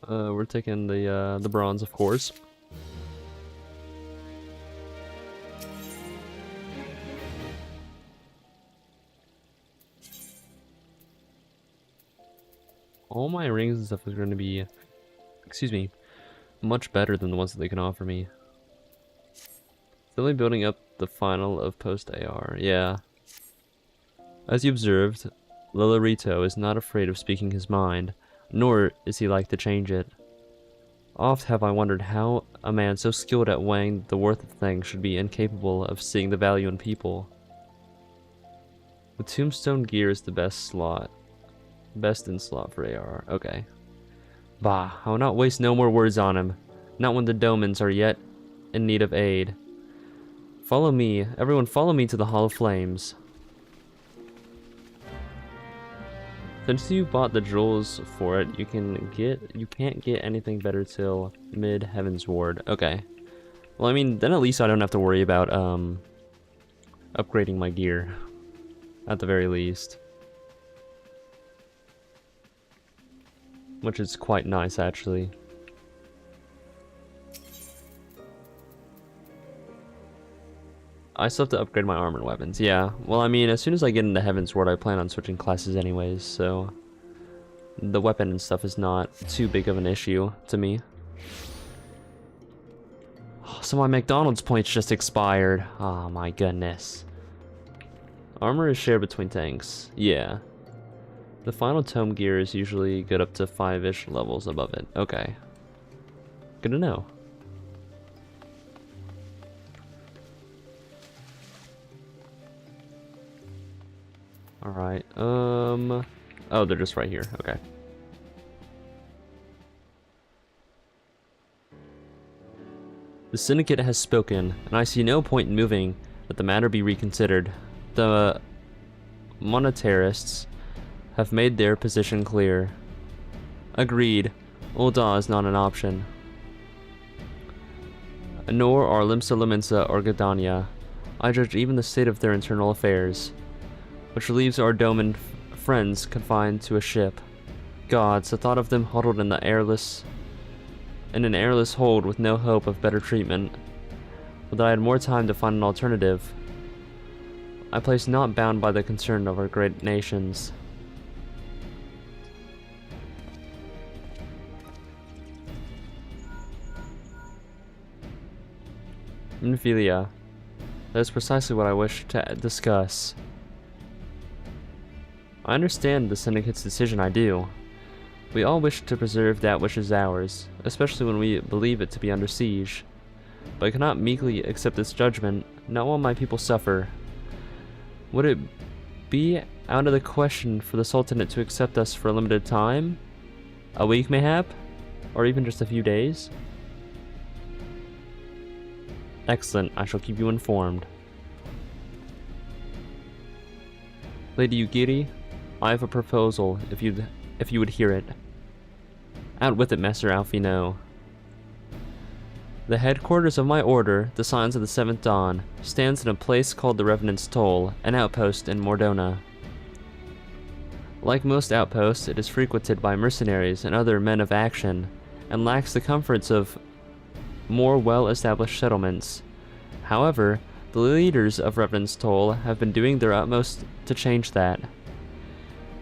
We're taking the bronze, of course. All my rings and stuff is going to be, excuse me, much better than the ones that they can offer me. Still building up the final of post AR, yeah. As you observed, Lolorito is not afraid of speaking his mind, nor is he like to change it. Oft have I wondered how a man so skilled at weighing the worth of things should be incapable of seeing the value in people. The tombstone gear is the best slot. Best in slot for ARR. Okay. Bah, I will not waste no more words on him. Not when the Domans are yet in need of aid. Follow me. Everyone follow me to the Hall of Flames. Since you bought the jewels for it, you can't get anything better till mid Heaven's Ward. Okay. Well, I mean, then at least I don't have to worry about upgrading my gear. At the very least. Which is quite nice, actually. I still have to upgrade my armor and weapons. Yeah, well, I mean, as soon as I get into Heaven's Ward, I plan on switching classes anyways, so the weapon and stuff is not too big of an issue to me. Oh, so my McDonald's points just expired. Oh my goodness. Armor is shared between tanks. Yeah. The final tome gear is usually good up to 5-ish levels above it. Okay. Good to know. Alright, oh, they're just right here. Okay. The Syndicate has spoken, and I see no point in moving that the matter be reconsidered. The monetarists have made their position clear. Agreed. Ul'dah is not an option. Nor are Limsa Lominsa or Gridania. I judge even the state of their internal affairs, which leaves our Doman friends confined to a ship. Gods, the thought of them huddled in an airless hold with no hope of better treatment. But I had more time to find an alternative. I place not bound by the concern of our great nations. Minfilia. That is precisely what I wish to discuss. I understand the Syndicate's decision, I do. We all wish to preserve that which is ours, especially when we believe it to be under siege. But I cannot meekly accept this judgment, not while my people suffer. Would it be out of the question for the Sultanate to accept us for a limited time? A week, mayhap? Or even just a few days? Excellent, I shall keep you informed. Lady Ugiri, I have a proposal, if you would hear it. Out with it, Master Alfino. The headquarters of my order, the Signs of the Seventh Dawn, stands in a place called the Revenant's Toll, an outpost in Mordona. Like most outposts, it is frequented by mercenaries and other men of action, and lacks the comforts of more well-established settlements. However, the leaders of Revenant's Toll have been doing their utmost to change that.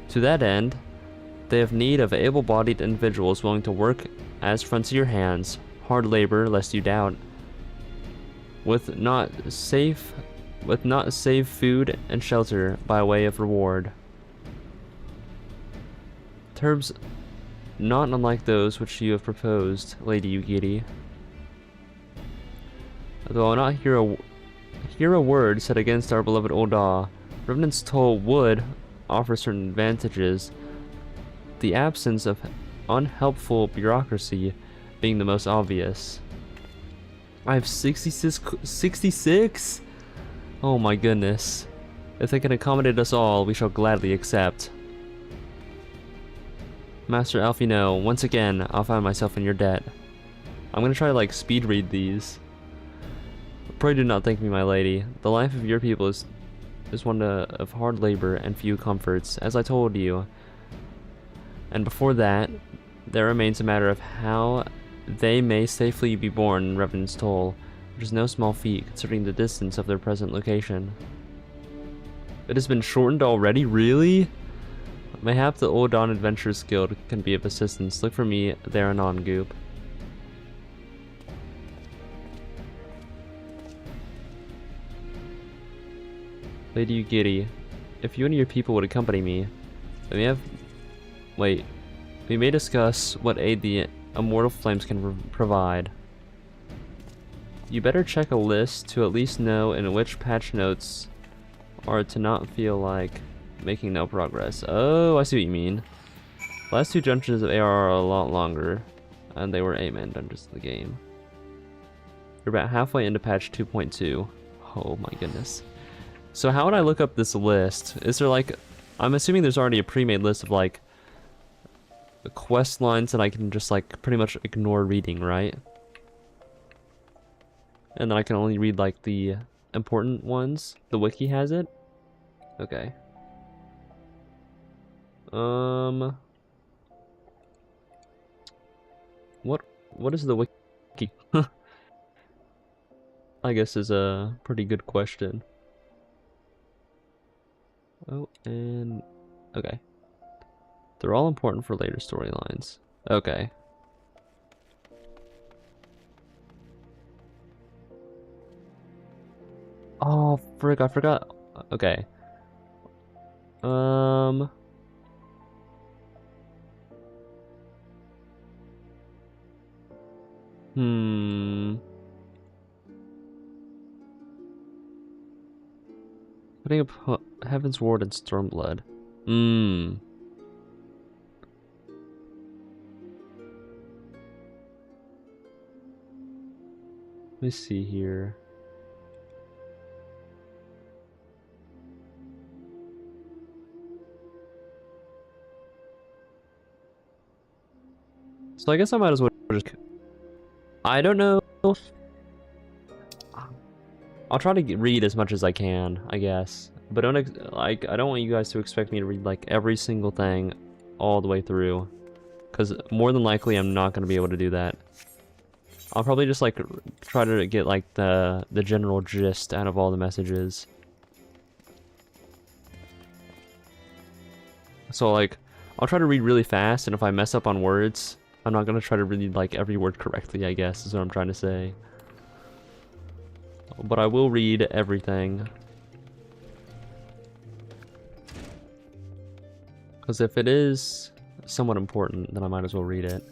To that end, they have need of able-bodied individuals willing to work as frontier hands, hard labor, lest you doubt, with not safe food and shelter by way of reward. Terms not unlike those which you have proposed, Lady Ugiri. Though I will not hear a word said against our beloved Ul'dah, Revenant's Toll would offer certain advantages, the absence of unhelpful bureaucracy being the most obvious. I have 66? Oh my goodness. If they can accommodate us all, we shall gladly accept. Master Alfino, once again, I'll find myself in your debt. I'm gonna try to like speed read these. Pray do not thank me, my lady. The life of your people is one of hard labor and few comforts, as I told you. And before that, there remains a matter of how they may safely be born in Revenant's Toll, which is no small feat considering the distance of their present location. It has been shortened already? Really? Mayhap the Old Dawn Adventurers Guild can be of assistance. Look for me there anon, Goop. Lady Ugiri, if you and your people would accompany me, we may discuss what aid the Immortal Flames can provide. You better check a list to at least know in which patch notes Or to not feel like making no progress. Oh, I see what you mean. The last 2 dungeons of ARR are a lot longer, and they were 8-man dungeons in the game. You're about halfway into patch 2.2. Oh my goodness. So how would I look up this list? Is there like... I'm assuming there's already a pre-made list of like... quest lines that I can just like pretty much ignore reading, right? And then I can only read like the important ones. The wiki has it? Okay. What is the wiki? I guess is a pretty good question. Oh, and okay. They're all important for later storylines. Okay. Oh, frick, I forgot. Okay. Putting up Heaven's Ward and Stormblood. Let me see here. So I guess I might as well just... I don't know. I'll try to read as much as I can, I guess. But I don't want you guys to expect me to read like every single thing all the way through, because more than likely I'm not going to be able to do that. I'll probably just like try to get like the general gist out of all the messages. So like I'll try to read really fast, and if I mess up on words, I'm not going to try to read like every word correctly, I guess is what I'm trying to say. But I will read everything. Because if it is somewhat important, then I might as well read it.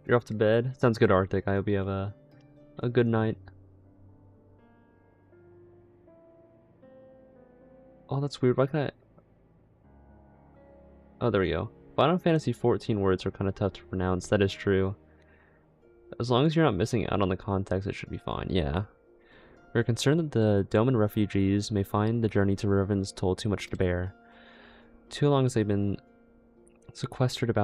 You're off to bed? Sounds good, Arctic. I hope you have a good night. Oh, that's weird. Why can I... Oh, there we go. Final Fantasy 14 words are kind of tough to pronounce. That is true. As long as you're not missing out on the context, it should be fine. Yeah. We're concerned that the Doman refugees may find the journey to Revan's Toll too much to bear. Too long as they've been sequestered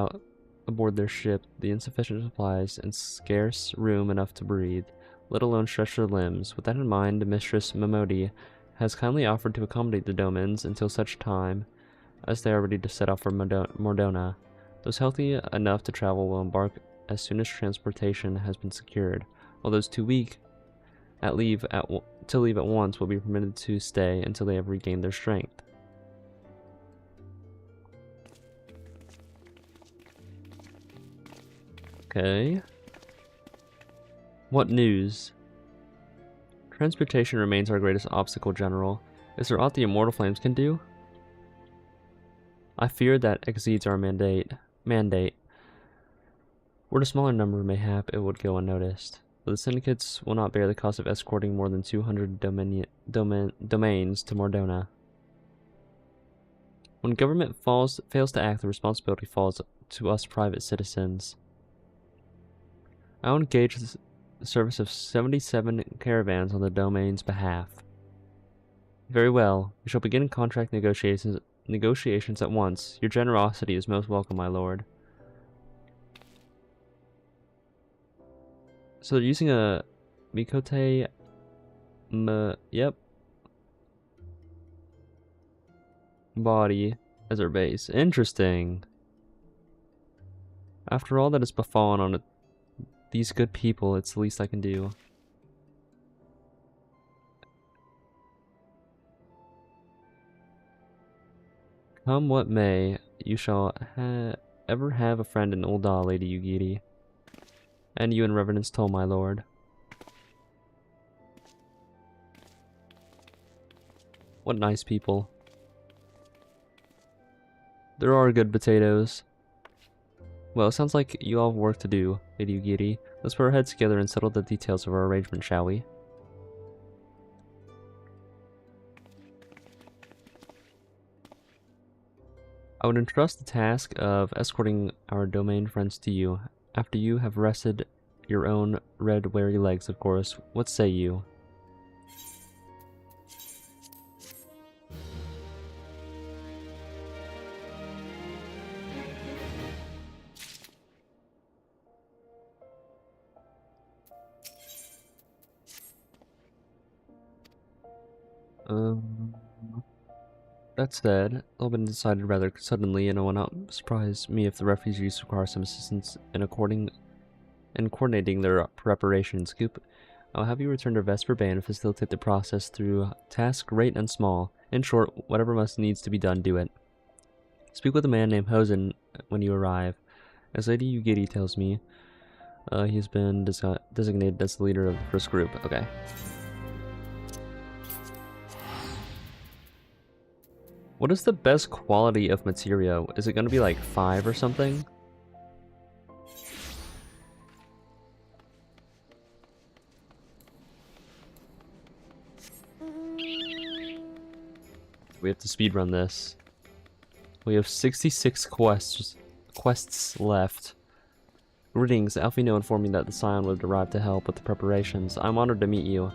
aboard their ship, the insufficient supplies and scarce room enough to breathe, let alone stretch their limbs. With that in mind, Mistress Mamodi has kindly offered to accommodate the Domans until such time as they are ready to set off for Mordona. Those healthy enough to travel will embark as soon as transportation has been secured, while those too weak to leave at once will be permitted to stay until they have regained their strength. Okay. What news? Transportation remains our greatest obstacle, General. Is there aught the Immortal Flames can do? I fear that exceeds our mandate. Were a smaller number, mayhap it would go unnoticed. But the syndicates will not bear the cost of escorting more than 200 domains to Mordona. When government fails to act, the responsibility falls to us private citizens. I will engage the service of 77 caravans on the domain's behalf. Very well. We shall begin contract negotiations at once. Your generosity is most welcome, my lord. So they're using a Mikote... yep. Body as their base. Interesting. After all that has befallen on these good people, it's the least I can do. Come what may, you shall ever have a friend in Ul'dah, Lady Yugiri. And you in Revenant's Toll, my lord. What nice people. There are good potatoes. Well, it sounds like you all have work to do, Lady Yugiri. Let's put our heads together and settle the details of our arrangement, shall we? I would entrust the task of escorting our domain friends to you, after you have rested your own red weary legs, of course. What say you? That said, Albin decided rather suddenly, and it will not surprise me if the refugees require some assistance in coordinating their preparations. Scoop, I'll have you return to Vesper Bay and facilitate the process through task great and small. In short, whatever needs to be done, do it. Speak with a man named Hosen when you arrive. As Lady Ugiri tells me, he has been designated as the leader of the first group. Okay. What is the best quality of material? Is it going to be like 5 or something? We have to speedrun this. We have 66 quests left. Greetings, Alfino informed me that the Scion would arrive to help with the preparations. I'm honored to meet you,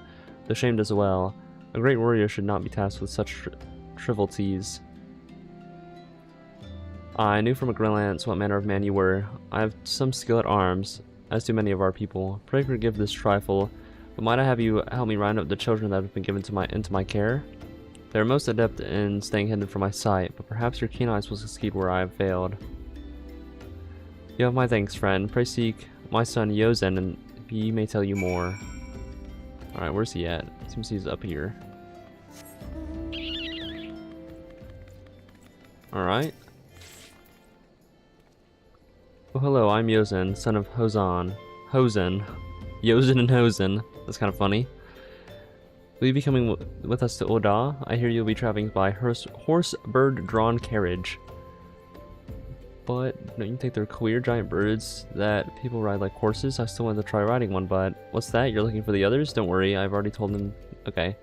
though ashamed as well. A great warrior should not be tasked with such trivialities. I knew from a glance what manner of man you were. I have some skill at arms, as do many of our people. Pray forgive this trifle, but might I have you help me round up the children that have been given into my care? They are most adept in staying hidden from my sight, but perhaps your keen eyes will succeed where I have failed. You have my thanks, friend. Pray seek my son Yozen, and he may tell you more. Alright, where's he at? Seems he's up here. Alright. Oh, hello, I'm Yozen, son of Hosen. Yozen and Hosen. That's kind of funny. Will you be coming with us to Oda? I hear you'll be traveling by horse-bird-drawn carriage. But don't you think they're queer giant birds that people ride like horses? I still want to try riding one, but what's that? You're looking for the others? Don't worry, I've already told them. Okay.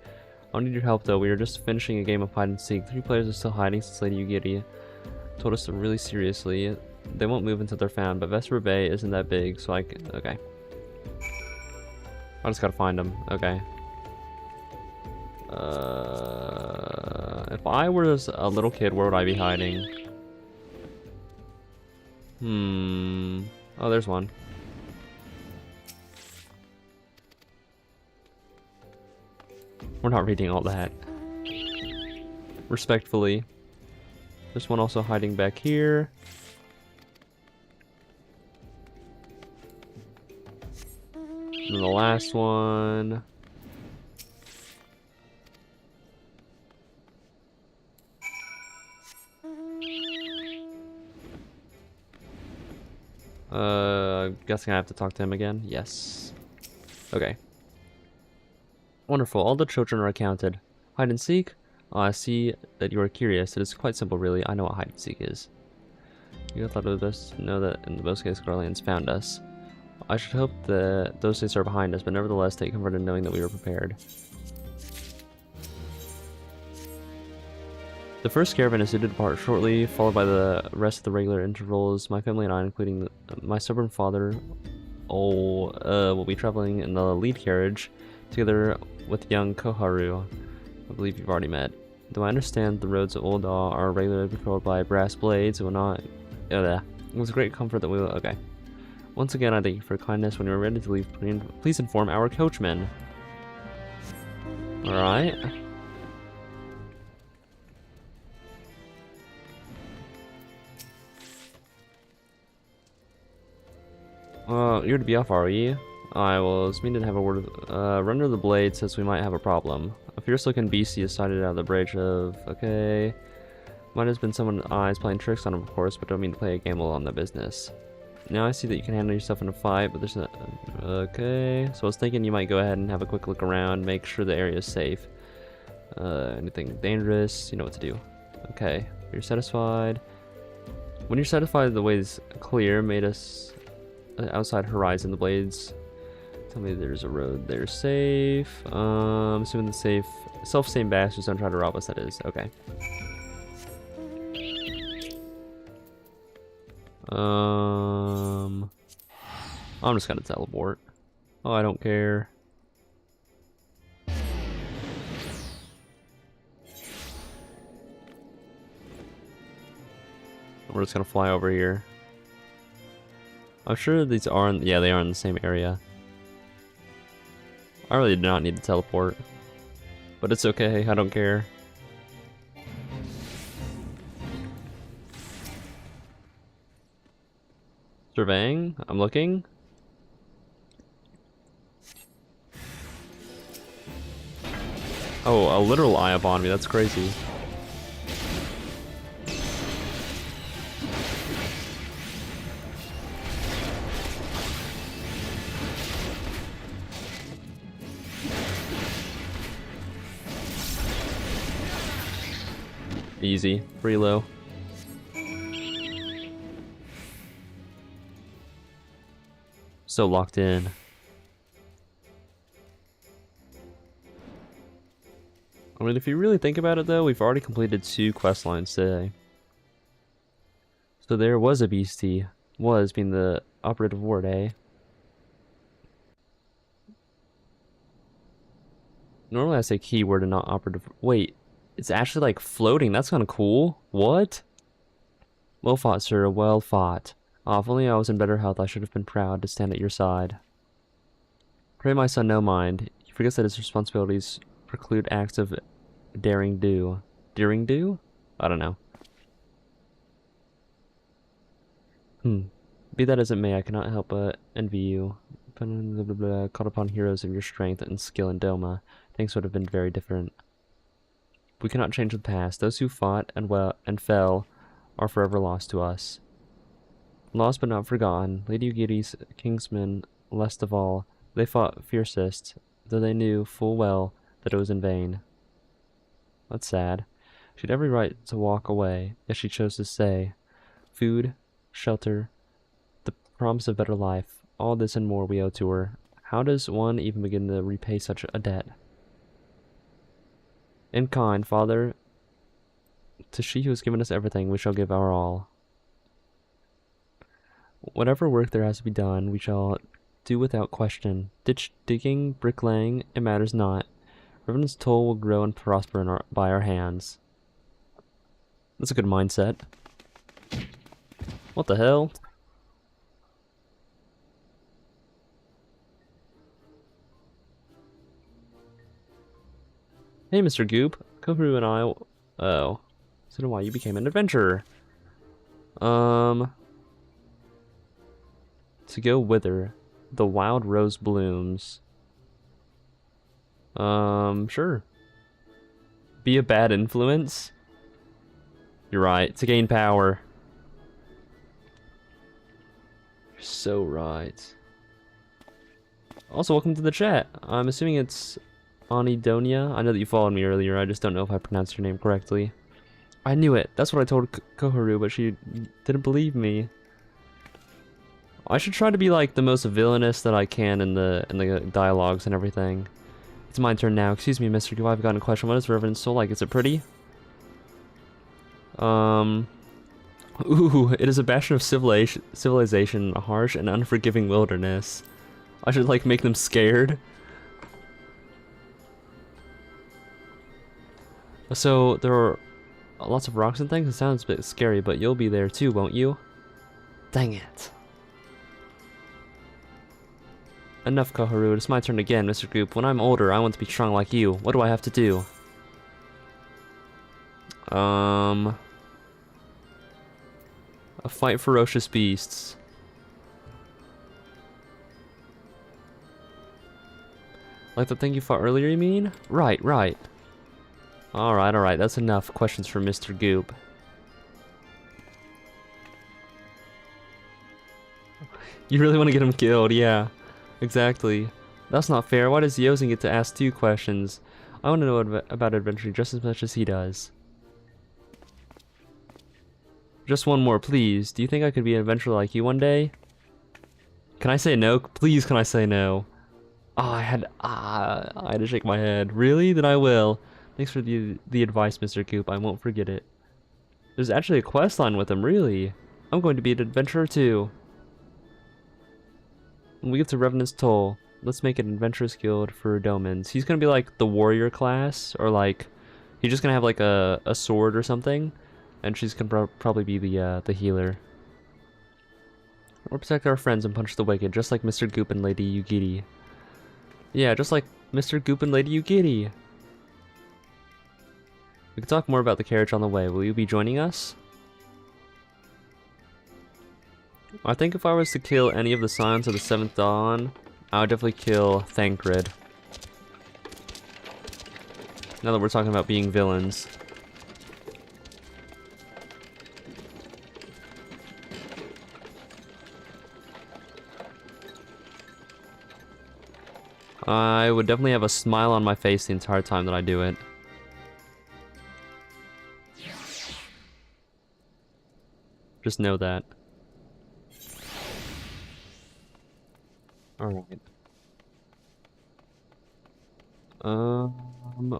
I don't need your help though. We are just finishing a game of hide and seek. 3 players are still hiding since Lady Ugiri told us to really seriously. They won't move until they're found, but Vesper Bay isn't that big, so okay. I just gotta find them. Okay. If I were a little kid, where would I be hiding? Oh, there's one. We're not reading all that. Respectfully. There's one also hiding back here. And then the last one. Guessing I have to talk to him again? Yes. Okay. Wonderful. All the children are accounted. Hide and seek? I see that you are curious. It is quite simple, really. I know what hide and seek is. You thought of this to know that in the most case, Guardians found us. I should hope that those days are behind us, but nevertheless, take comfort in knowing that we were prepared. The first caravan is due to depart shortly, followed by the rest of the regular intervals. My family and I, including my stubborn father, will be traveling in the lead carriage, together with young Koharu. I believe you've already met. Though I understand the roads of Ul'dah are regularly patrolled by brass blades, it will not... It was a great comfort that we will... Okay. Once again, I thank you for your kindness. When you are ready to leave, please inform our coachman. Alright. You're to be off, are you? I was meaning to have a word with, Runner the Blade says we might have a problem. A fierce-looking beast is sighted out of the bridge of... Okay... Might have been someone's eyes playing tricks on him, of course, but don't mean to play a game along the business. Now I see that you can handle yourself in a fight, but there's no... Okay... So I was thinking you might go ahead and have a quick look around, make sure the area is safe. Anything dangerous, you know what to do. Okay, you're satisfied. When you're satisfied the way is clear, made us... outside horizon, the blades tell me there's a road there safe. Assuming the self-same bastards don't try to rob us, that is. Okay. I'm just gonna teleport. Oh, I don't care. We're just gonna fly over here. I'm sure these are in, yeah, they are in the same area. I really do not need to teleport. But it's okay, I don't care. Surveying? I'm looking. Oh, a literal eye upon me, that's crazy. Easy, free low. So locked in. I mean, if you really think about it though, we've already completed 2 quest lines today. So there was a beastie. Was being the operative word, eh? Normally I say keyword and not operative. Wait, it's actually like floating. That's kind of cool. What? Well fought, sir. Well fought. Ah, if only I was in better health, I should have been proud to stand at your side. Pray my son no mind. He forgets that his responsibilities preclude acts of daring do. Daring do? I don't know. Be that as it may, I cannot help but envy you. Called upon heroes of your strength and skill in Doma, things would have been very different. We cannot change the past. Those who fought and fell are forever lost to us. Lost but not forgotten. Lady Ugiri's kingsmen, last of all, they fought fiercest, though they knew full well that it was in vain. That's sad. She had every right to walk away, yet she chose to stay. Food, shelter, the promise of better life, all this and more we owe to her. How does one even begin to repay such a debt? In kind, Father, to she who has given us everything, we shall give our all. Whatever work there has to be done, we shall do without question. Ditch digging, bricklaying, it matters not. Revenant's toll will grow and prosper by our hands. That's a good mindset. What the hell? Hey, Mr. Goop. Kohru and I... Oh. So then why you became an adventurer. To go whither? The wild rose blooms. Sure. Be a bad influence? You're right. To gain power. You're so right. Also, welcome to the chat. I'm assuming it's Anidonia. I know that you followed me earlier. I just don't know if I pronounced your name correctly. I knew it. That's what I told Kohuru, but she didn't believe me. I should try to be like the most villainous that I can in the dialogues and everything. It's my turn now. Excuse me, Mr. Gu. I've got a question. What is Reverend's soul like? Is it pretty? Ooh, it is a bastion of civilization, a harsh and unforgiving wilderness. I should like make them scared. So there are lots of rocks and things. It sounds a bit scary, but you'll be there too, won't you? Dang it. Enough, Koharu. It's my turn again, Mr. Goop. When I'm older, I want to be strong like you. What do I have to do? Fight ferocious beasts. Like the thing you fought earlier, you mean? Right, right. Alright, that's enough questions for Mr. Goop. You really want to get him killed, yeah. Exactly. That's not fair. Why does Yosen get to ask 2 questions? I want to know about adventuring just as much as he does. Just one more, please. Do you think I could be an adventurer like you one day? Can I say no? Please, can I say no? Oh, I had to shake my head. Really? Then I will. Thanks for the advice, Mr. Goop. I won't forget it. There's actually a quest line with him, really. I'm going to be an adventurer too. When we get to Revenant's Toll, let's make an adventurous guild for Domans. He's gonna be like the warrior class, or like he's just gonna have like a sword or something, and she's gonna probably be the healer. Or protect our friends and punch the wicked, just like Mr. Goop and Lady Yugiri. Yeah, just like Mr. Goop and Lady Yugiri. We can talk more about the carriage on the way. Will you be joining us? I think if I was to kill any of the Scions of the 7th Dawn, I would definitely kill Thancred. Now that we're talking about being villains. I would definitely have a smile on my face the entire time that I do it. Just know that. Alright.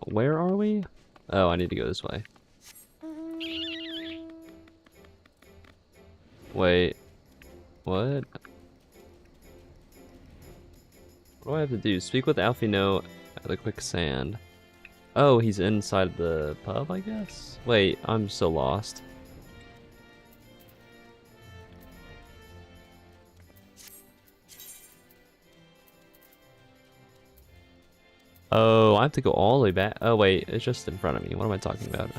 Where are we? Oh, I need to go this way. Wait. What? What do I have to do? Speak with Alfino at the quicksand. Oh, he's inside the pub, I guess? Wait, I'm so lost. Oh, I have to go all the way back. Oh, wait, it's just in front of me. What am I talking about?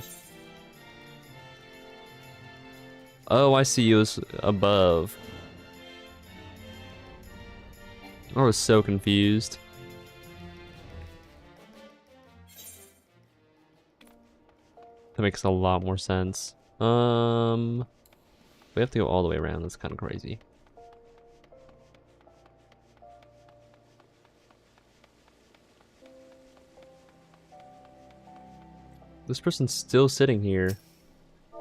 Oh, I see you as above. I was so confused. That makes a lot more sense. We have to go all the way around. That's kind of crazy. This person's still sitting here. I'm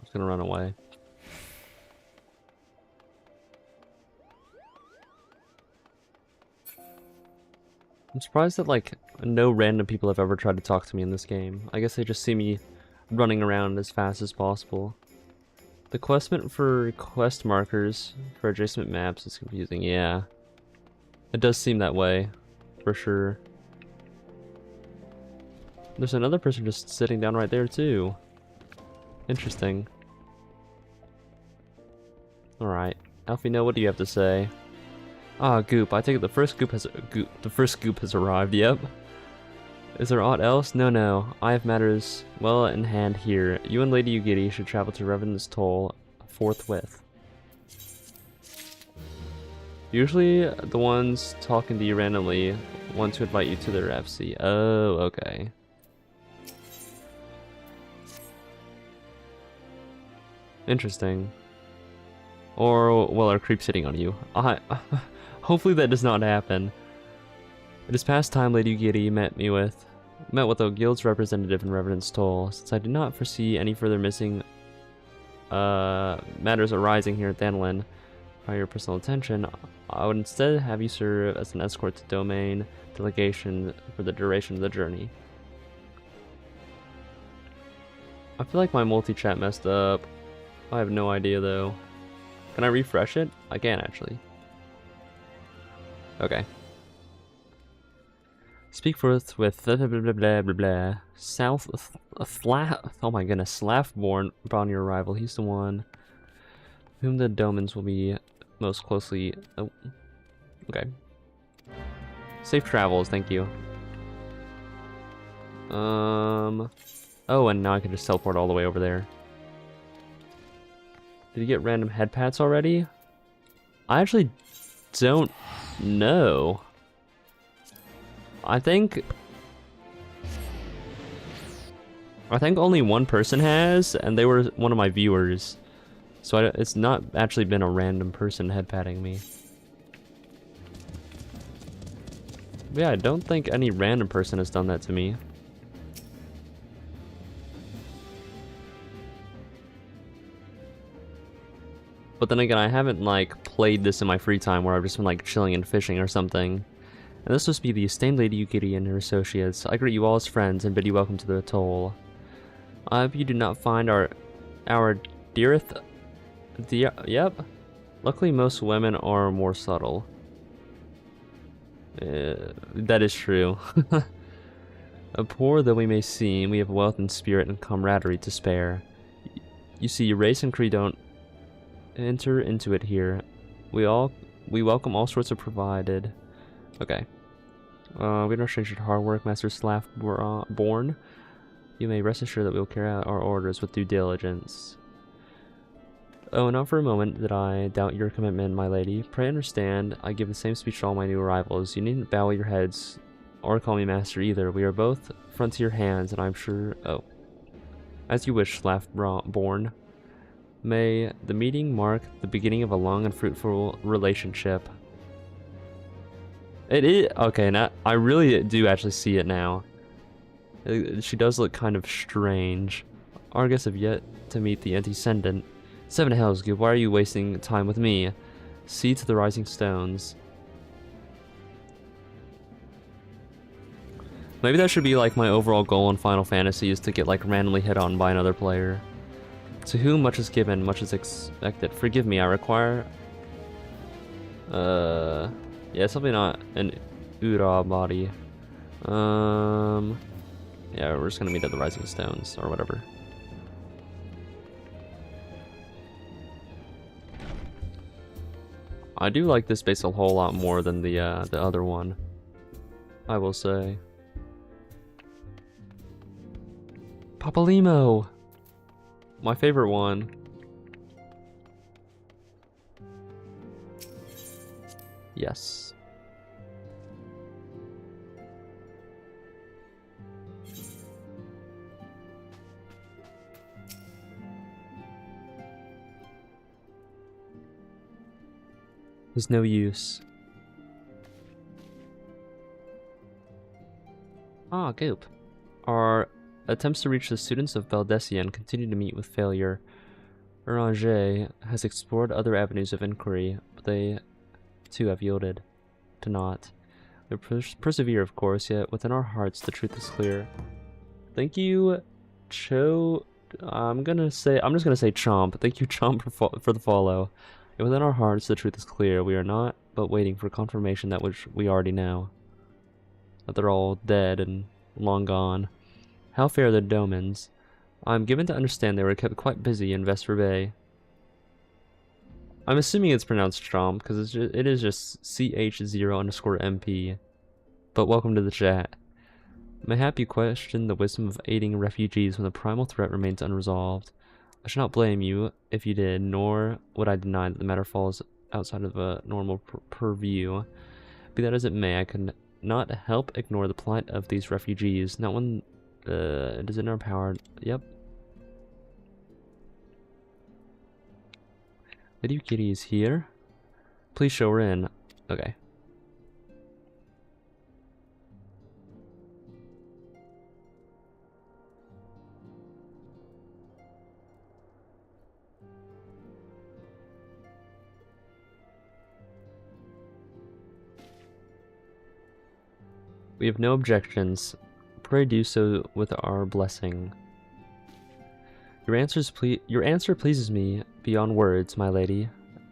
just gonna run away. I'm surprised that, like, no random people have ever tried to talk to me in this game. I guess they just see me running around as fast as possible. The questment for quest markers for adjacent maps is confusing, yeah. It does seem that way, for sure. There's another person just sitting down right there, too. Interesting. Alright. Alfino, what do you have to say? Ah, Goop. I take it the first goop has arrived, yep. Is there aught else? No. I have matters well in hand here. You and Lady Yugiri should travel to Revenant's Toll forthwith. Usually, the ones talking to you randomly want to invite you to their FC. Oh, okay. Interesting. Or, well, are creep sitting on you. Hopefully that does not happen. It is past time Lady Yugiri met with a guild's representative in Revenant's Toll. Since I do not foresee any further missing matters arising here at Thanlin, by your personal attention, I would instead have you serve as an escort to Domain Delegation for the duration of the journey. I feel like my multi-chat messed up. I have no idea though. Can I refresh it? I can actually. Okay. Speak forth with blah blah blah blah blah blah. Oh my goodness, Slaffborn upon your arrival. He's the one whom the Domans will be most closely. Oh, okay. Safe travels, thank you. Oh, and now I can just teleport all the way over there. Did you get random head pats already? I actually don't know. I think only one person has, and they were one of my viewers. So it's not actually been a random person head patting me. But yeah, I don't think any random person has done that to me. But then again, I haven't like played this in my free time where I've just been like chilling and fishing or something. And this must be the esteemed Lady Yugiri and her associates. I greet you all as friends and bid you welcome to the atoll. I hope you do not find our dearest... Yep. Luckily, most women are more subtle. That is true. Poor though we may seem, we have wealth and spirit and camaraderie to spare. You see, race and creed don't enter into it here. We welcome all sorts of provided. Okay. We are no stranger to hard work, Master Born. You may rest assured that we will carry out our orders with due diligence. Oh, not for a moment did I doubt your commitment, my lady. Pray understand, I give the same speech to all my new arrivals. You needn't bow your heads or call me master either. We are both frontier hands, and I'm sure... Oh. As you wish, laughed Born. May the meeting mark the beginning of a long and fruitful relationship. It is... Okay, now I really do actually see it now. She does look kind of strange. Our guests have yet to meet the antecedent. Seven hells, Goop, why are you wasting time with me? See to the rising stones. Maybe that should be like my overall goal in Final Fantasy, is to get like randomly hit on by another player. To whom much is given, much is expected. Forgive me, I require... Yeah, something not an Ura body. Yeah, we're just gonna meet at the rising stones, or whatever. I do like this base a whole lot more than the other one, I will say. Papalimo! My favorite one. Yes. There's no use. Ah, Goop. Our attempts to reach the students of Baldessian continue to meet with failure. Ranger has explored other avenues of inquiry, but they too have yielded to naught. We persevere, of course, yet within our hearts the truth is clear. Thank you, Cho. I'm just gonna say Chomp. Thank you, Chomp, for the follow. And within our hearts, the truth is clear. We are not but waiting for confirmation that which we already know. That they're all dead and long gone. How fare the Domans? I am given to understand they were kept quite busy in Vesper Bay. I'm assuming it's pronounced Chomp, because it is just CH0_MP. But welcome to the chat. Mayhap you question the wisdom of aiding refugees when the primal threat remains unresolved. I should not blame you if you did, nor would I deny that the matter falls outside of a normal purview. Be that as it may, I can not help ignore the plight of these refugees, not when it is in our power. Yep. Lady Kitty is here. Please show her in. Okay. We have no objections. Pray do so with our blessing. Your answer pleases me beyond words, my lady.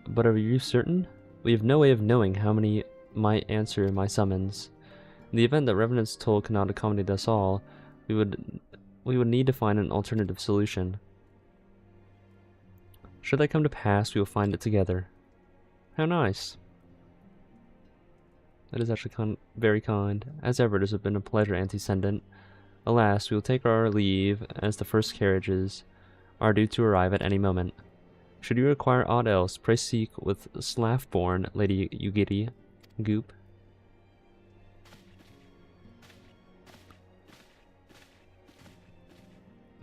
But are you certain? We have no way of knowing how many might answer my summons. In the event that Revenant's toll cannot accommodate us all, we would need to find an alternative solution. Should that come to pass, we will find it together. How nice. That is actually very kind. As ever, it has been a pleasure, Antecedent. Alas, we will take our leave, as the first carriages are due to arrive at any moment. Should you require aught else, pray seek with Slaffborn, Lady Yugiri. Goop.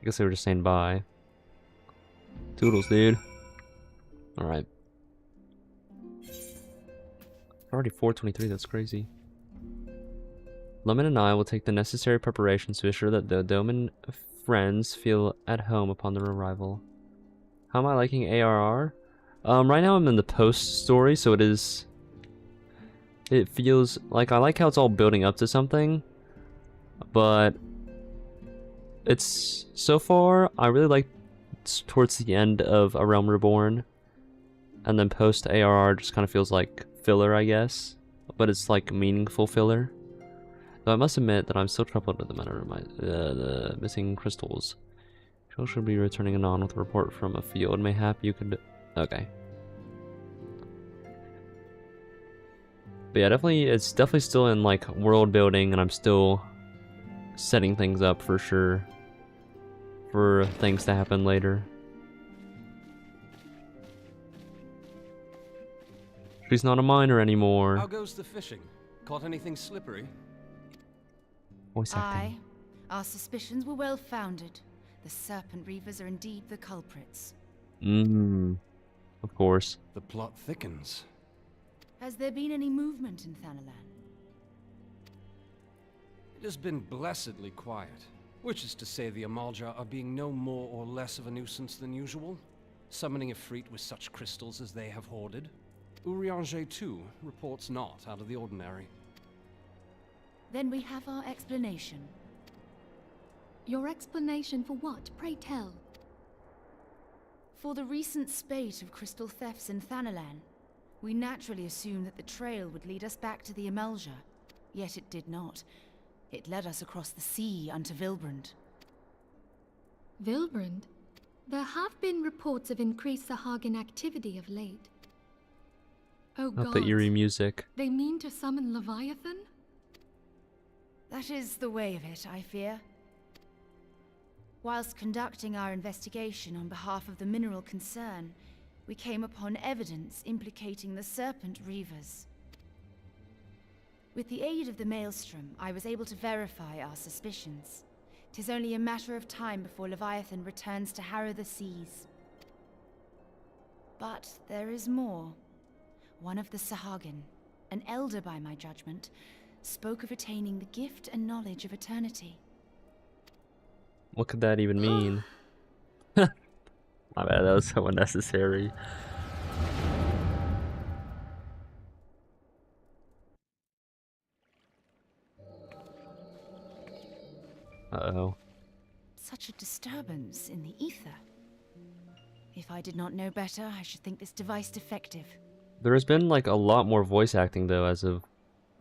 I guess they were just saying bye. Toodles, dude. Alright. Already 4:23, that's crazy. Lemon and I will take the necessary preparations to assure that the Doman friends feel at home upon their arrival. How am I liking ARR? Right now I'm in the post story, so it is It feels like I like how it's all building up to something, but it's so far I really like towards the end of A Realm Reborn, and then post ARR just kind of feels like filler, I guess, but it's like meaningful filler. Though I must admit that I'm still troubled with the matter of the missing crystals. You should be returning anon with a report from a field. Mayhap you could. Okay. But yeah, it's definitely still in like world building, and I'm still setting things up for sure for things to happen later. She's not a miner anymore. How goes the fishing? Caught anything slippery? Voice acting. Aye. Our suspicions were well founded. The Serpent Reavers are indeed the culprits. Of course. The plot thickens. Has there been any movement in Thanalan? It has been blessedly quiet, which is to say the Amalja are being no more or less of a nuisance than usual, summoning a Efreet with such crystals as they have hoarded. Urianger, too, reports not out of the ordinary. Then we have our explanation. Your explanation for what, pray tell? For the recent spate of crystal thefts in Thanalan, we naturally assumed that the trail would lead us back to the Amalja, yet it did not. It led us across the sea unto Vilbrand. Vilbrand? There have been reports of increased Sahagin activity of late. Oh Not god. the eerie music. They mean to summon Leviathan? That is the way of it, I fear. Whilst conducting our investigation on behalf of the mineral concern, we came upon evidence implicating the Serpent Reavers. With the aid of the Maelstrom, I was able to verify our suspicions. 'Tis only a matter of time before Leviathan returns to harrow the seas. But there is more. One of the Sahagin, an elder by my judgment, spoke of attaining the gift and knowledge of eternity. What could that even mean? My bad, that was so unnecessary. Uh-oh. Such a disturbance in the ether. If I did not know better, I should think this device defective. There has been like a lot more voice acting though as of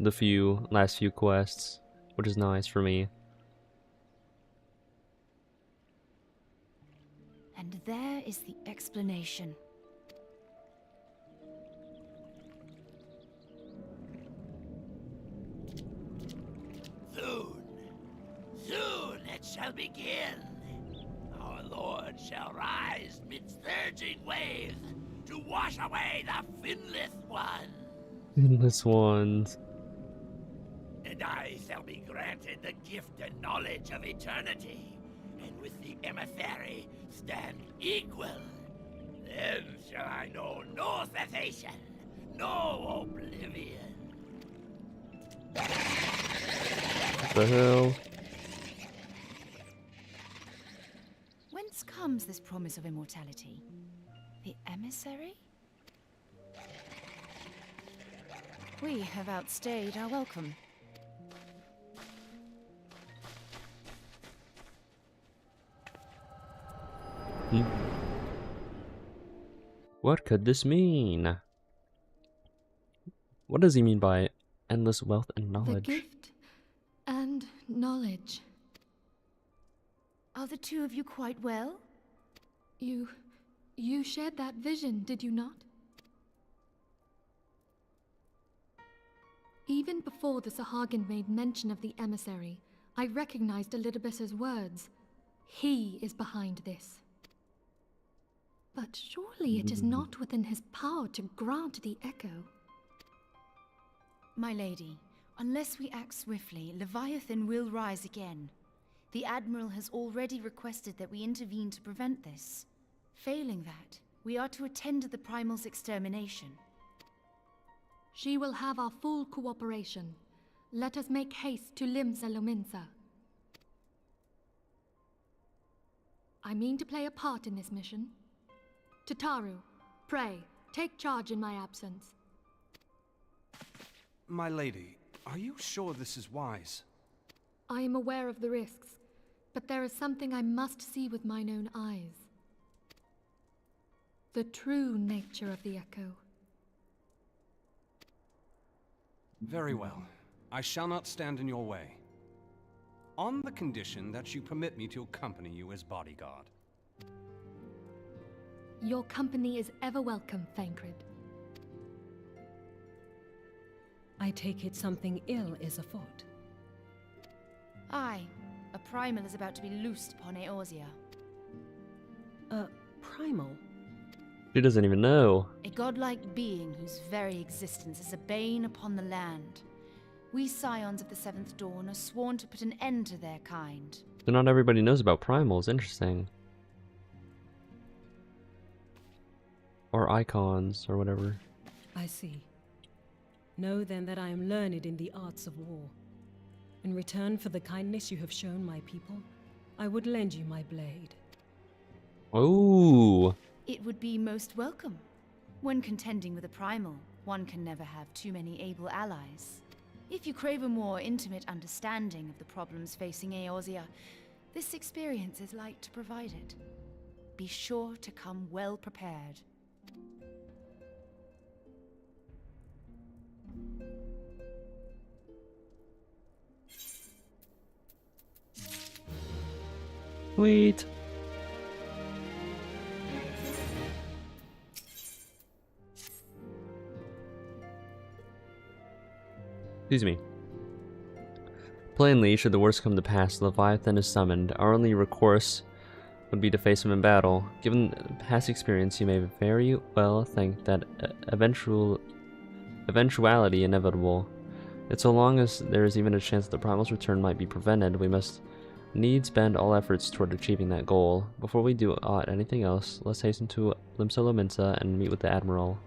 the last few quests, which is nice for me. And there is the explanation. Soon it shall begin. Our Lord shall rise midst surging waves to wash away the finless one. This one's. And I shall be granted the gift and knowledge of eternity, and with the emissary stand equal. Then shall I know no cessation, no oblivion. What the hell? Whence comes this promise of immortality? The emissary? We have outstayed our welcome. What could this mean? What does he mean by endless wealth and The knowledge? gift and knowledge. Are the two of you quite well? You shared that vision, did you not? Even before the Sahagin made mention of the emissary, I recognized Elidibus's words. He is behind this. But surely it is not within his power to grant the echo. My lady, unless we act swiftly, Leviathan will rise again. The Admiral has already requested that we intervene to prevent this. Failing that, we are to attend to the Primal's extermination. She will have our full cooperation. Let us make haste to Limsa Lominsa. I mean to play a part in this mission. Tataru, pray, take charge in my absence. My lady, are you sure this is wise? I am aware of the risks, but there is something I must see with mine own eyes. The true nature of the echo. Very well. I shall not stand in your way. On the condition that you permit me to accompany you as bodyguard. Your company is ever welcome, Thancred. I take it something ill is afoot. Aye, a primal is about to be loosed upon Eorzea. Primal? She doesn't even know. A godlike being whose very existence is a bane upon the land. We scions of the Seventh Dawn are sworn to put an end to their kind. So not everybody knows about primals. Interesting. Or icons, or whatever. I see. Know then that I am learned in the arts of war. In return for the kindness you have shown my people, I would lend you my blade. Oh. It would be most welcome. When contending with a primal, one can never have too many able allies. If you crave a more intimate understanding of the problems facing Eorzea, this experience is like to provide it. Be sure to come well prepared. Sweet. Excuse me. Plainly, should the worst come to pass, Leviathan is summoned. Our only recourse would be to face him in battle. Given past experience, you may very well think that eventuality inevitable. Yet so long as there is even a chance that the primal's return might be prevented, we must needs bend all efforts toward achieving that goal. Before we do anything else, let's hasten to Limsa Lominsa and meet with the Admiral.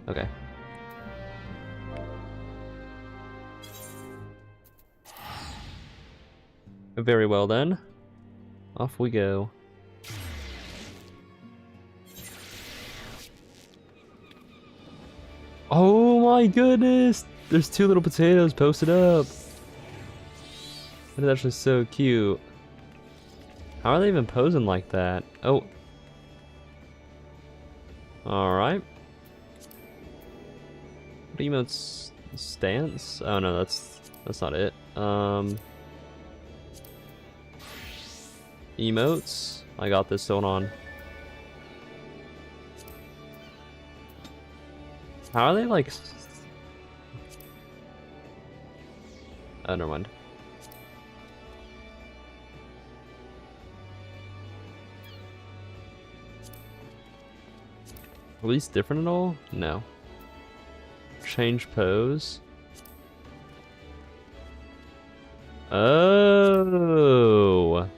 Okay. Very well then. Off we go. Oh my goodness! There's two little potatoes posted up. That is actually so cute. How are they even posing like that? Oh. Alright. What emotes? Stance? Oh no, that's not it. Emotes? I got this going on. How are they like... Oh, never mind. Are these different at all? No. Change pose. Oh.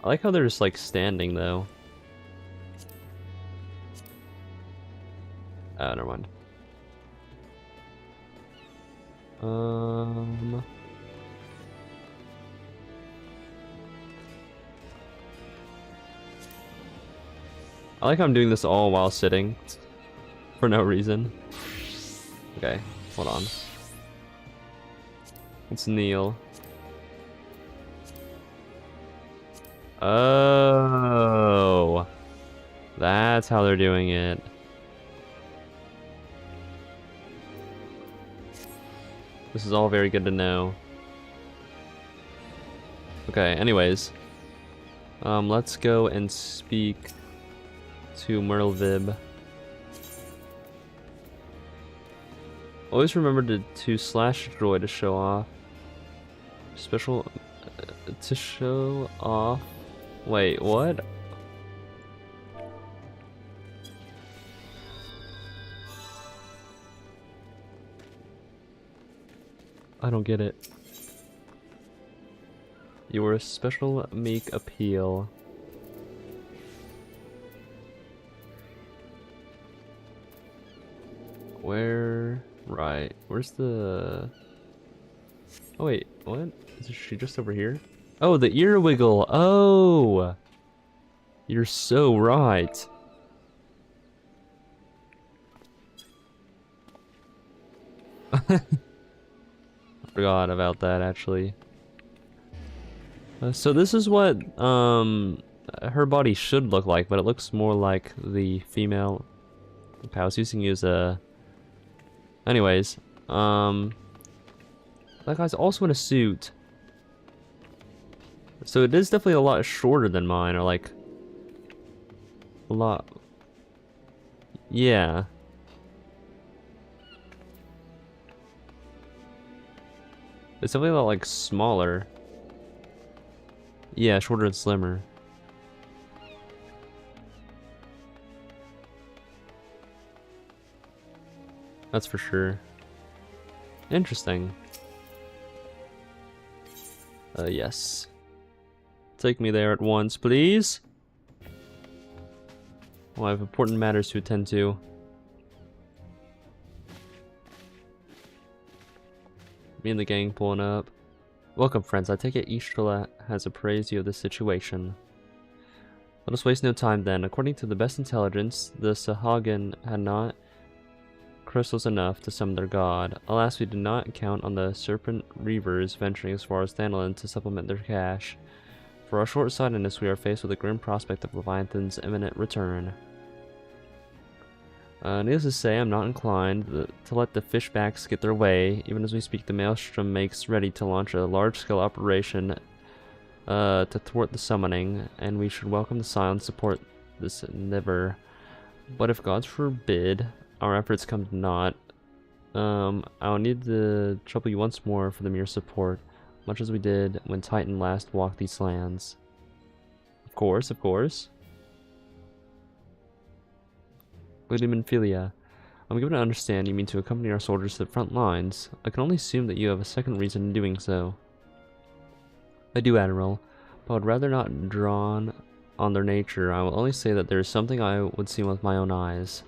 I like how they're just like standing though. Oh, never mind. I like how I'm doing this all while sitting for no reason. Okay, hold on. Let's kneel. Oh, that's how they're doing it. This is all very good to know. Okay, anyways. Let's go and speak to Merlvib. Always remember to slash droid to show off. Special... to show off... Wait, what? I don't get it. You were a special make appeal. Where? Right. Where's the... Oh wait, what? Is she just over here? Oh, the ear wiggle. Oh, you're so right. Forgot about that actually. So this is what her body should look like, but it looks more like the female. Okay, I was using you as a. Anyways, that guy's also in a suit. So it is definitely a lot shorter than mine, or like a lot. Yeah. It's definitely a lot like smaller. Yeah, shorter and slimmer. That's for sure. Interesting. Yes. Take me there at once, please. Well, I have important matters to attend to. Me and the gang pulling up. Welcome, friends. I take it Ishtola has appraised you of the situation. Let us waste no time then. According to the best intelligence, the Sahagin had not crystals enough to summon their god. Alas, we did not count on the Serpent Reavers venturing as far as Thanalin to supplement their cache. For our short-sightedness, we are faced with the grim prospect of Leviathan's imminent return. Needless to say, I'm not inclined to let the fishbacks get their way. Even as we speak, the Maelstrom makes ready to launch a large-scale operation to thwart the summoning, and we should welcome the silent support this endeavor. But if gods forbid our efforts come to naught, I'll need to trouble you once more for the mere support, much as we did when Titan last walked these lands. Of course, of course. Philia, I'm given to understand you mean to accompany our soldiers to the front lines. I can only assume that you have a second reason in doing so. I do, Admiral, but I would rather not drawn on their nature. I will only say that there is something I would see with my own eyes.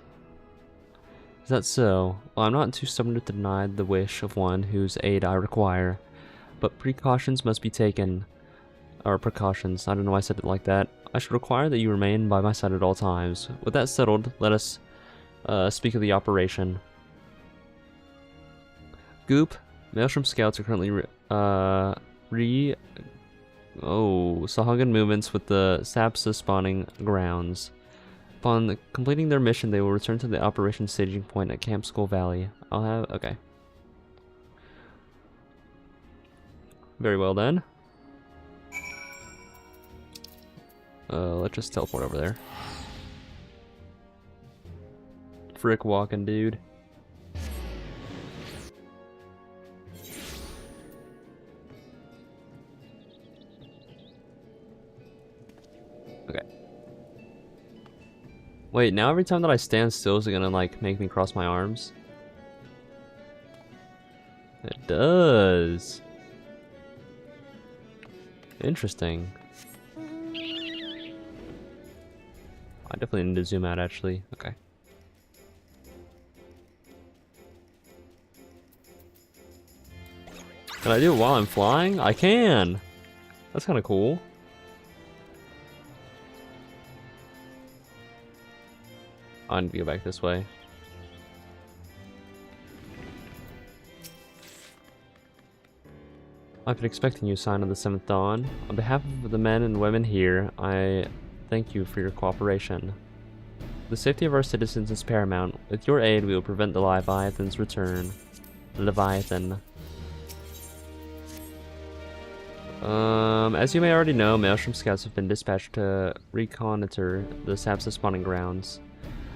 Is that so? Well, I'm not too stubborn to deny the wish of one whose aid I require, but precautions must be taken. Or precautions, I don't know why I said it like that. I should require that you remain by my side at all times. With that settled, let us speak of the operation. Goop, Maelstrom scouts are currently Sahagin movements with the Sapsa spawning grounds. Upon completing their mission, they will return to the operation staging point at Camp Skull Valley. Okay. Very well then. Let's just teleport over there. Frick walking, dude. Okay. Wait, now every time that I stand still, is it gonna like make me cross my arms? It does. Interesting. I definitely need to zoom out actually. Okay. Can I do it while I'm flying? I can! That's kind of cool. I need to go back this way. I've been expecting you, sign of the 7th Dawn. On behalf of the men and women here, I thank you for your cooperation. The safety of our citizens is paramount. With your aid, we will prevent the Leviathan's return. Leviathan. As you may already know, Maelstrom scouts have been dispatched to reconnoiter the Sapsa spawning grounds.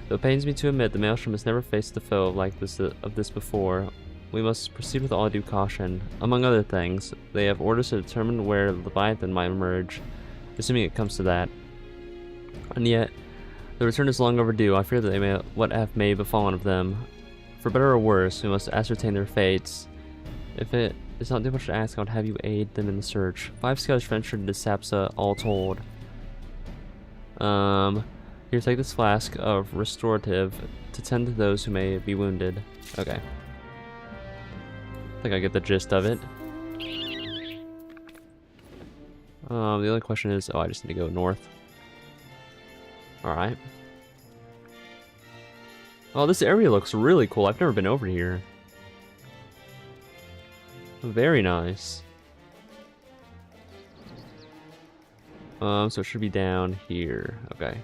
Though it pains me to admit, the Maelstrom has never faced a foe like this before. We must proceed with all due caution. Among other things, they have orders to determine where Leviathan might emerge, assuming it comes to that. And yet, the return is long overdue. I fear that what may have befallen of them. For better or worse, we must ascertain their fates. If it is not too much to ask, I would have you aid them in the search. 5 scouts ventured into Sapsa, all told. Here, take this flask of restorative to tend to those who may be wounded. Okay. I think I get the gist of it. The only question is, oh, I just need to go north. Alright. Oh, this area looks really cool. I've never been over here. Very nice. So it should be down here. Okay.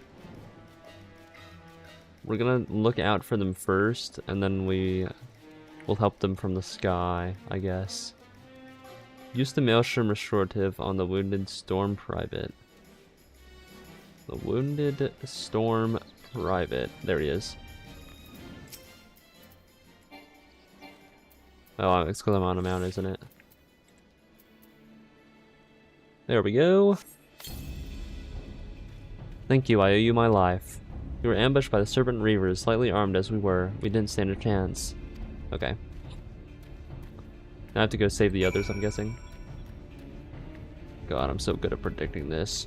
We're gonna look out for them first, and then we'll help them from the sky, I guess. Use the Maelstrom restorative on the Wounded Storm Private. The Wounded Storm Private. There he is. Oh, it's because I'm on a mount, isn't it? There we go. Thank you, I owe you my life. We were ambushed by the Serpent Reavers, slightly armed as we were. We didn't stand a chance. Okay. Now I have to go save the others, I'm guessing. God, I'm so good at predicting this.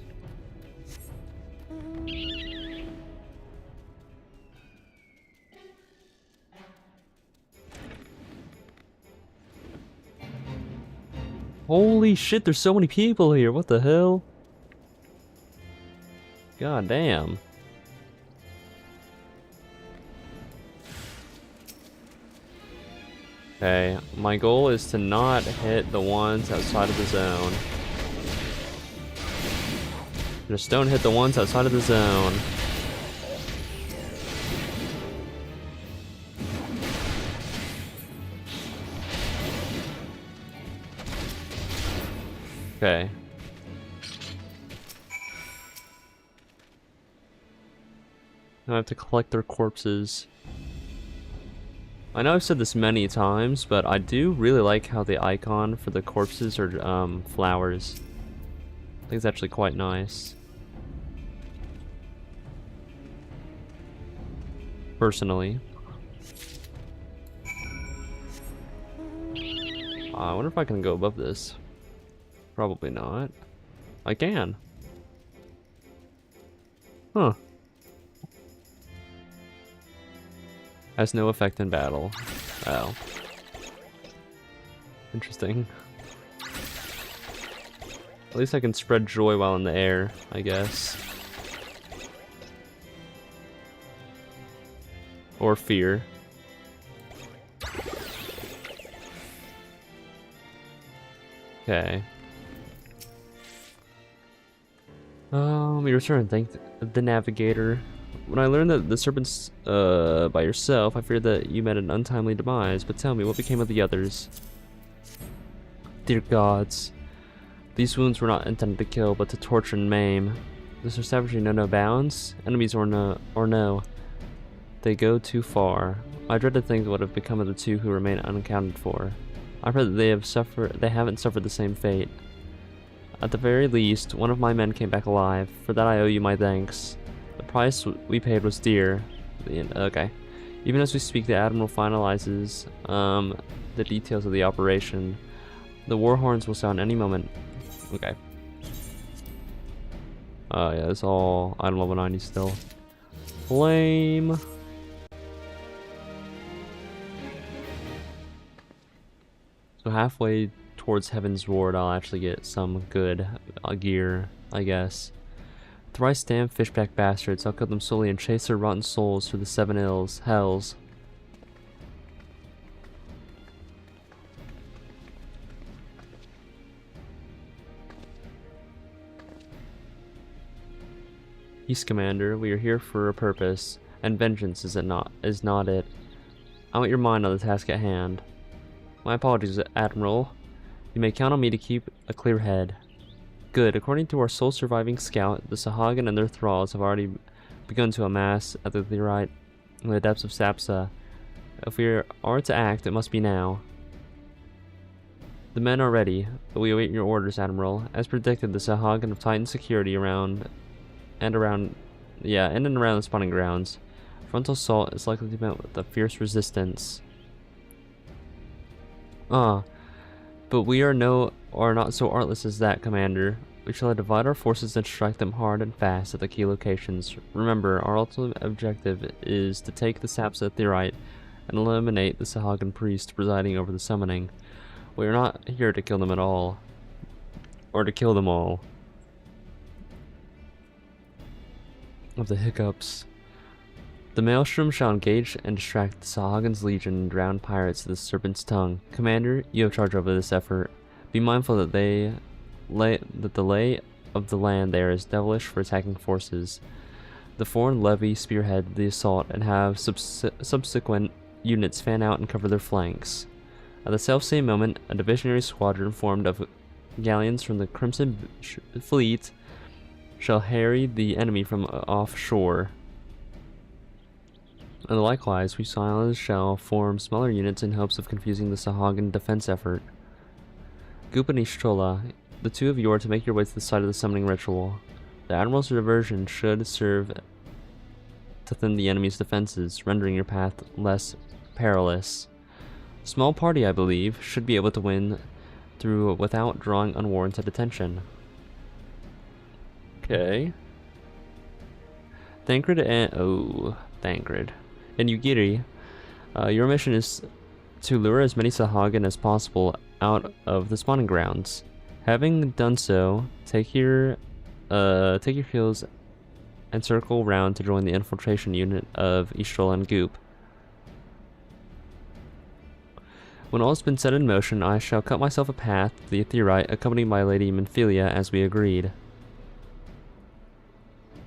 Holy shit, there's so many people here. What the hell? God damn. Okay, my goal is to not hit the ones outside of the zone. Just don't hit the ones outside of the zone. Okay. Now I have to collect their corpses. I know I've said this many times, but I do really like how the icon for the corpses are flowers. I think it's actually quite nice. Personally. I wonder if I can go above this. Probably not. I can. Huh. Has no effect in battle. Oh. Interesting. At least I can spread joy while in the air, I guess. Or fear. Okay. We return. Thank the navigator. When I learned that the serpent's by yourself, I feared that you met an untimely demise. But tell me, what became of the others? Dear gods, these wounds were not intended to kill, but to torture and maim. Does their savagery know no bounds? Enemies or no? They go too far. I dread to think what have become of the two who remain unaccounted for. I pray that they haven't suffered the same fate. At the very least, one of my men came back alive. For that I owe you my thanks. The price we paid was dear. Okay. Even as we speak, the Admiral finalizes the details of the operation. The war horns will sound any moment. Okay. Yeah, it's all item level 90 still. Flame. So halfway towards Heaven's Ward, I'll actually get some good gear, I guess. Thrice damned fishback bastards, I'll kill them slowly and chase their rotten souls through the 7 hells. Peace, Commander, we are here for a purpose, and vengeance is not it. I want your mind on the task at hand. My apologies, Admiral. You may count on me to keep a clear head. Good. According to our sole surviving scout, the Sahagin and their thralls have already begun to amass at the Thyrite in the depths of Sapsa. If we are to act, it must be now. The men are ready, but we await your orders, Admiral. As predicted, the Sahagin have tightened security around the spawning grounds. Frontal assault is likely to be met with a fierce resistance. But we are not so artless as that, Commander. We shall divide our forces and strike them hard and fast at the key locations. Remember, our ultimate objective is to take the Sapsa Thyrite and eliminate the Sahagin priest presiding over the summoning. We are not here to kill them at all. Or to kill them all. of the hiccups. The Maelstrom shall engage and distract the Sahagins Legion and drown pirates of the Serpent's Tongue. Commander, you have charge over this effort. Be mindful that the lay of the land there is devilish for attacking forces. The foreign levy spearhead the assault and have subsequent units fan out and cover their flanks. At the selfsame moment, a divisionary squadron formed of galleons from the Crimson Fleet shall harry the enemy from offshore. And likewise, we silence shall form smaller units in hopes of confusing the Sahagin defense effort. Goop and Ishtola, the two of you are to make your way to the site of the summoning ritual. The Admiral's diversion should serve to thin the enemy's defenses, rendering your path less perilous. A small party, I believe, should be able to win through without drawing unwarranted attention. Okay. Thancred and Yugiri, your mission is to lure as many Sahagin as possible out of the spawning grounds. Having done so, take your heels and circle round to join the infiltration unit of Ishtola and Goop. When all has been set in motion, I shall cut myself a path to the Aetheryte, accompanied by Lady Menphilia as we agreed.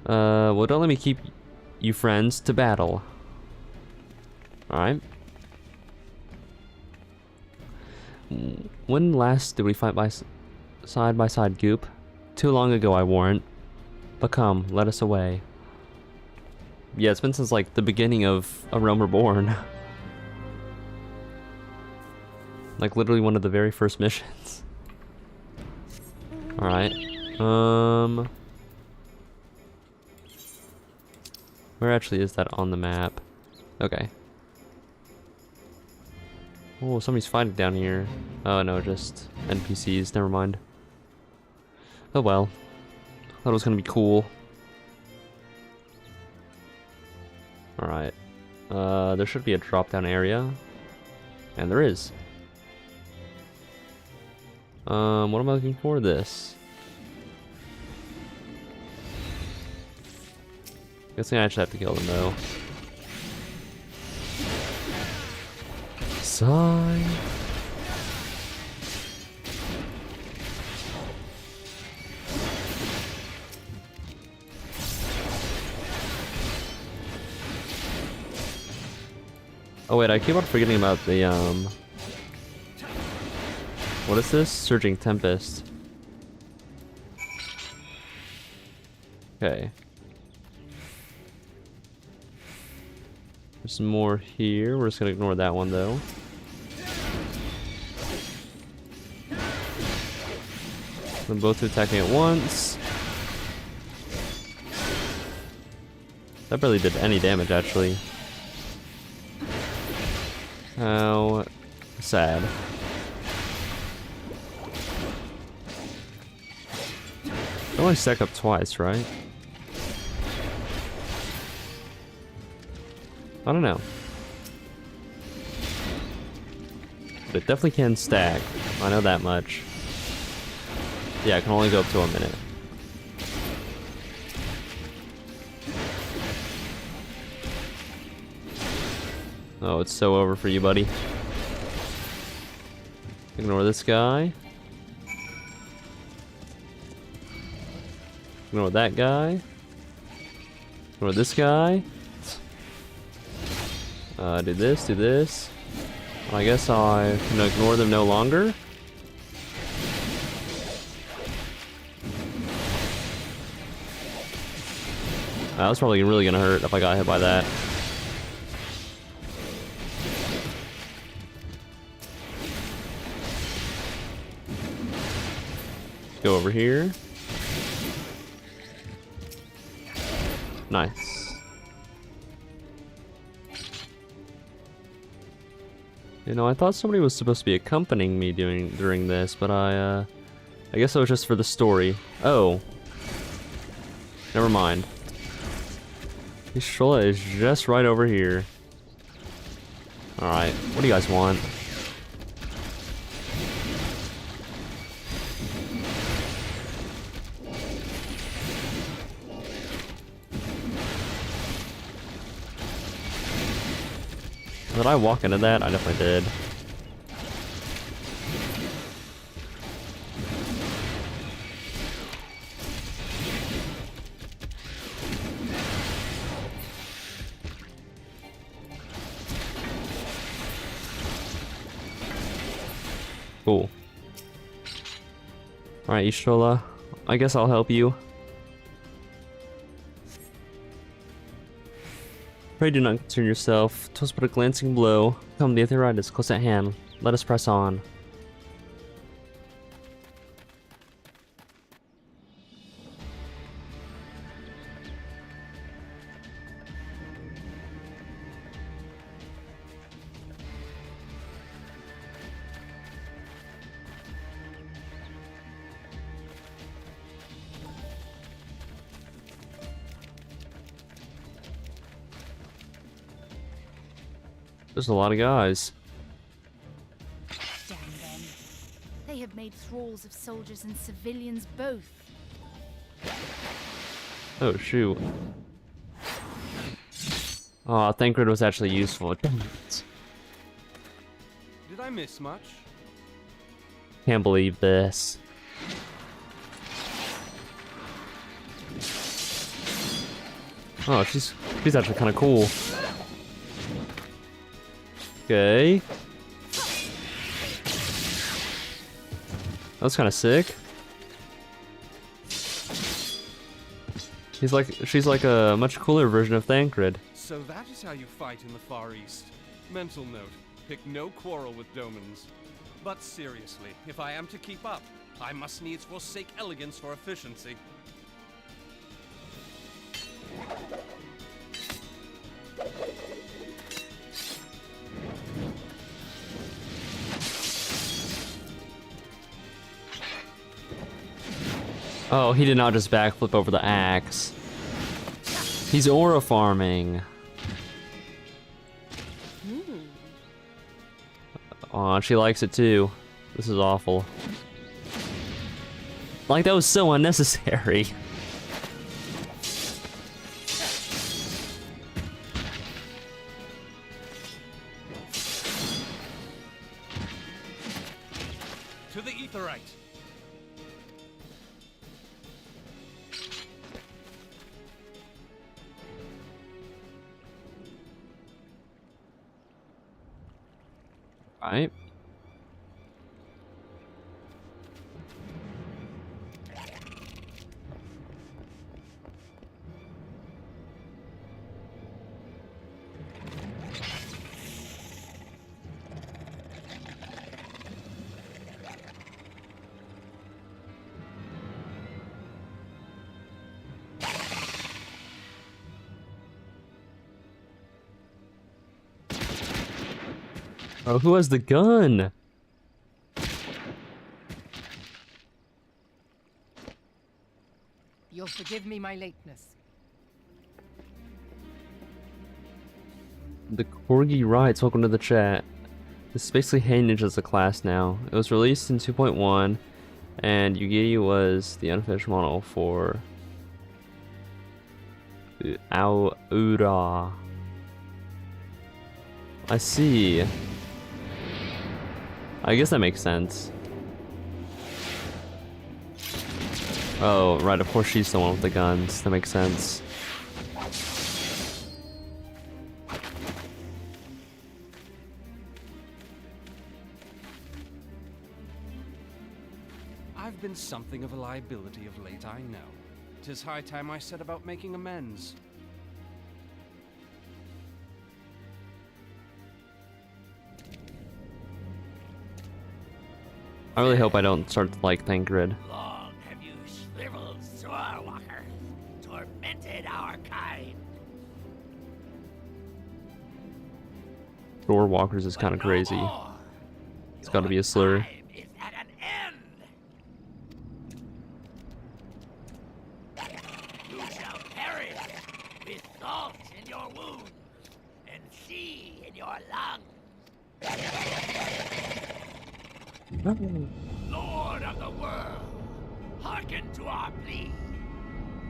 Well, don't let me keep you friends to battle. Alright. When last did we fight side by side, Goop? Too long ago, I warrant. But come, let us away. Yeah, it's been since, like, the beginning of A Realm Reborn. Like, literally one of the very first missions. Alright. Where actually is that on the map? Okay. Oh, somebody's fighting down here. Oh no, just NPCs, never mind. Oh well. Thought it was gonna be cool. Alright. There should be a drop down area. And there is. What am I looking for? This. Guessing I actually have to kill them though. Sigh. Oh wait, I keep on forgetting about the what is this? Surging Tempest. Okay. There's some more here. We're just gonna ignore that one though. Them both attacking at once. That barely did any damage actually. How sad. I only stack up twice, right? I don't know. But it definitely can stack. I know that much. Yeah, I can only go up to a minute. Oh, it's so over for you, buddy. Ignore this guy. Ignore that guy. Ignore this guy. Do this, do this. I guess I can ignore them no longer. That was probably really gonna hurt if I got hit by that. Go over here. Nice. You know, I thought somebody was supposed to be accompanying me during this, but I guess it was just for the story. Oh. Never mind. Ishtola is just right over here. Alright, what do you guys want? Did I walk into that? I definitely did. Cool. Alright, Ishtola. I guess I'll help you. Pray do not concern yourself. 'Twas but a glancing blow. Come, the Aetherite is close at hand. Let us press on. There's a lot of guys. Damn them. They have made thralls of soldiers and civilians both. Oh, shoot. Aw, Thancred was actually useful. Damn it. Did I miss much? Can't believe this. Oh, she's actually kind of cool. Okay. That's kind of sick. She's like a much cooler version of Thancred. So that is how you fight in the Far East. Mental note, pick no quarrel with Domans. But seriously, if I am to keep up, I must needs forsake elegance for efficiency. Oh, he did not just backflip over the axe. He's aura farming. Aw, she likes it too. This is awful. Like, that was so unnecessary. To the Aetherite. Right. Oh, who has the gun? You'll forgive me my lateness. The Corgi Rights, welcome to the chat. This is basically Hey Ninja's a class now. It was released in 2.1, and Yugiri was the unfinished model for Aura. I see. I guess that makes sense. Oh, right, of course she's the one with the guns. That makes sense. I've been something of a liability of late, I know. 'Tis high time I set about making amends. I really hope I don't start to like Thancred. Long have you shriveled Swordwalker, tormented our kind. Door Walkers is kind of crazy. It's got to be a slur. Time is at an end. You shall perish with salt in your wounds and sea in your lungs. Lord of the world, hearken to our plea.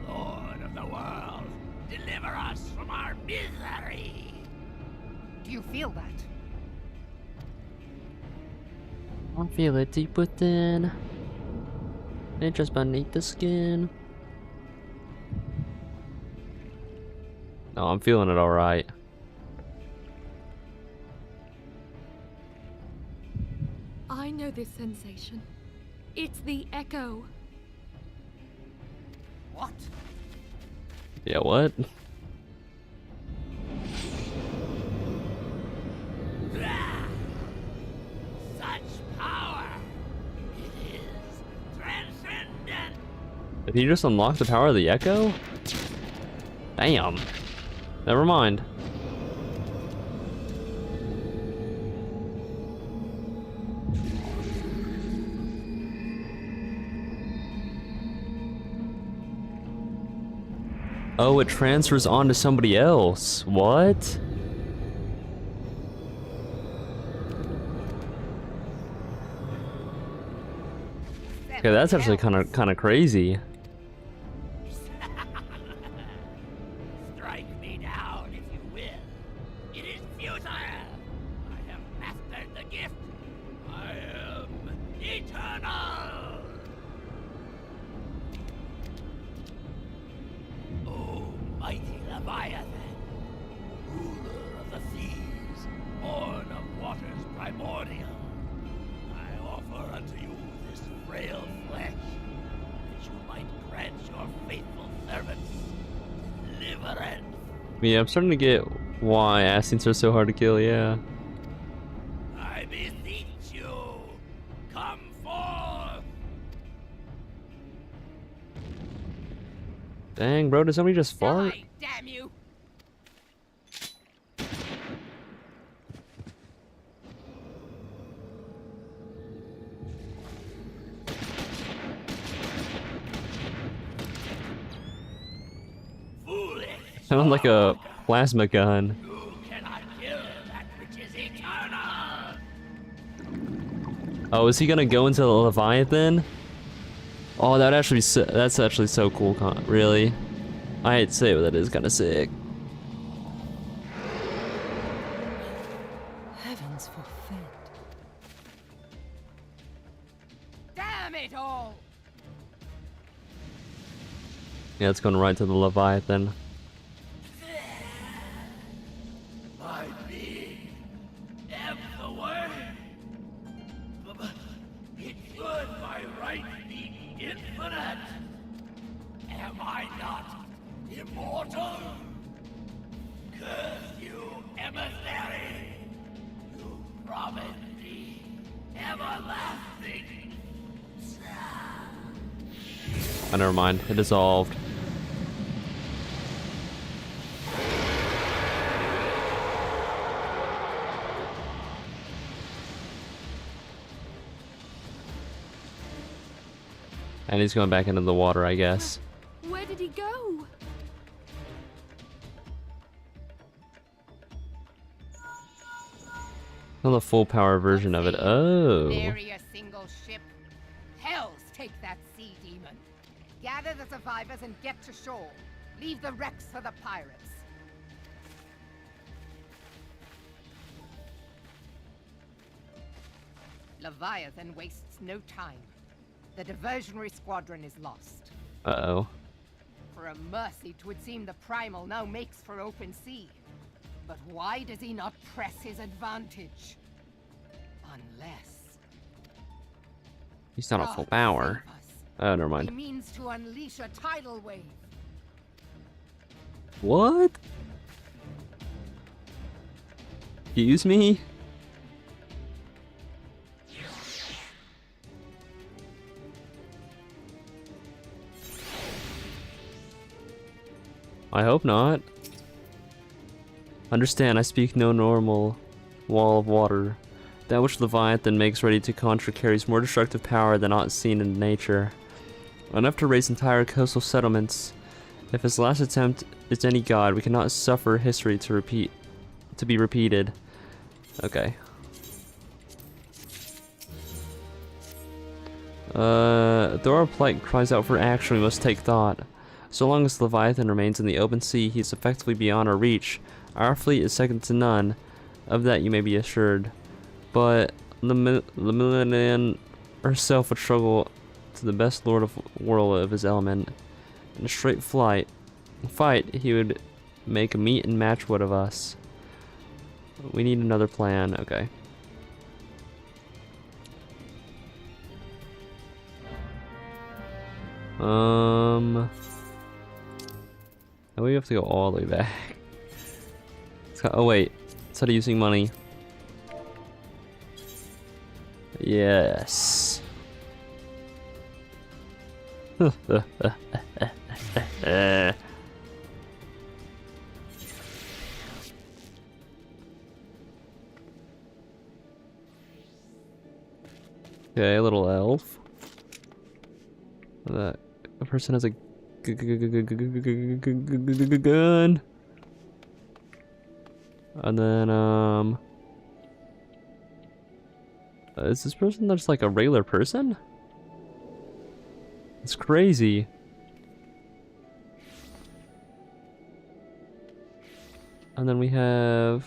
Lord of the world, deliver us from our misery. Do you feel that? I feel it deep within. It just beneath the skin. No, I'm feeling it alright. I know this sensation. It's the echo. What? Yeah, what? Such power! It is transcendent! Did he just unlock the power of the echo? Damn. Never mind. Oh, it transfers onto somebody else. What? Okay, that's actually kind of crazy. Strike me down if you will. It is futile. I have mastered the gift. I am eternal. O mighty Leviathan, ruler of the seas, born of waters primordial, I offer unto you this frail flesh, that you might grant your faithful servants deliverance. Yeah, I'm starting to get why Assassins are so hard to kill, yeah. I beseech you, come forth. Dang, bro, did somebody just fart? Die, damn you! Foolish. Sounds like a plasma gun. You cannot kill that which is eternal. Oh, is he gonna go into the Leviathan? Oh, that actually that's actually so cool. Really, I hate to say it, but that is kind of sick. Heavens forfend. Damn it all! Yeah, it's going right to the Leviathan. My being am the way. It should by right be infinite. Am I not immortal? Curse you, emissary. You promised me everlasting. Oh, never mind. It dissolved. And he's going back into the water, I guess. Where did he go? Not the full power version of it. Oh. Nary a single ship. Hells take that sea demon. Gather the survivors and get to shore. Leave the wrecks for the pirates. Leviathan wastes no time. The diversionary squadron is lost. Uh-oh. For a mercy, 'twould seem the Primal now makes for open sea. But why does he not press his advantage? Unless... He's not at full God power. save us. Oh, never He mind. means to unleash a tidal wave. What? Excuse me? I hope not. Understand, I speak no normal wall of water. That which Leviathan makes ready to conjure carries more destructive power than aught seen in nature. Enough to raise entire coastal settlements. If his last attempt is any god, we cannot suffer history to be repeated. Okay. Though our plight cries out for action, we must take thought. So long as Leviathan remains in the open sea, he is effectively beyond our reach. Our fleet is second to none. Of that you may be assured. But the Lemillion herself would struggle to the best lord of world of his element. In a straight fight, he would make a meat and match wood of us. We need another plan. Okay. Now we have to go all the way back. Oh wait, instead of using money. Yes. Okay, a little elf. That a person has a gun. And then is this person just like a regular person? It's crazy. And then we have...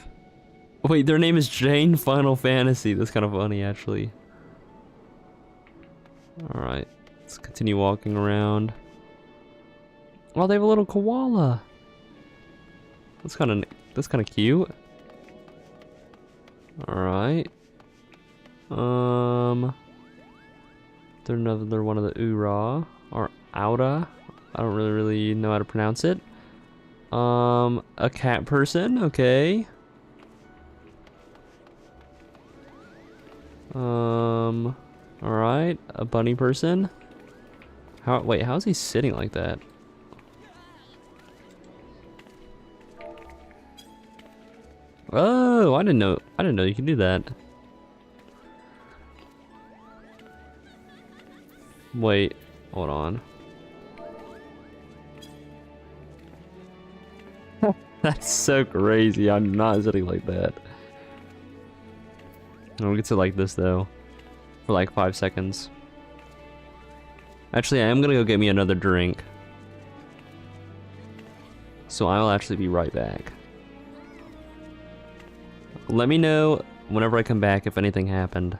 Wait, their name is Jane Final Fantasy. That's kind of funny, actually. Alright, let's continue walking around. Oh, they have a little koala. That's kind of cute. Alright. They're another one of the Ura or Aura. I don't really know how to pronounce it. A cat person, okay. Alright, a bunny person. Wait, how is he sitting like that? Oh, I didn't know you could do that. Wait, hold on. That's so crazy. I'm not sitting like that. I'll get to like this though. For like 5 seconds. Actually, I am gonna go get me another drink. So I'll actually be right back. Let me know whenever I come back if anything happened.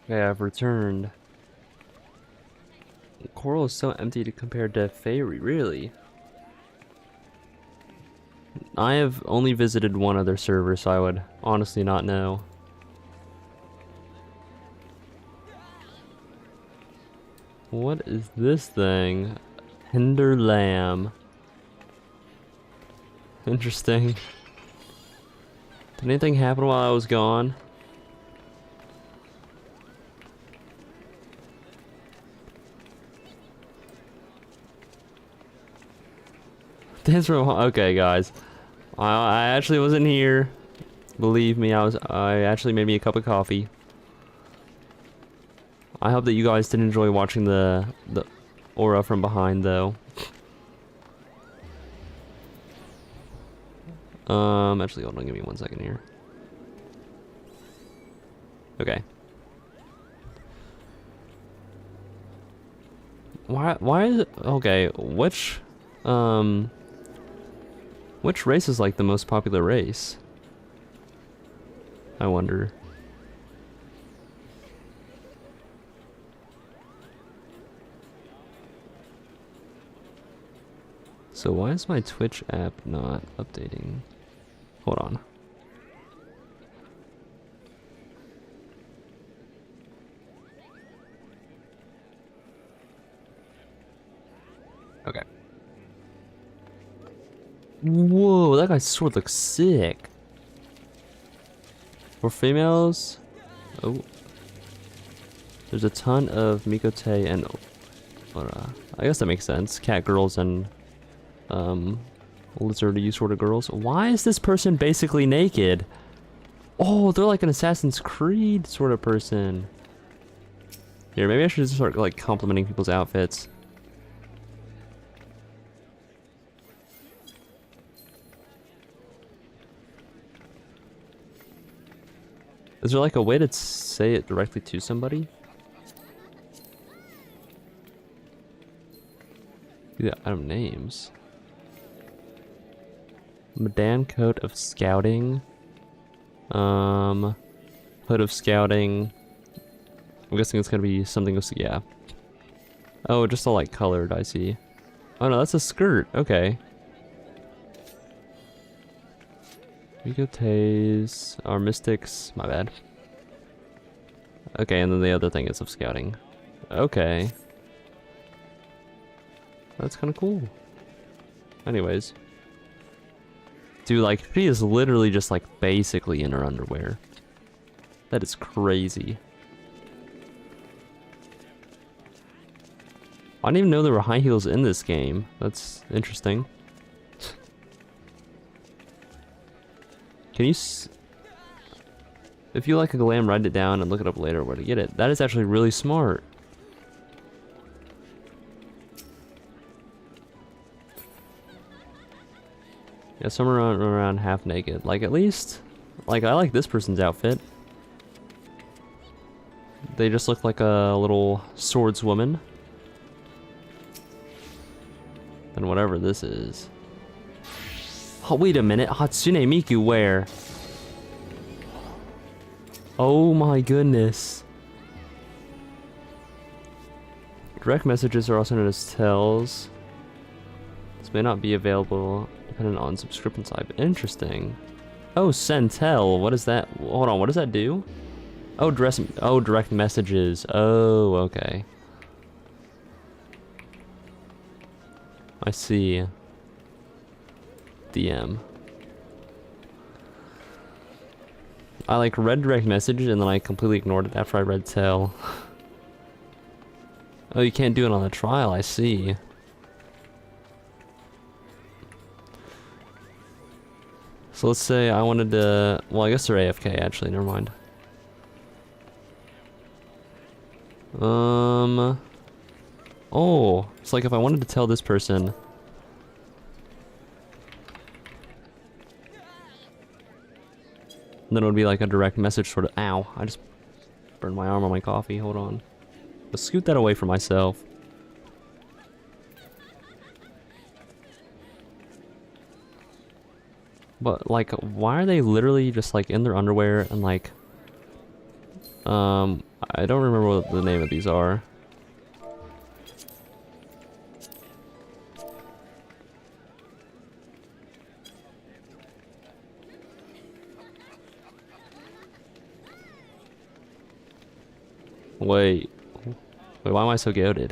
Okay, I've returned. Coral is so empty compared to Fairy, really. I have only visited one other server, so I would honestly not know. What is this thing? Hinder Lamb. Interesting. Did anything happen while I was gone? Thanks for okay, guys. I actually wasn't here. Believe me, I actually made me a cup of coffee. I hope that you guys did enjoy watching the aura from behind, though. Actually, hold on, give me 1 second here. Okay. Why is it okay? Which race is like the most popular race? I wonder. So why is my Twitch app not updating? Hold on. Okay. Whoa, that guy's sword looks sick. For females, oh, there's a ton of Mikote and I guess that makes sense. Cat girls and lizardy sort of girls. Why is this person basically naked? Oh, they're like an Assassin's Creed sort of person. Here, maybe I should just start like complimenting people's outfits. Is there like a way to say it directly to somebody? Yeah, item names. Medan coat of scouting. Hood of scouting. I'm guessing it's gonna be something else. Yeah. Oh, just all like colored, I see. Oh no, that's a skirt. Okay. Mikotes, our mystics, my bad. Okay, and then the other thing is of scouting. Okay. That's kind of cool. Anyways. Dude, like, she is literally just, like, basically in her underwear. That is crazy. I didn't even know there were high heels in this game. That's interesting. Can you if you like a glam, write it down and look it up later where to get it. That is actually really smart. Yeah, somewhere around half naked. Like, at least, like, I like this person's outfit. They just look like a little swordswoman. And whatever this is. Oh, wait a minute. Hatsune Miku, where? Oh my goodness. Direct messages are also known as tells. This may not be available depending on subscription type. Interesting. Oh, send tell. What is that? Hold on, what does that do? Oh, direct messages. Oh, okay. I see. DM. I like read direct message and then I completely ignored it after I read tell. Oh, you can't do it on the trial, I see. So let's say I wanted to, well, I guess they're AFK actually, never mind. Oh, it's like if I wanted to tell this person. Then it would be like a direct message sort of. Ow, I just burned my arm on my coffee. Hold on. Let's scoot that away from myself. But like, why are they literally just like in their underwear and like, I I don't remember what the name of these are. Wait, why am I so goated?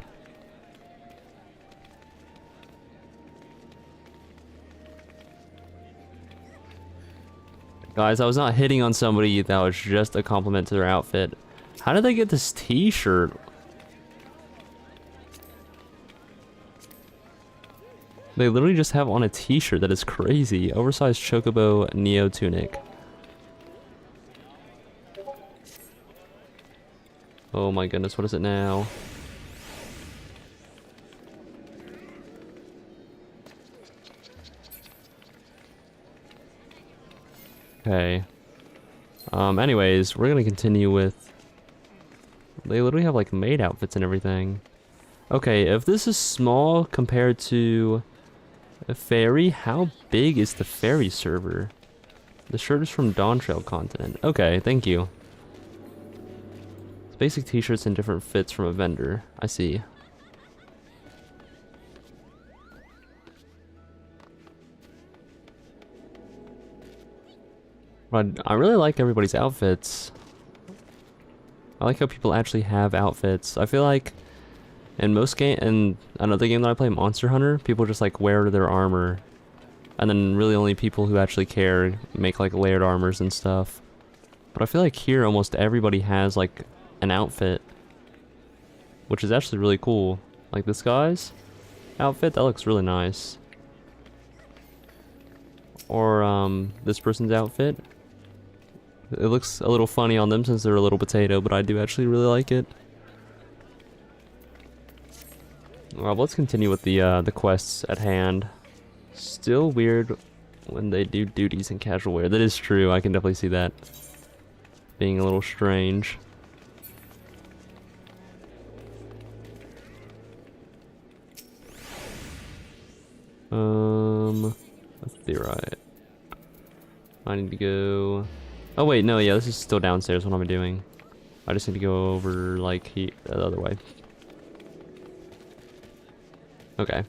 Guys, I was not hitting on somebody, that was just a compliment to their outfit. How did they get this t-shirt? They literally just have on a t-shirt. That is crazy. Oversized Chocobo Neo tunic. Oh my goodness, what is it now? Okay. Anyways, we're gonna continue with... They literally have like maid outfits and everything. Okay, if this is small compared to a ferry, how big is the ferry server? The shirt is from Dawn Trail Continent. Okay, thank you. It's basic t-shirts and different fits from a vendor. I see. But I really like everybody's outfits. I like how people actually have outfits. I feel like in most game, and another game that I play, Monster Hunter, people just like wear their armor, and then really only people who actually care make like layered armors and stuff. But I feel like here almost everybody has like an outfit, which is actually really cool. Like this guy's outfit, that looks really nice. Or this person's outfit. It looks a little funny on them since they're a little potato, but I do actually really like it. Well, let's continue with the quests at hand. Still weird when they do duties in casual wear. That is true. I can definitely see that being a little strange. Let's be right. I need to go. Oh wait, no, yeah, this is still downstairs. What am I doing? I just need to go over like the other way. Okay.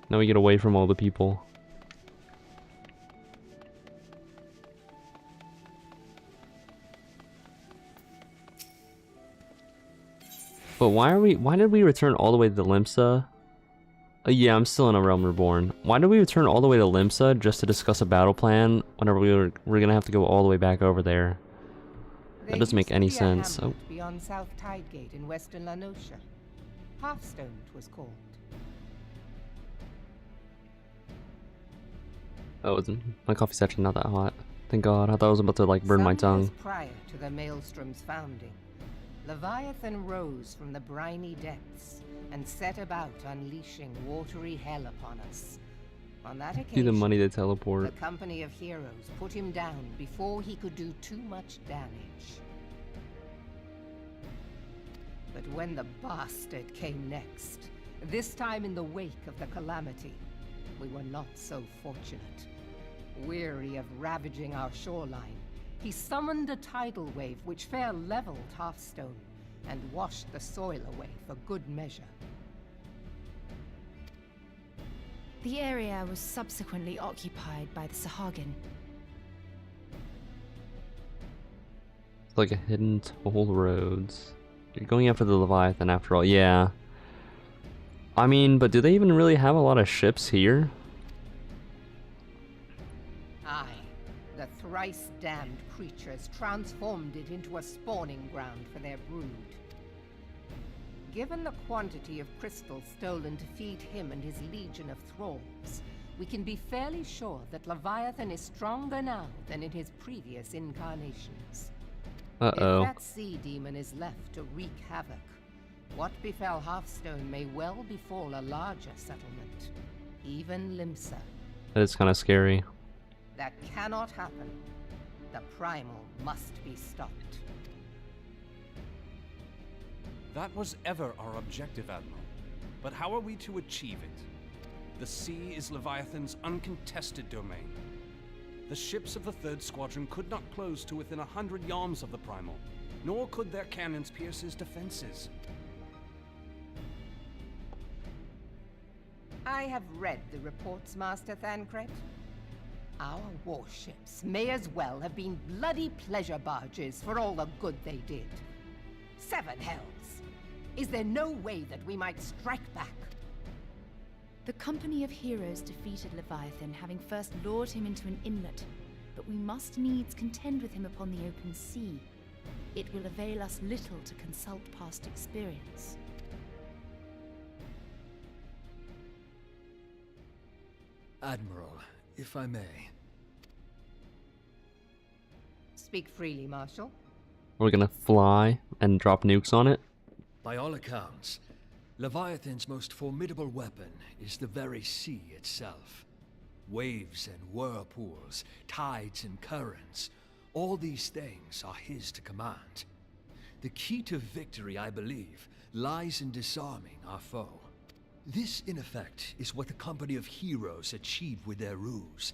Now we get away from all the people. But why did we return all the way to Limsa? Yeah, I'm still in a Realm Reborn. Why did we return all the way to Limsa just to discuss a battle plan whenever we're gonna have to go all the way back over there? That doesn't make any sense. Oh. Beyond South Tidegate in western La Noscia. Hearthstone it was called. Oh, my coffee's actually not that hot. Thank God. I thought I was about to like burn my tongue. Prior to the Maelstrom's founding, Leviathan rose from the briny depths and set about unleashing watery hell upon us. On that occasion, See the money they teleport. the company of heroes put him down before he could do too much damage. But when the bastard came next, this time in the wake of the calamity, we were not so fortunate. Weary of ravaging our shoreline, he summoned a tidal wave which fair leveled Hearthstone and washed the soil away for good measure. The area was subsequently occupied by the Sahagin. It's like a hidden toll roads. You're going after the Leviathan after all. Yeah. I mean, but do they even really have a lot of ships here? Aye. The thrice-damned creatures transformed it into a spawning ground for their brood. Given the quantity of crystal stolen to feed him and his legion of thralls, we can be fairly sure that Leviathan is stronger now than in his previous incarnations. Uh-oh. If that sea demon is left to wreak havoc, what befell Hearthstone may well befall a larger settlement, even Limsa. That is kind of scary. That cannot happen. The primal must be stopped. That was ever our objective, Admiral. But how are we to achieve it? The sea is Leviathan's uncontested domain. The ships of the 3rd Squadron could not close to within 100 yards of the Primal, nor could their cannons pierce his defenses. I have read the reports, Master Thancred. Our warships may as well have been bloody pleasure barges for all the good they did. 7 hells! Is there no way that we might strike back? The company of heroes defeated Leviathan, having first lured him into an inlet, but we must needs contend with him upon the open sea. It will avail us little to consult past experience. Admiral, if I may. Speak freely, Marshal. We're gonna fly and drop nukes on it. By all accounts, Leviathan's most formidable weapon is the very sea itself. Waves and whirlpools, tides and currents, all these things are his to command. The key to victory, I believe, lies in disarming our foe. This, in effect, is what the company of heroes achieved with their ruse.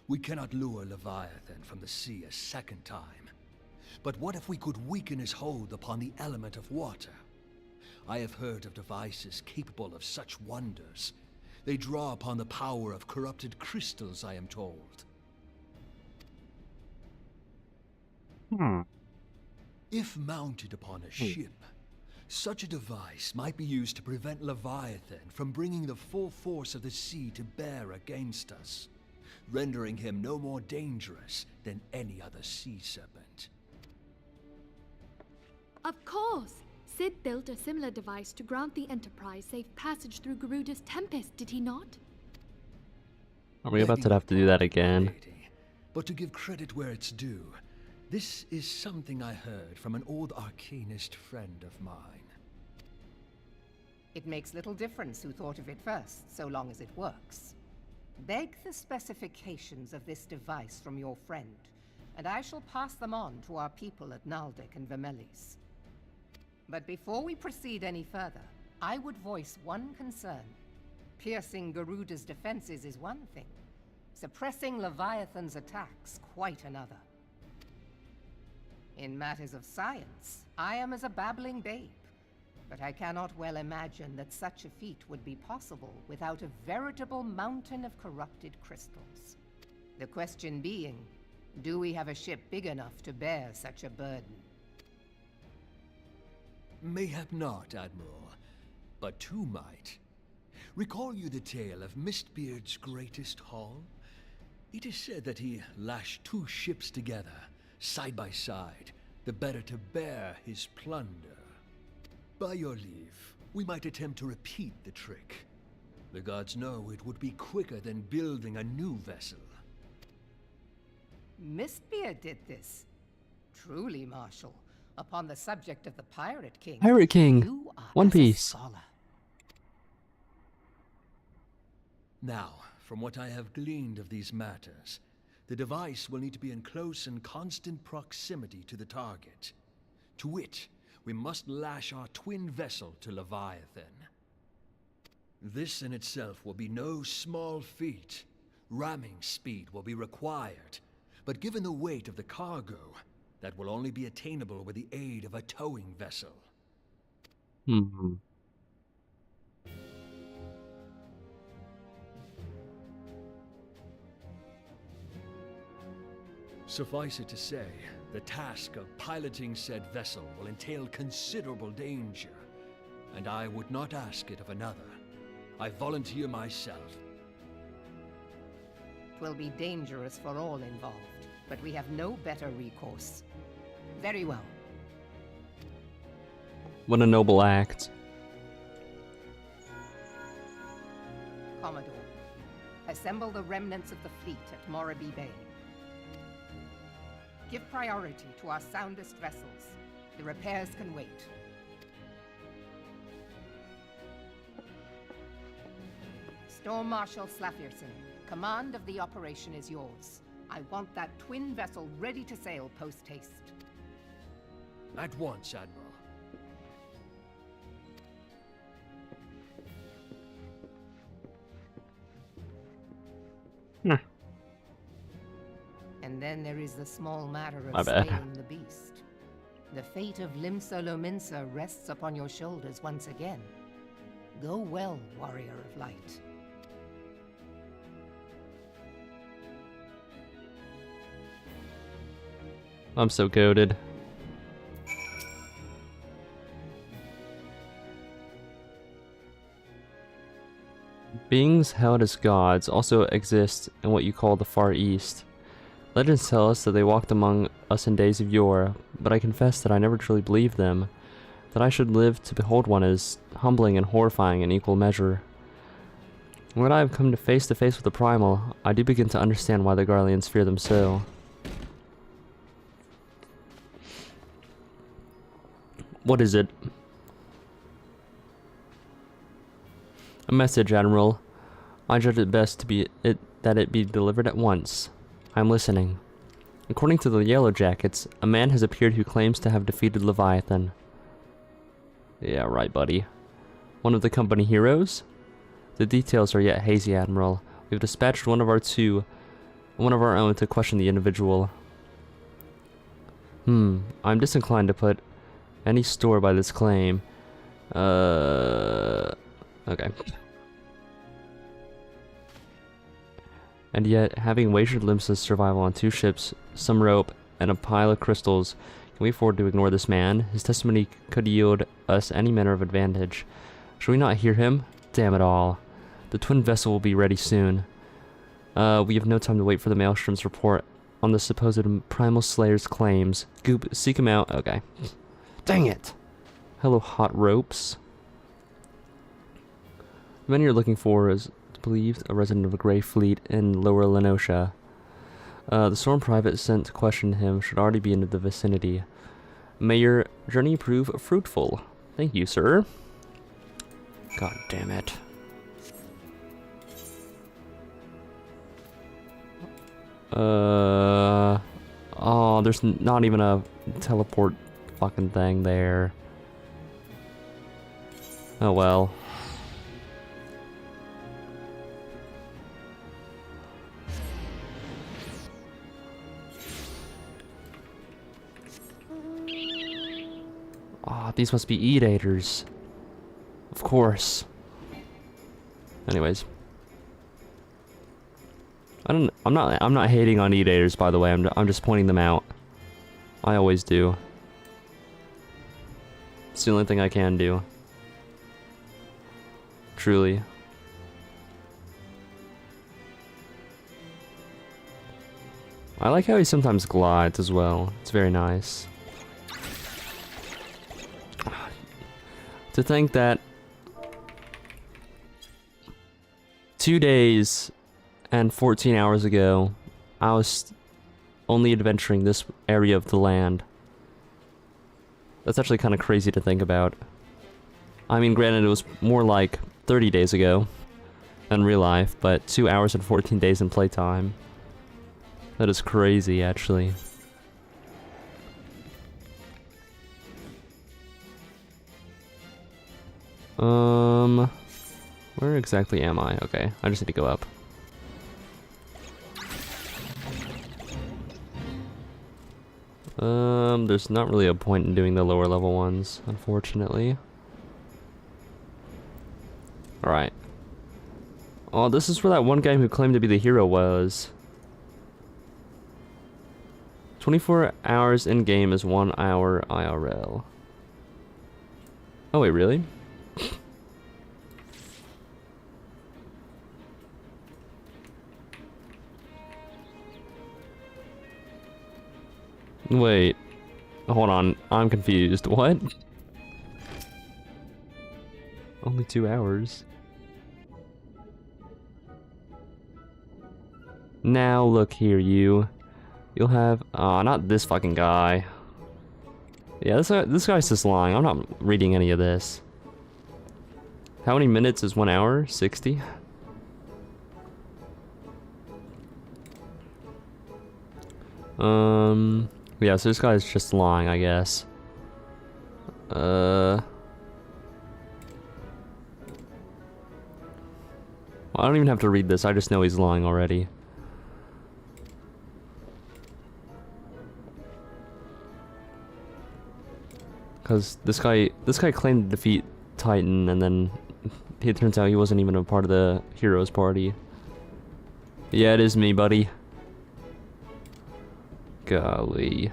We cannot lure Leviathan from the sea a second time. But what if we could weaken his hold upon the element of water? I have heard of devices capable of such wonders. They draw upon the power of corrupted crystals, I am told. If mounted upon a ship, such a device might be used to prevent Leviathan from bringing the full force of the sea to bear against us, rendering him no more dangerous than any other sea serpent. Of course! Sid built a similar device to grant the Enterprise safe passage through Garuda's Tempest, did he not? Are we about to have to do that again? Lady, but to give credit where it's due, this is something I heard from an old arcanist friend of mine. It makes little difference who thought of it first, so long as it works. Beg the specifications of this device from your friend, and I shall pass them on to our people at Naldek and Vermelis. But before we proceed any further, I would voice one concern. Piercing Garuda's defenses is one thing. Suppressing Leviathan's attacks, quite another. In matters of science, I am as a babbling babe, but I cannot well imagine that such a feat would be possible without a veritable mountain of corrupted crystals. The question being, do we have a ship big enough to bear such a burden? Mayhap not, Admiral, but two might. Recall you the tale of Mistbeard's greatest haul? It is said that he lashed 2 ships together, side by side, the better to bear his plunder. By your leave, we might attempt to repeat the trick. The gods know it would be quicker than building a new vessel. Mistbeard did this. Truly, Marshal, upon the subject of the Pirate King. Pirate King! You are One as a Piece. scholar. Now, from what I have gleaned of these matters, the device will need to be in close and constant proximity to the target. To wit, we must lash our twin vessel to Leviathan. This in itself will be no small feat. Ramming speed will be required, but given the weight of the cargo, that will only be attainable with the aid of a towing vessel. Suffice it to say, the task of piloting said vessel will entail considerable danger, and I would not ask it of another. I volunteer myself. It will be dangerous for all involved, but we have no better recourse. Very well. What a noble act. Commodore, assemble the remnants of the fleet at Moraby Bay. Give priority to our soundest vessels. The repairs can wait. Storm Marshal Slafierson, command of the operation is yours. I want that twin vessel ready to sail post-haste. At once, Admiral. And then there is the small matter My of bad. slaying the beast. The fate of Limsa Lominsa rests upon your shoulders once again. Go well, warrior of light. I'm so goated. Beings held as gods also exist in what you call the Far East. Legends tell us that they walked among us in days of yore, but I confess that I never truly believed them. That I should live to behold one is humbling and horrifying in equal measure. When I have come to face with the Primal, I do begin to understand why the Garleans fear them so. What is it? A message, Admiral. I judge it best to be that it be delivered at once. I'm listening. According to the Yellow Jackets, a man has appeared who claims to have defeated Leviathan. Yeah, right, buddy. One of the company heroes? The details are yet hazy, Admiral. We've dispatched one of our own to question the individual. I'm disinclined to put any store by this claim. Okay. And yet, having wagered Limsa's survival on 2 ships, some rope, and a pile of crystals, can we afford to ignore this man? His testimony could yield us any manner of advantage. Should we not hear him? Damn it all. The twin vessel will be ready soon. We have no time to wait for the Maelstrom's report on the supposed Primal Slayer's claims. Goop, seek him out. Okay. Dang it! Hello, hot ropes. The man you're looking for is believed a resident of a Grey Fleet in Lower Lenosha. The Storm Private sent to question him should already be in the vicinity. May your journey prove fruitful. Thank you, sir. God damn it. Oh, there's not even a teleport fucking thing there. Oh well. Ah, these must be eat-aters. Of course. Anyways. I'm not hating on eat-aters, by the way. I'm just pointing them out. I always do. It's the only thing I can do. Truly. I like how he sometimes glides as well. It's very nice. To think that 2 days and 14 hours ago, I was only adventuring this area of the land. That's actually kind of crazy to think about. I mean, granted, it was more like 30 days ago in real life, but 2 hours and 14 days in playtime. That is crazy, actually. Where exactly am I? Okay, I just need to go up. There's not really a point in doing the lower level ones, unfortunately. Alright. Oh, this is where that one guy who claimed to be the hero was. 24 hours in-game is 1 hour IRL. Oh wait, really? Wait. Hold on. I'm confused. What? Only 2 hours. Now look here, you. You'll have... not this fucking guy. Yeah, this guy's just lying. I'm not reading any of this. How many minutes is 1 hour? 60? Yeah, so this guy's just lying, I guess. Well, I don't even have to read this. I just know he's lying already. Because this guy claimed to defeat Titan, and then it turns out he wasn't even a part of the heroes party. Yeah, it is me, buddy. Golly.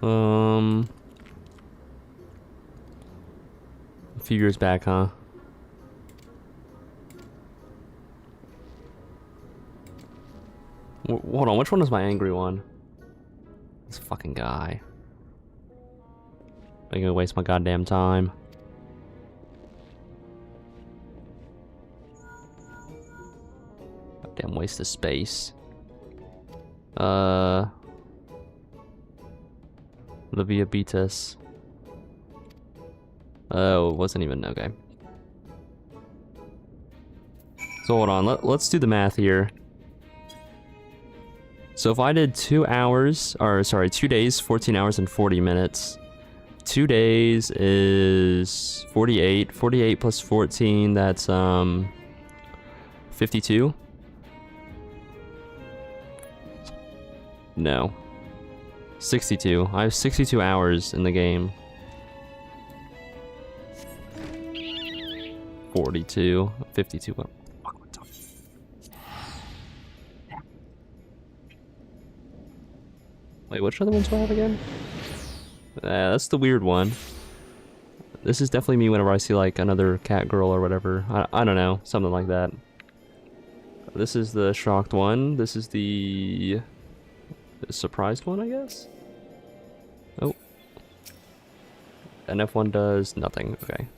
A few years back, huh? Hold on, which one is my angry one? This fucking guy. I'm gonna waste my goddamn time. Goddamn waste of space. Livia Beatus. Oh, it wasn't even okay. So hold on, let's do the math here. So if I did 2 hours, or sorry, 2 days, 14 hours and 40 minutes. 2 days is 48. 48 plus 14, that's 52. No. 62. I have 62 hours in the game. 42. 52. What the fuck am I talking? Wait, which other ones do I have again? That's the weird one. This is definitely me whenever I see like another cat girl or whatever. I don't know. Something like that. This is the shocked one. This is the surprised one, I guess? Oh. And F1 does nothing. Okay.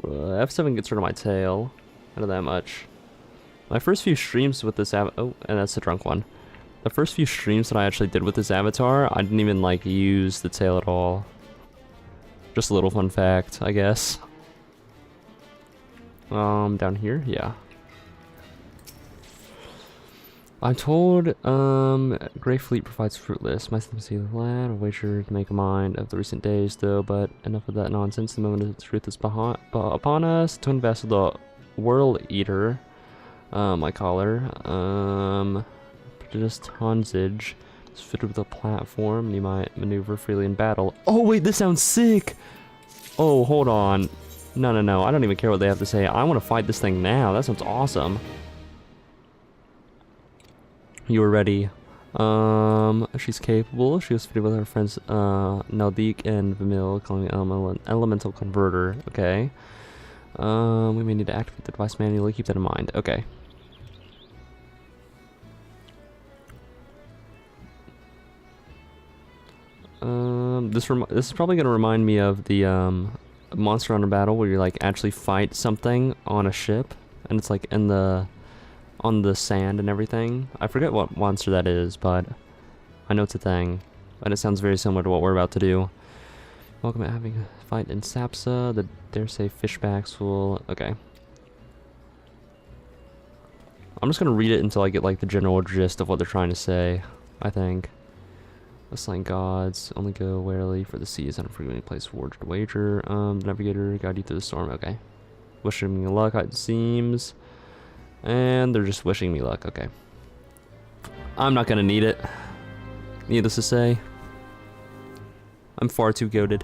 F7 gets rid of my tail. I know that much. My first few streams with this oh, and that's the drunk one. The first few streams that I actually did with this avatar, I didn't even like use the tail at all. Just a little fun fact, I guess. Down here? Yeah. I'm told, Grey Fleet provides fruitless. My sympathy with the lad, a wager to make a mind of the recent days, though, but enough of that nonsense. The moment of the truth is upon us. Twin vessel, the World Eater, I call her, just tonsage. It's fitted with a platform, and you might maneuver freely in battle. Oh, wait, this sounds sick! Oh, hold on. No, I don't even care what they have to say. I want to fight this thing now. That sounds awesome. You were ready. She's capable. She was fitted with her friends, Naldik and Vimil, calling it elemental converter. Okay. We may need to activate the device manually. Keep that in mind. Okay. This is probably gonna remind me of the Monster Hunter battle where you like actually fight something on a ship, and it's like in the on the sand and everything. I forget what monster that is, but I know it's a thing, and it sounds very similar to what we're about to do. Welcome at having a fight in Sapsa. The dare say fishbacks will. Okay. I'm just gonna read it until I get like the general gist of what they're trying to say. I think. Assign gods, only go warily for the seas and frequently place forged wager. The navigator guide you through the storm. Okay. Wishing me luck, it seems. And they're just wishing me luck. Okay. I'm not gonna need it. Needless to say. I'm far too goated.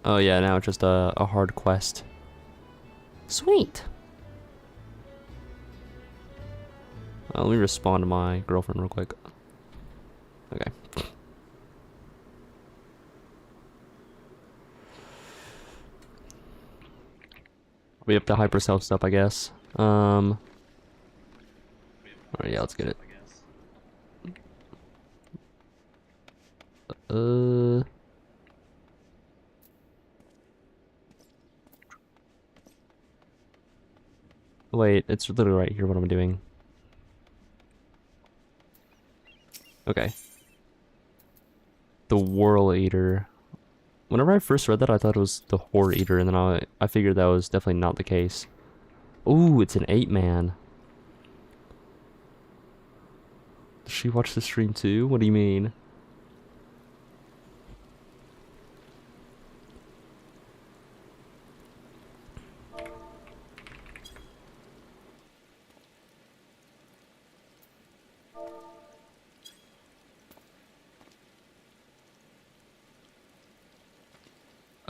Oh yeah, now it's just a hard quest. Sweet. Let me respond to my girlfriend real quick. Okay. We have to hyper self stuff, I guess. Alright, yeah, let's get it. Wait, it's literally right here what I'm doing. Okay. The World Eater. Whenever I first read that, I thought it was the Horde Eater, and then I figured that was definitely not the case. Ooh, it's an 8-man. Does she watch the stream too? What do you mean?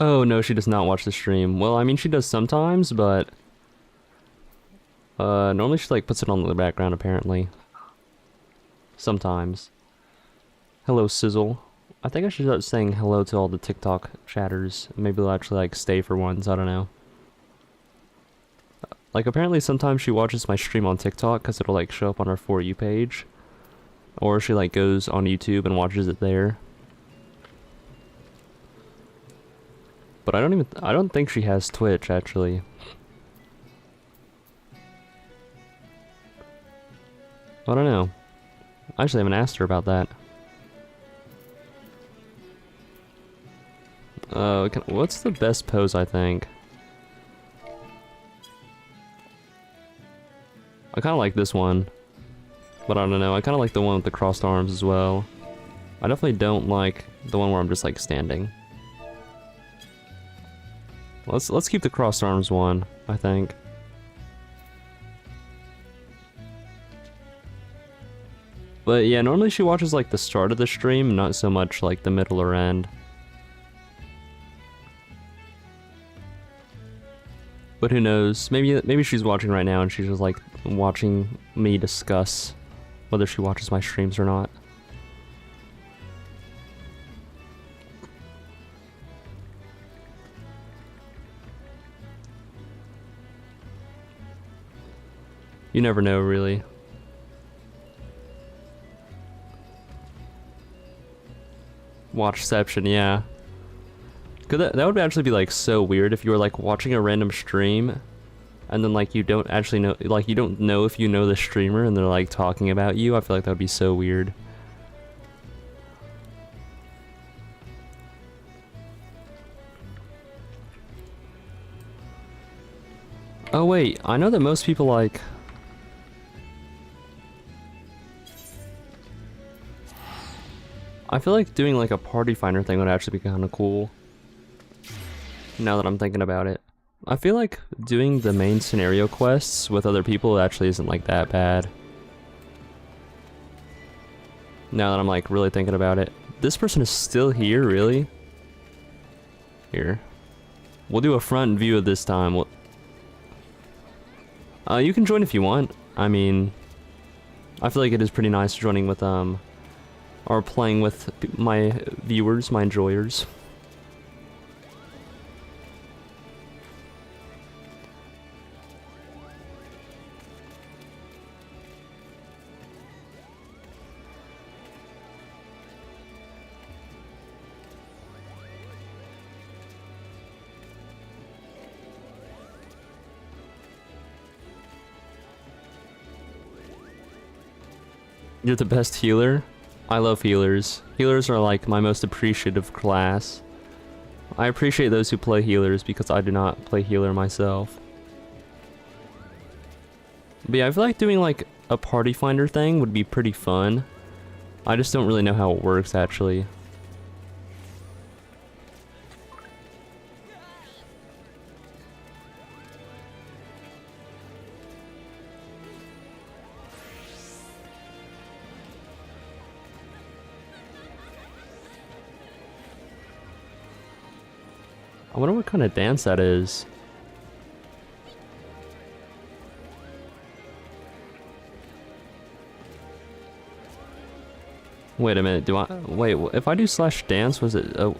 Oh, no, she does not watch the stream. Well, I mean, she does sometimes, but... normally she, like, puts it on the background, apparently. Sometimes. Hello, Sizzle. I think I should start saying hello to all the TikTok chatters. Maybe they'll actually, like, stay for once, I don't know. Like, apparently sometimes she watches my stream on TikTok because it'll, like, show up on her For You page. Or she, like, goes on YouTube and watches it there. But I don't think she has Twitch, actually. I don't know. I actually haven't asked her about that. What's the best pose, I think? I kind of like this one. But I don't know, I kind of like the one with the crossed arms as well. I definitely don't like the one where I'm just like standing. Let's keep the crossed arms one, I think. But yeah, normally she watches like the start of the stream, not so much like the middle or end. But who knows? Maybe she's watching right now and she's just like watching me discuss whether she watches my streams or not. You never know, really. Watchception, yeah. That would actually be like so weird if you were like watching a random stream and then like you don't actually know, like you don't know if you know the streamer and they're like talking about you. I feel like that would be so weird. Oh wait, I know that most people like... I feel like doing like a party finder thing would actually be kind of cool. Now that I'm thinking about it. I feel like doing the main scenario quests with other people actually isn't like that bad. Now that I'm like really thinking about it. This person is still here, really? Here. We'll do a front view of this time. You can join if you want. I mean, I feel like it is pretty nice joining with, or playing with my viewers, my enjoyers. You're the best healer? I love healers. Healers are like my most appreciative class. I appreciate those who play healers because I do not play healer myself. But yeah, I feel like doing like a party finder thing would be pretty fun. I just don't really know how it works actually. I wonder what kind of dance that is. Wait a minute, wait, if I do slash dance, was it, oh.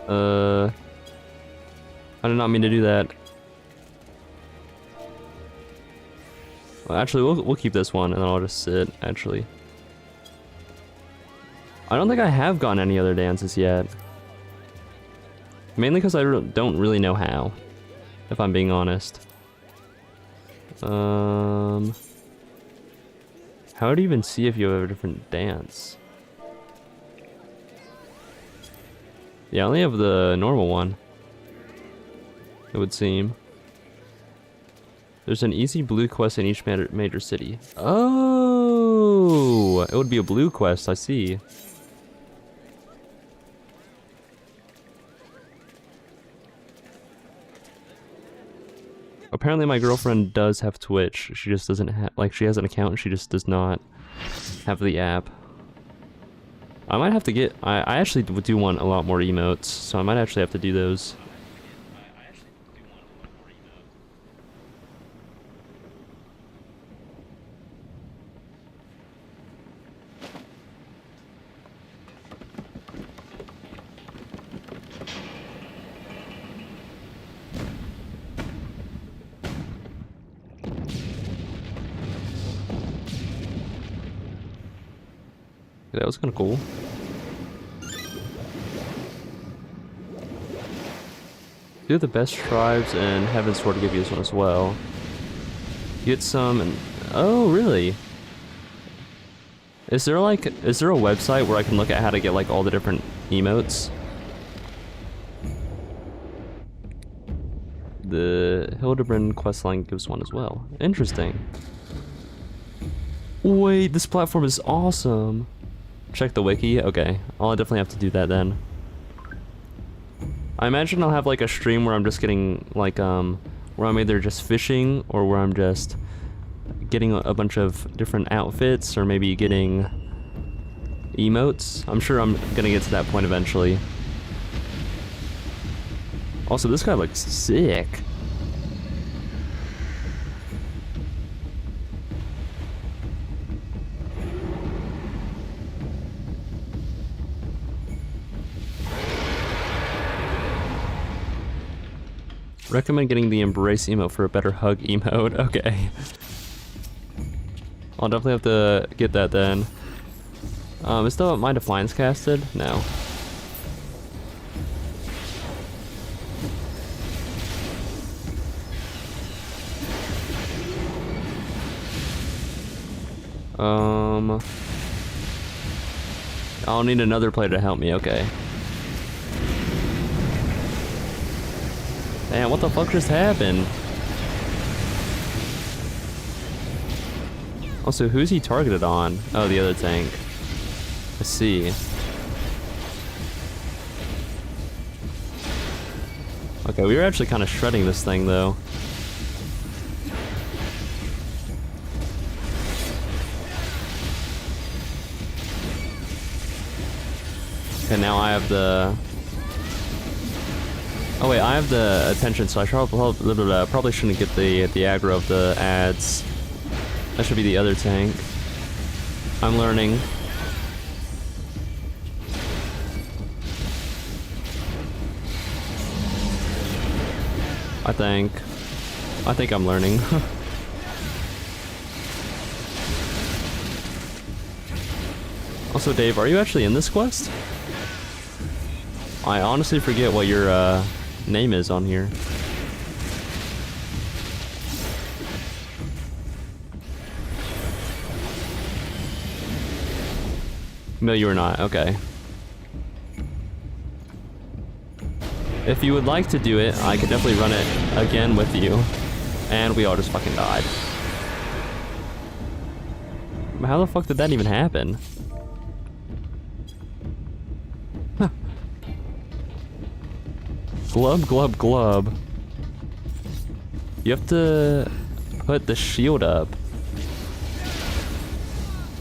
I did not mean to do that. Well, actually, we'll keep this one, and then I'll just sit, actually. I don't think I have gotten any other dances yet. Mainly because I don't really know how, if I'm being honest. How do you even see if you have a different dance? Yeah, I only have the normal one, it would seem. There's an easy blue quest in each major city. Oh, it would be a blue quest, I see. Apparently my girlfriend does have Twitch. She just doesn't have, like, she has an account and she just does not have the app. I might have to get, I actually do want a lot more emotes, so I might actually have to do those. That was kind of cool. Do the best tribes and Heaven's Sword to give you this one as well. Get some and... Oh, really? Is there a website where I can look at how to get like all the different emotes? The Hildebrand questline gives one as well. Interesting. Wait, this platform is awesome. Check the wiki? Okay, I'll definitely have to do that then. I imagine I'll have like a stream where I'm just getting like where I'm either just fishing or where I'm just getting a bunch of different outfits or maybe getting emotes. I'm sure I'm gonna get to that point eventually. Also, this guy looks sick. Recommend getting the Embrace emote for a better hug emote. Okay. I'll definitely have to get that then. Is still my Defiance casted? No. I'll need another player to help me, okay. Man, what the fuck just happened? Also, who's he targeted on? Oh, the other tank. I see. Okay, we were actually kind of shredding this thing, though. Okay, now I have the... Oh wait, I have the attention, so I probably shouldn't get the aggro of the ads. That should be the other tank. I'm learning. I think I'm learning. Also, Dave, are you actually in this quest? I honestly forget what your name is on here. No, you are not. Okay. If you would like to do it, I could definitely run it again with you. And we all just fucking died. How the fuck did that even happen? Huh. Glub, glub, glub. You have to put the shield up.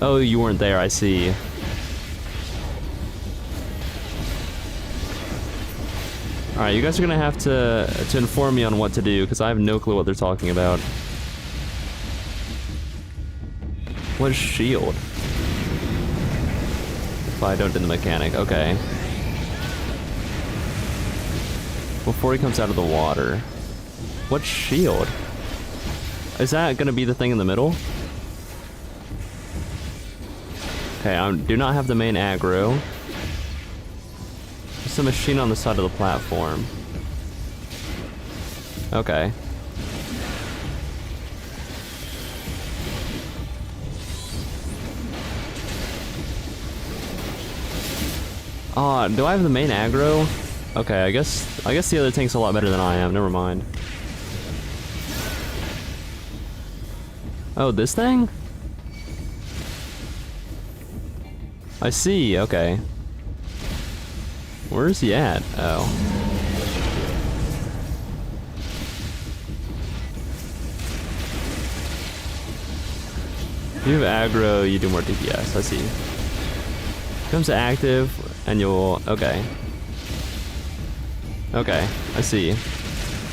Oh, you weren't there, I see. Alright, you guys are gonna have to inform me on what to do, because I have no clue what they're talking about. What is shield? If I don't do the mechanic, okay. Before he comes out of the water. What's shield? Is that gonna be the thing in the middle? Okay, I do not have the main aggro. There's a machine on the side of the platform. Okay. Do I have the main aggro? Okay, I guess the other tank's a lot better than I am. Never mind. Oh, this thing? I see. Okay. Where is he at? Oh. If you have aggro, you do more DPS. I see. Becomes active, and you'll... Okay. Okay, I see.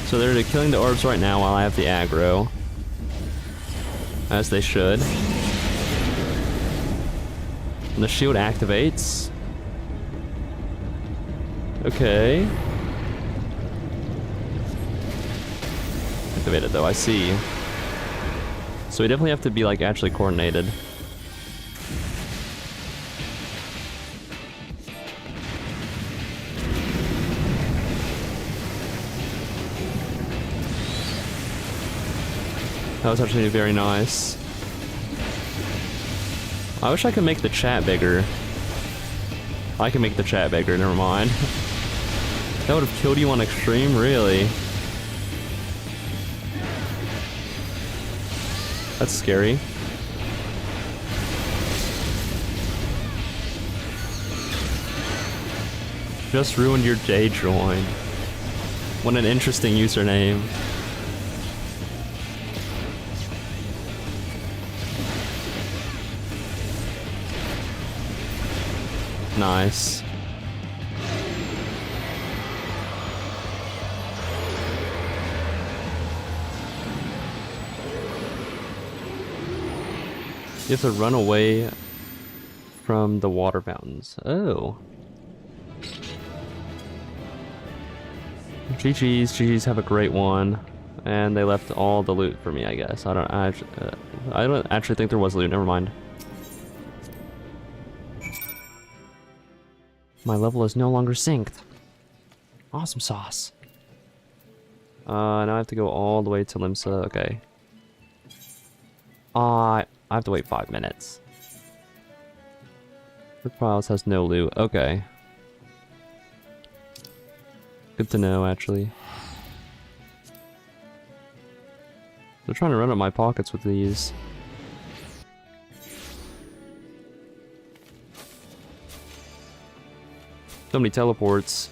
So they're killing the orbs right now while I have the aggro. As they should. And the shield activates. Okay. Activated though, I see. So we definitely have to be like actually coordinated. That was actually very nice. I wish I could make the chat bigger. I can make the chat bigger, never mind. That would have killed you on extreme, really. That's scary. Just ruined your day join. What an interesting username. Nice. You have to run away from the water fountains. Oh. GG's have a great one. And they left all the loot for me, I guess. I don't actually think there was loot, never mind. My level is no longer synced. Awesome sauce. Now I have to go all the way to Limsa. Okay. I have to wait 5 minutes. The Files has no loot. Okay. Good to know, actually. They're trying to run up my pockets with these. So many teleports.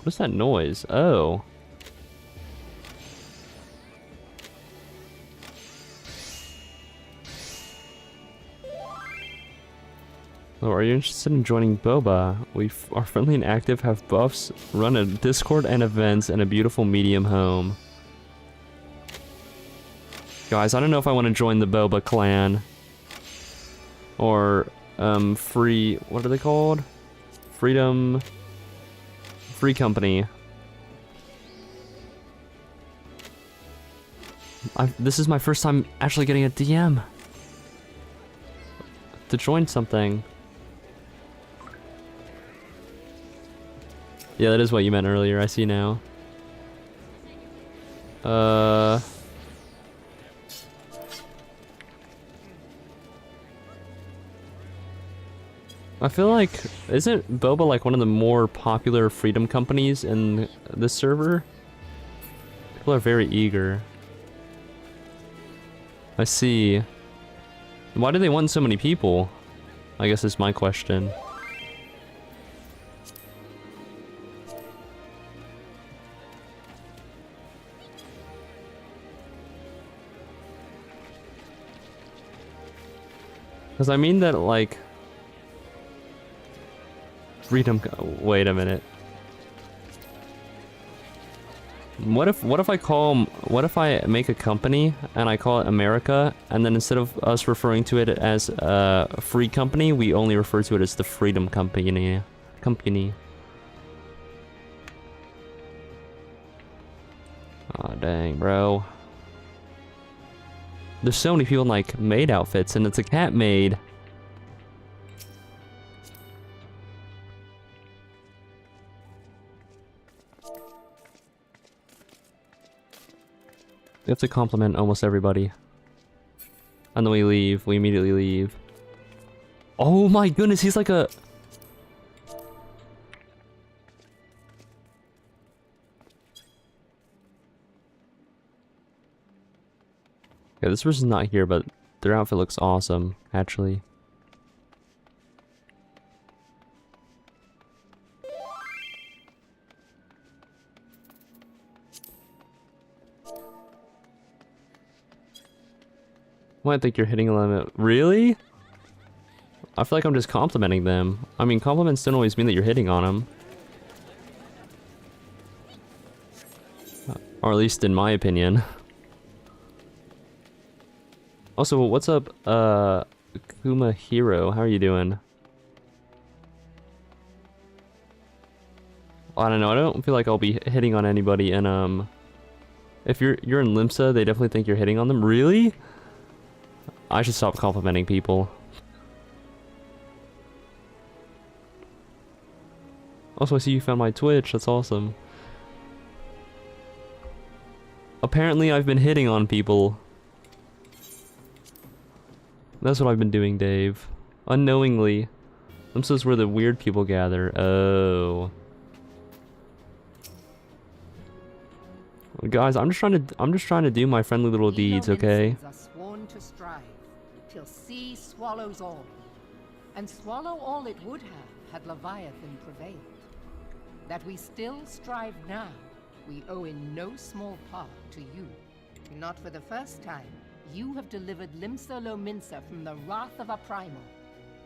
What's that noise? Oh. Oh, are you interested in joining Boba? We are friendly and active, have buffs, run a Discord and events, and a beautiful medium home. Guys, I don't know if I want to join the Boba clan. Or, free... What are they called? Freedom... Free Company. This is my first time actually getting a DM. To join something. Yeah, that is what you meant earlier, I see now. I feel like, isn't Boba like one of the more popular freedom companies in this server? People are very eager. I see. Why do they want so many people? I guess is my question. Because I mean that, like... Freedom... Wait a minute. What if I call... What if I make a company, and I call it America, and then instead of us referring to it as a free company, we only refer to it as the Freedom Company. Aw, dang, bro. There's so many people in, like, maid outfits, and it's a cat maid. We have to compliment almost everybody. And then we leave. We immediately leave. Oh my goodness, he's like a... Yeah, this person's not here, but their outfit looks awesome, actually. Well, I think you're hitting a limit. Really? I feel like I'm just complimenting them. I mean, compliments don't always mean that you're hitting on them. Or at least in my opinion. Also, what's up, Kuma Hero? How are you doing? I don't know, I don't feel like I'll be hitting on anybody, and if you're in Limsa, they definitely think you're hitting on them. Really? I should stop complimenting people. Also, I see you found my Twitch, that's awesome. Apparently, I've been hitting on people. That's what I've been doing, Dave. Unknowingly. Limsa's where the weird people gather. Oh. Guys, I'm just trying to do my friendly little deeds, okay? Are sworn to strive till sea swallows all, and swallow all it would have had Leviathan prevailed. That we still strive now, we owe in no small part to you. Not for the first time, you have delivered Limsa Lominsa from the wrath of a primal.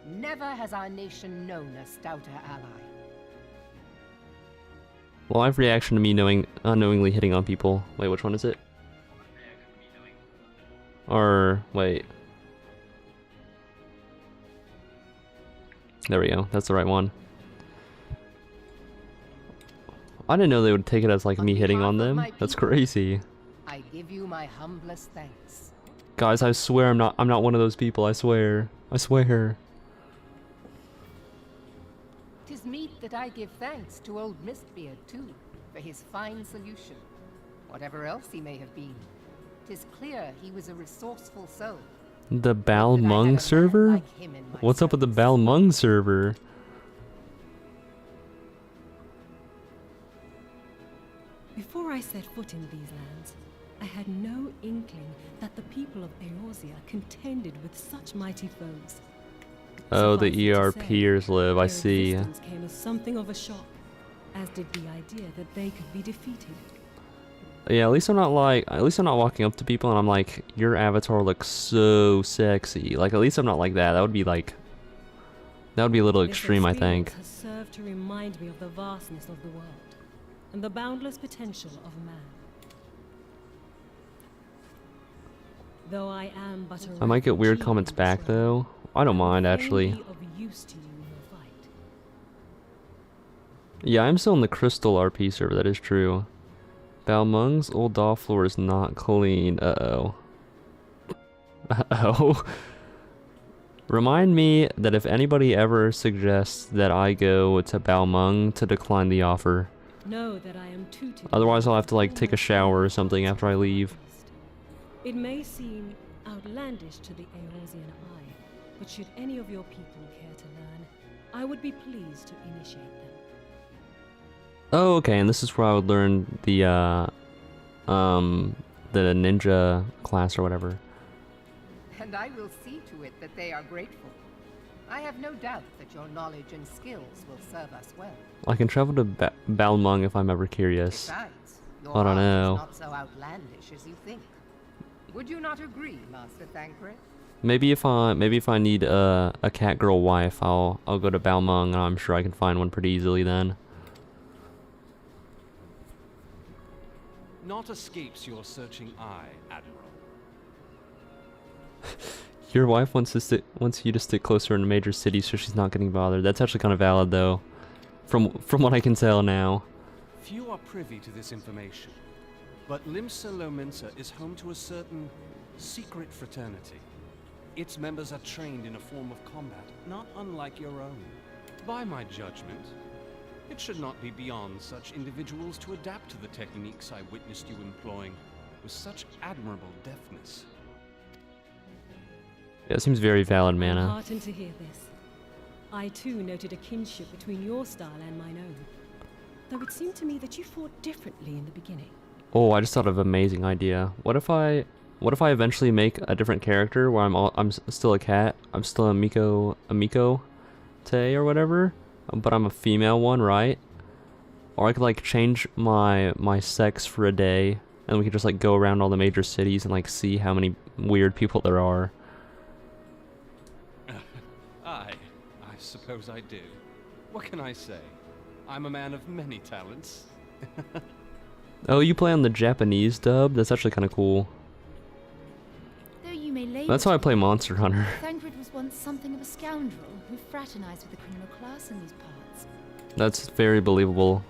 Never has our nation known a stouter ally. Live reaction to me unknowingly hitting on people. Wait, which one is it? Or, wait. There we go, that's the right one. I didn't know they would take it as like me hitting on them. That's crazy. I give you my humblest thanks. Guys, I swear I'm not one of those people, I swear. I swear. 'Tis meet that I give thanks to old Mistbeard too, for his fine solution. Whatever else he may have been, 'tis clear he was a resourceful soul. The Balmung server? Like him in my What's up with the Balmung server? Before I set foot in these lands, I had no inkling that the people of Eorzea contended with such mighty foes. Oh, Suffice the it to ERPers live, I their see. existence came as something of a shock, as did the idea that they could be defeated. Yeah, at least I'm not walking up to people and I'm like, your avatar looks so sexy. Like, at least I'm not like that. That would be a little extreme, I think. This experience has served to remind me of the vastness of the world and the boundless potential of man. Though I am but a I might get weird refugee comments in back this realm, though. I don't I will mind fain actually. be of use to you in your fight. Yeah, I'm still in the Crystal RP server, that is true. Balmung's old doll floor is not clean. Uh-oh. Uh-oh. Remind me that if anybody ever suggests that I go to Balmung to decline the offer. Know that I am tutored. Otherwise I'll have to like take a shower or something after I leave. It may seem outlandish to the Eorzean eye, but should any of your people care to learn, I would be pleased to initiate them. Oh, okay, and this is where I would learn the ninja class or whatever. And I will see to it that they are grateful. I have no doubt that your knowledge and skills will serve us well. I can travel to Balmung if I'm ever curious. Besides, your I don't art know. is not so outlandish as you think. Would you not agree, Master Thancred? Maybe if I need a cat girl wife, I'll go to Balmung, and I'm sure I can find one pretty easily then. Naught escapes your searching eye, Admiral. Your wife wants you to stick closer in a major city so she's not getting bothered. That's actually kind of valid though, from what I can tell now. Few are privy to this information, but Limsa Lominsa is home to a certain secret fraternity. Its members are trained in a form of combat not unlike your own. By my judgment, it should not be beyond such individuals to adapt to the techniques I witnessed you employing with such admirable deftness. Yeah, it seems very valid, I'm Mana. heartened to hear this. I too noted a kinship between your style and mine own, though it seemed to me that you fought differently in the beginning. Oh, I just thought of an amazing idea. What if I eventually make a different character where I'm still a cat, I'm still a Miko Te or whatever, but I'm a female one, right? Or I could like change my sex for a day and we could just like go around all the major cities and like see how many weird people there are. I suppose I do. What can I say? I'm a man of many talents. Oh, you play on the Japanese dub? That's actually kind of cool. Though you may label That's how I play Monster Hunter. Thancred was once something of a scoundrel who fraternized with the criminal class in these parts. That's very believable.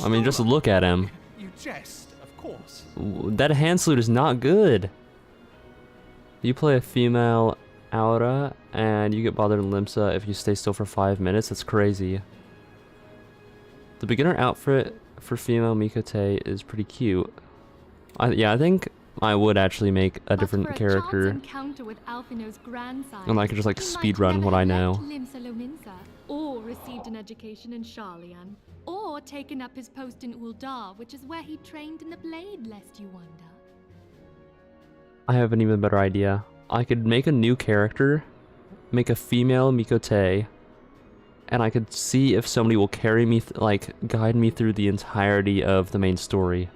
I mean, just look at him. You jest, of course. That hand salute is not good. You play a female Aura, and you get bothered in Limsa if you stay still for 5 minutes. That's crazy. The beginner outfit for female Mikote is pretty cute. Yeah, I think I would actually make a different character. Encounter with Alphino's grandsire, And I could just like speedrun what I know. Limsa Lominsa, or received an education in Sharlian, or taken up his post in Uldar, which is where he trained in the blade, lest you wonder. I have an even better idea. I could make a new character, make a female Mikote, and I could see if somebody will carry me, like, guide me through the entirety of the main story.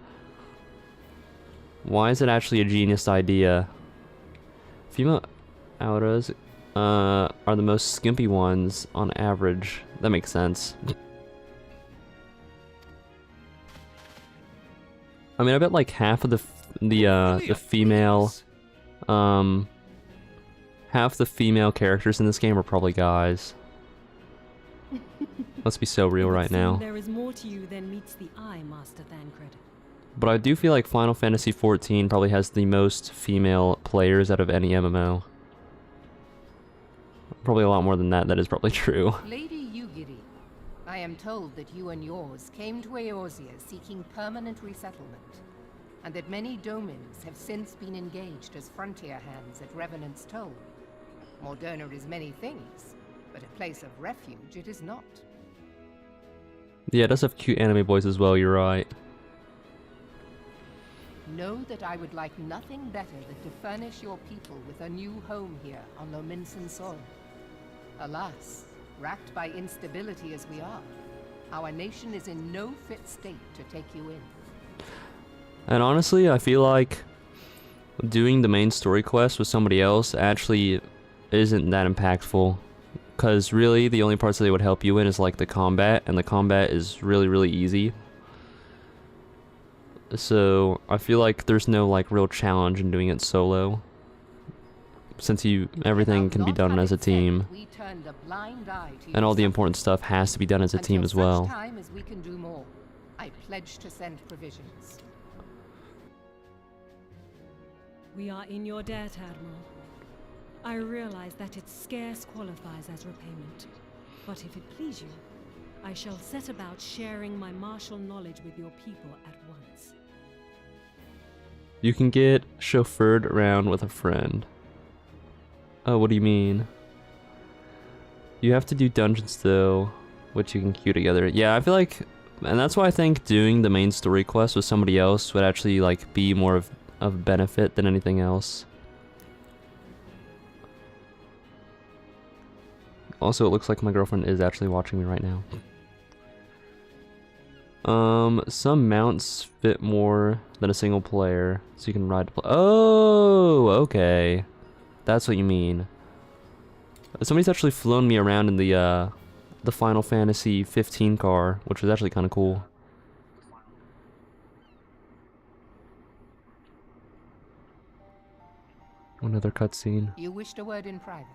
Why is it actually a genius idea? Female auras are the most skimpy ones on average. That makes sense. I mean, I bet like half of the female, half the female characters in this game are probably guys. Let's be so real right now. There is more to you than meets the eye, Master Thancred. But I do feel like Final Fantasy XIV probably has the most female players out of any MMO. Probably a lot more than that. That is probably true. Lady Yugiri, I am told that you and yours came to Eorzea seeking permanent resettlement, and that many domins have since been engaged as frontier hands at Revenant's Toll. Moderna is many things, but a place of refuge it is not. Yeah, it does have cute anime boys as well, you're right. Know that I would like nothing better than to furnish your people with a new home here on Lominsan soil. Alas, racked by instability as we are, our nation is in no fit state to take you in. And honestly, I feel like doing the main story quest with somebody else actually isn't that impactful. Because really, the only parts that they would help you in is like the combat, and the combat is really, really easy. So I feel like there's no like real challenge in doing it solo, since everything can be done as a team, and all the important stuff has to be done as a team as well. Time as we can do more, I pledge to send provisions. We are in your debt, Admiral. I realize that it scarce qualifies as repayment, but if it please you, I shall set about sharing my martial knowledge with your people at once. You can get chauffeured around with a friend. Oh, what do you mean? You have to do dungeons though, which you can queue together. Yeah, I feel like, and that's why I think doing the main story quest with somebody else would actually like be more of benefit than anything else. Also, it looks like my girlfriend is actually watching me right now. Some mounts fit more than a single player, so you can ride to play. Oh, okay. That's what you mean. Somebody's actually flown me around in the Final Fantasy 15 car, which was actually kind of cool. Another cutscene. You wished a word in private.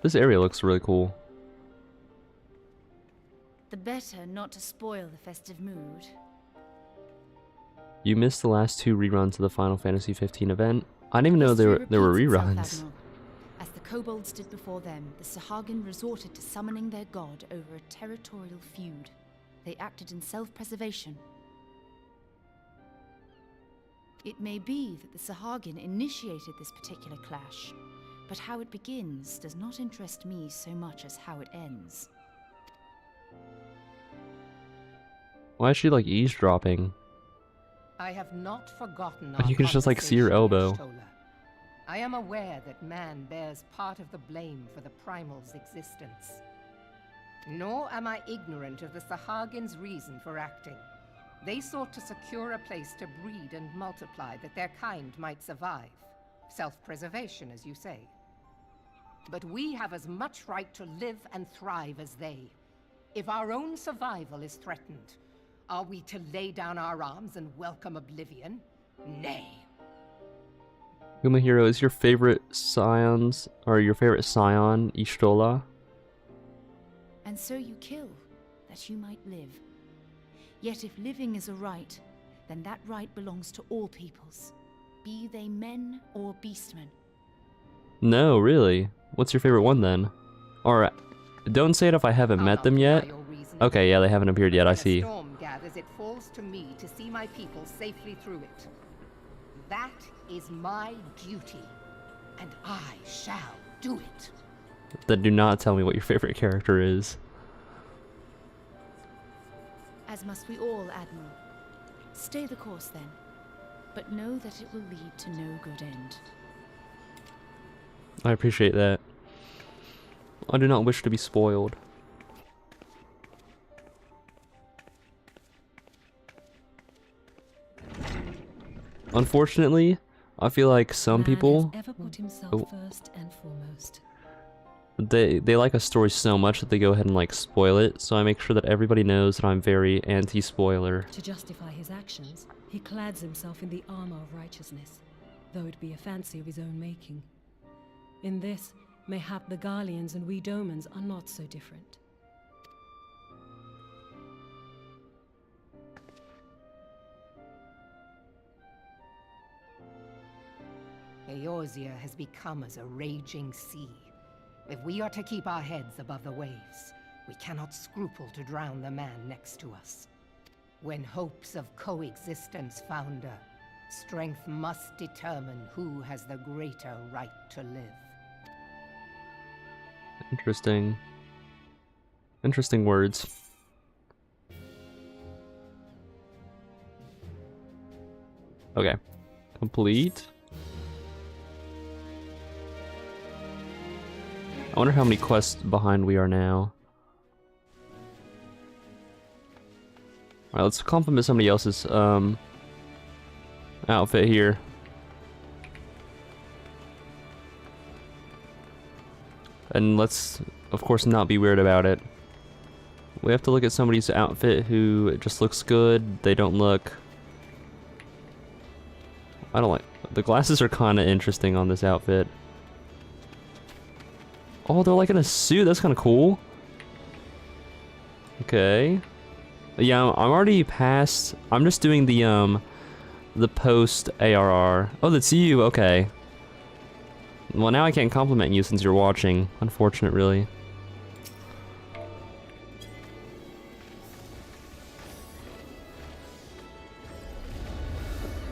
This area looks really cool. The better not to spoil the festive mood. You missed the last 2 reruns of the Final Fantasy 15 event. I didn't even know there were reruns. As the kobolds did before them, the Sahagin resorted to summoning their god over a territorial feud. They acted in self-preservation. It may be that the Sahagin initiated this particular clash, but how it begins does not interest me so much as how it ends. Why is she like eavesdropping? I have not forgotten You can just like see her elbow. I am aware that man bears part of the blame for the primal's existence. Nor am I ignorant of the Sahagins' reason for acting. They sought to secure a place to breed and multiply that their kind might survive. Self-preservation, as you say. But we have as much right to live and thrive as they. If our own survival is threatened, are we to lay down our arms and welcome oblivion? Nay. Hero, is your favorite scions, or your favorite scion, Ishtola? And so you kill, that you might live. Yet if living is a right, then that right belongs to all peoples, be they men or beastmen. No, really? What's your favorite one then? Or, don't say it if I haven't met them yet. Okay, yeah, they haven't appeared yet, I see. When a storm gathers, it falls to me to see my people safely through it. That is my duty, and I shall do it. Then do not tell me what your favorite character is. As must we all, Admiral. Stay the course then, but know that it will lead to no good end. I appreciate that. I do not wish to be spoiled. Unfortunately, I feel like some people ever put himself first and foremost. they like a story so much that they go ahead and like spoil it, so I make sure that everybody knows that I'm very anti-spoiler. To justify his actions, he clads himself in the armor of righteousness, though it be a fancy of his own making. In this, mayhap the Garleans and we Domans are not so different. Eorzea has become as a raging sea. If we are to keep our heads above the waves, we cannot scruple to drown the man next to us. When hopes of coexistence founder, strength must determine who has the greater right to live. Interesting. Interesting words. Okay. Complete. I wonder how many quests behind we are now. Alright, let's compliment somebody else's outfit here. And let's, of course, not be weird about it. We have to look at somebody's outfit who just looks good. They don't look... I don't like... The glasses are kind of interesting on this outfit. Oh, they're like in a suit. That's kind of cool. Okay. Yeah, I'm already past... I'm just doing the post ARR. Oh, that's you. Okay. Well, now I can't compliment you since you're watching. Unfortunate, really.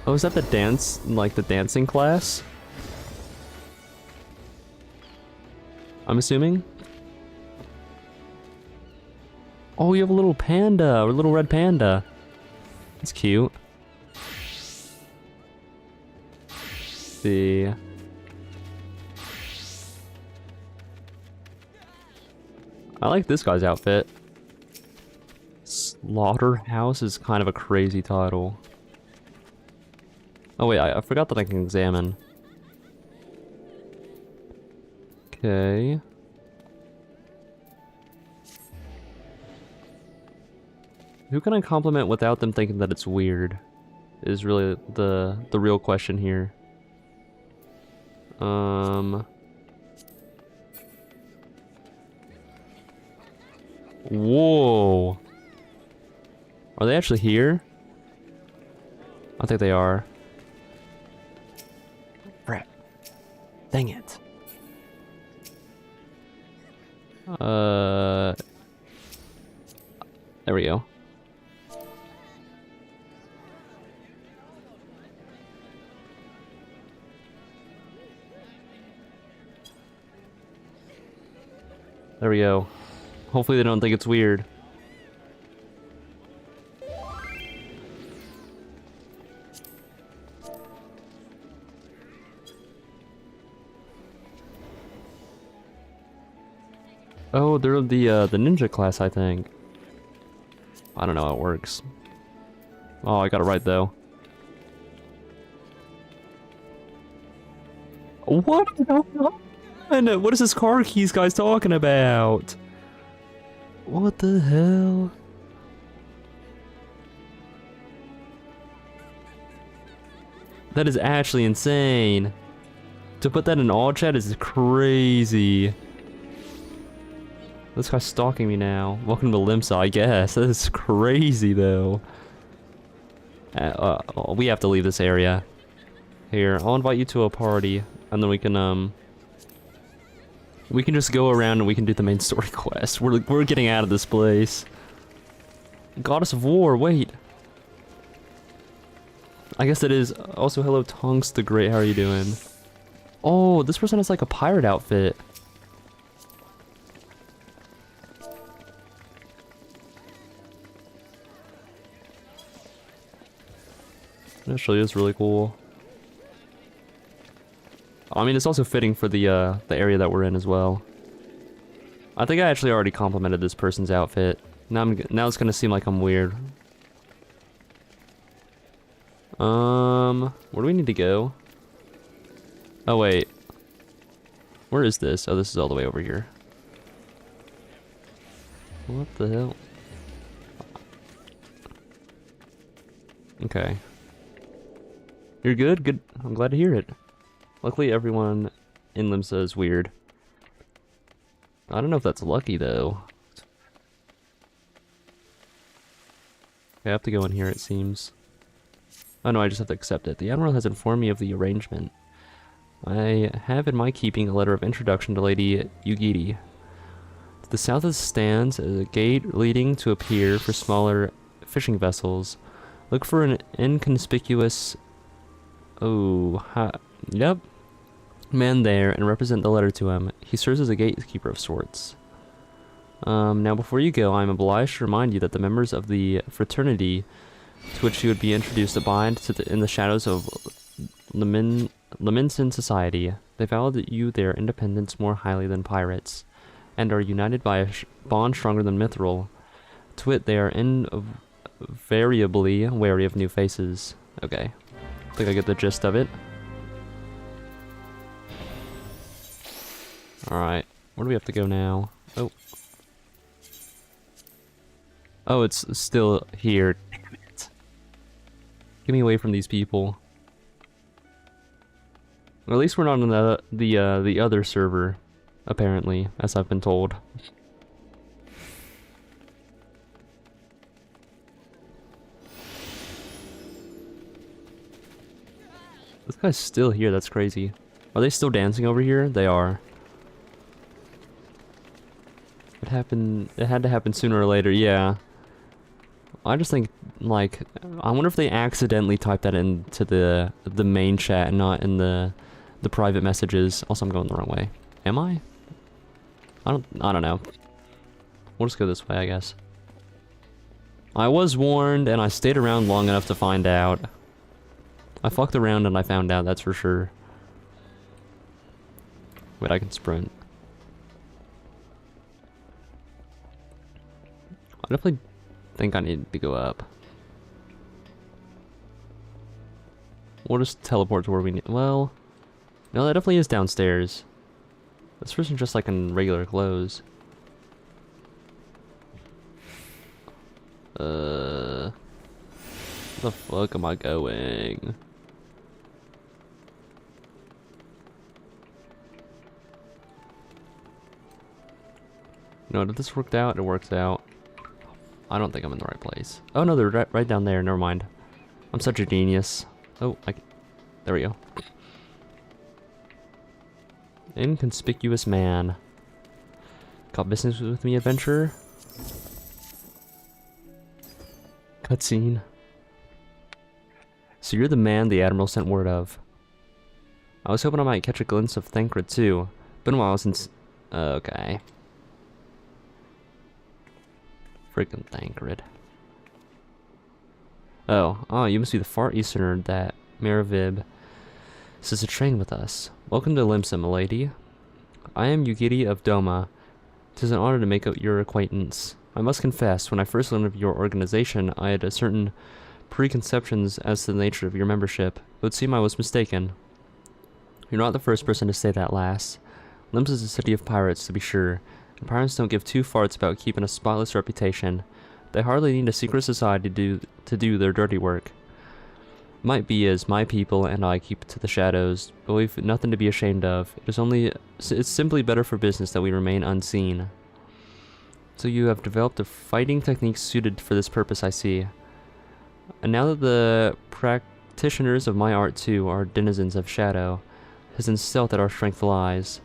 Oh, is that the dance, like the dancing class? I'm assuming? Oh, you have a little panda, or a little red panda. That's cute. Let's see. I like this guy's outfit. Slaughterhouse is kind of a crazy title. Oh wait, I forgot that I can examine. Okay. Who can I compliment without them thinking that it's weird? Is really the real question here. Whoa. Are they actually here? I think they are. Crap. Dang it. There we go. There we go. Hopefully they don't think it's weird. Oh, they're the ninja class, I think. I don't know how it works. Oh, I got it right though. What? What is this car keys guys talking about? What the hell? That is actually insane. To put that in all chat is crazy. This guy's stalking me now. Welcome to Limsa, I guess. That is crazy though. We have to leave this area. Here, I'll invite you to a party, and then we can just go around and we can do the main story quest. We're getting out of this place. Goddess of War, wait. I guess it is. Also, hello Tonks the Great, how are you doing? Oh, this person has like a pirate outfit. It actually is really cool. I mean, it's also fitting for the area that we're in as well. I think I actually already complimented this person's outfit. Now it's gonna seem like I'm weird. Where do we need to go? Oh wait. Where is this? Oh, this is all the way over here. What the hell? Okay. You're good? Good. I'm glad to hear it. Luckily, everyone in Limsa is weird. I don't know if that's lucky, though. I have to go in here, it seems. Oh no, I just have to accept it. The Admiral has informed me of the arrangement. I have in my keeping a letter of introduction to Lady Yugiri. To the south of the stands is a gate leading to a pier for smaller fishing vessels. Look for an inconspicuous... Yep. Man there and represent the letter to him. He serves as a gatekeeper of sorts. Now before you go, I am obliged to remind you that the members of the fraternity to which you would be introduced abide in the shadows of Leminson society. They value you their independence more highly than pirates, and are united by a bond stronger than mithril. To wit, they are invariably wary of new faces. Okay. I think I get the gist of it. Alright. Where do we have to go now? Oh. Oh, it's still here. Damn it. Get me away from these people. Or at least we're not on the other server, apparently, as I've been told. This guy's still here, that's crazy. Are they still dancing over here? They are. It had to happen sooner or later, yeah. I just think, like, I wonder if they accidentally typed that into the main chat and not in the private messages. Also, I'm going the wrong way. Am I? I don't know. We'll just go this way, I guess. I was warned, and I stayed around long enough to find out. I fucked around and I found out, that's for sure. Wait, I can sprint. I definitely think I need to go up. We'll just teleport to where we need. Well, no, that definitely is downstairs. This person's just like in regular clothes. Where the fuck am I going? No, did this work out? It works out. I don't think I'm in the right place. Oh no, they're right down there. Never mind. I'm such a genius. Oh, there we go. Inconspicuous man. Got business with me, adventurer? Cutscene. So you're the man the Admiral sent word of. I was hoping I might catch a glimpse of Thancred too. Been a while since... okay. Freaking Thancred. Oh, you must be the Far Easterner that Maravib says to train with us. Welcome to Limsa, milady. I am Yugiri of Doma. 'Tis an honor to make your acquaintance. I must confess, when I first learned of your organization, I had a certain preconceptions as to the nature of your membership. It would seem I was mistaken. You're not the first person to say that, lass. Limbs is a city of pirates, to be sure, and pirates don't give two farts about keeping a spotless reputation. They hardly need a secret society to do their dirty work. Might be as my people and I keep to the shadows, but we've nothing to be ashamed of. It's simply better for business that we remain unseen. So you have developed a fighting technique suited for this purpose, I see. And now that the practitioners of my art too are denizens of shadow, it is in stealth that our strength lies.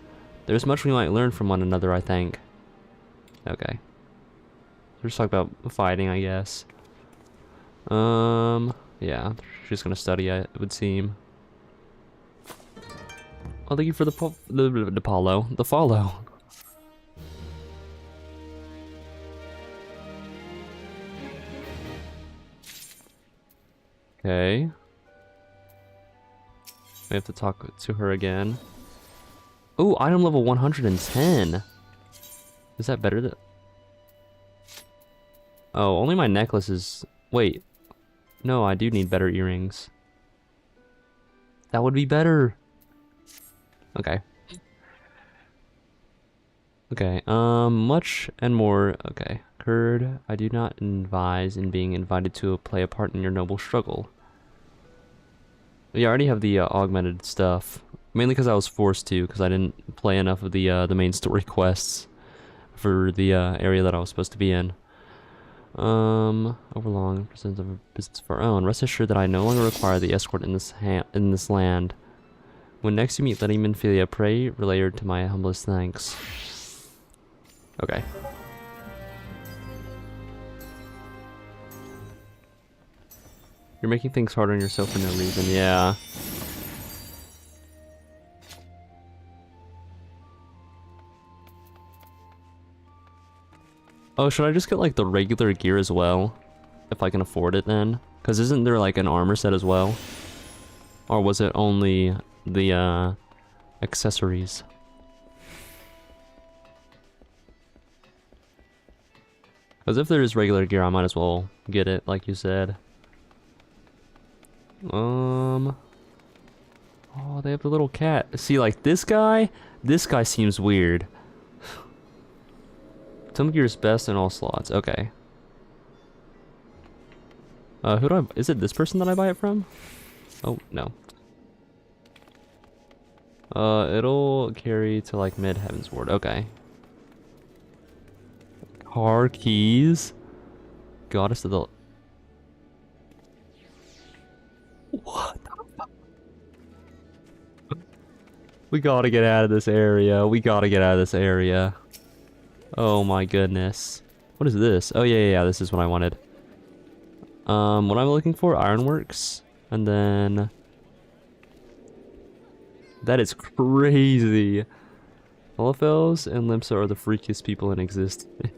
There's much we might learn from one another, I think. Okay. We're just talking about fighting, I guess. Yeah, she's gonna study it would seem. Oh, thank you for the follow. Okay. We have to talk to her again. Oh, item level 110. Is that better than... Oh, only my necklace is... Wait. No, I do need better earrings. That would be better. Okay. Okay, much and more. Okay. Curd, I do not advise in being invited to play a part in your noble struggle. Yeah, I already have the augmented stuff. Mainly because I was forced to, because I didn't play enough of the main story quests for the area that I was supposed to be in. Overlong presents of a business of our own. Rest assured that I no longer require the escort in this land. When next you meet Lady Minfilia, pray relay her to my humblest thanks. Okay. You're making things harder on yourself for no reason, yeah. Oh, should I just get like the regular gear as well? If I can afford it then? Because isn't there like an armor set as well? Or was it only the accessories? Because if there is regular gear, I might as well get it, like you said. Oh, they have the little cat. See, like this guy seems weird. Tome gear is best in all slots. Okay. Who do I... Is it this person that I buy it from? Oh, no. It'll carry to, like, mid-Heaven's Ward. Okay. Car keys? Goddess of the... What the fuck? We gotta get out of this area. We gotta get out of this area. Oh my goodness. What is this? Oh yeah, this is what I wanted. What I'm looking for, ironworks. And then... That is crazy. Olafels and Limsa are the freakiest people in existence.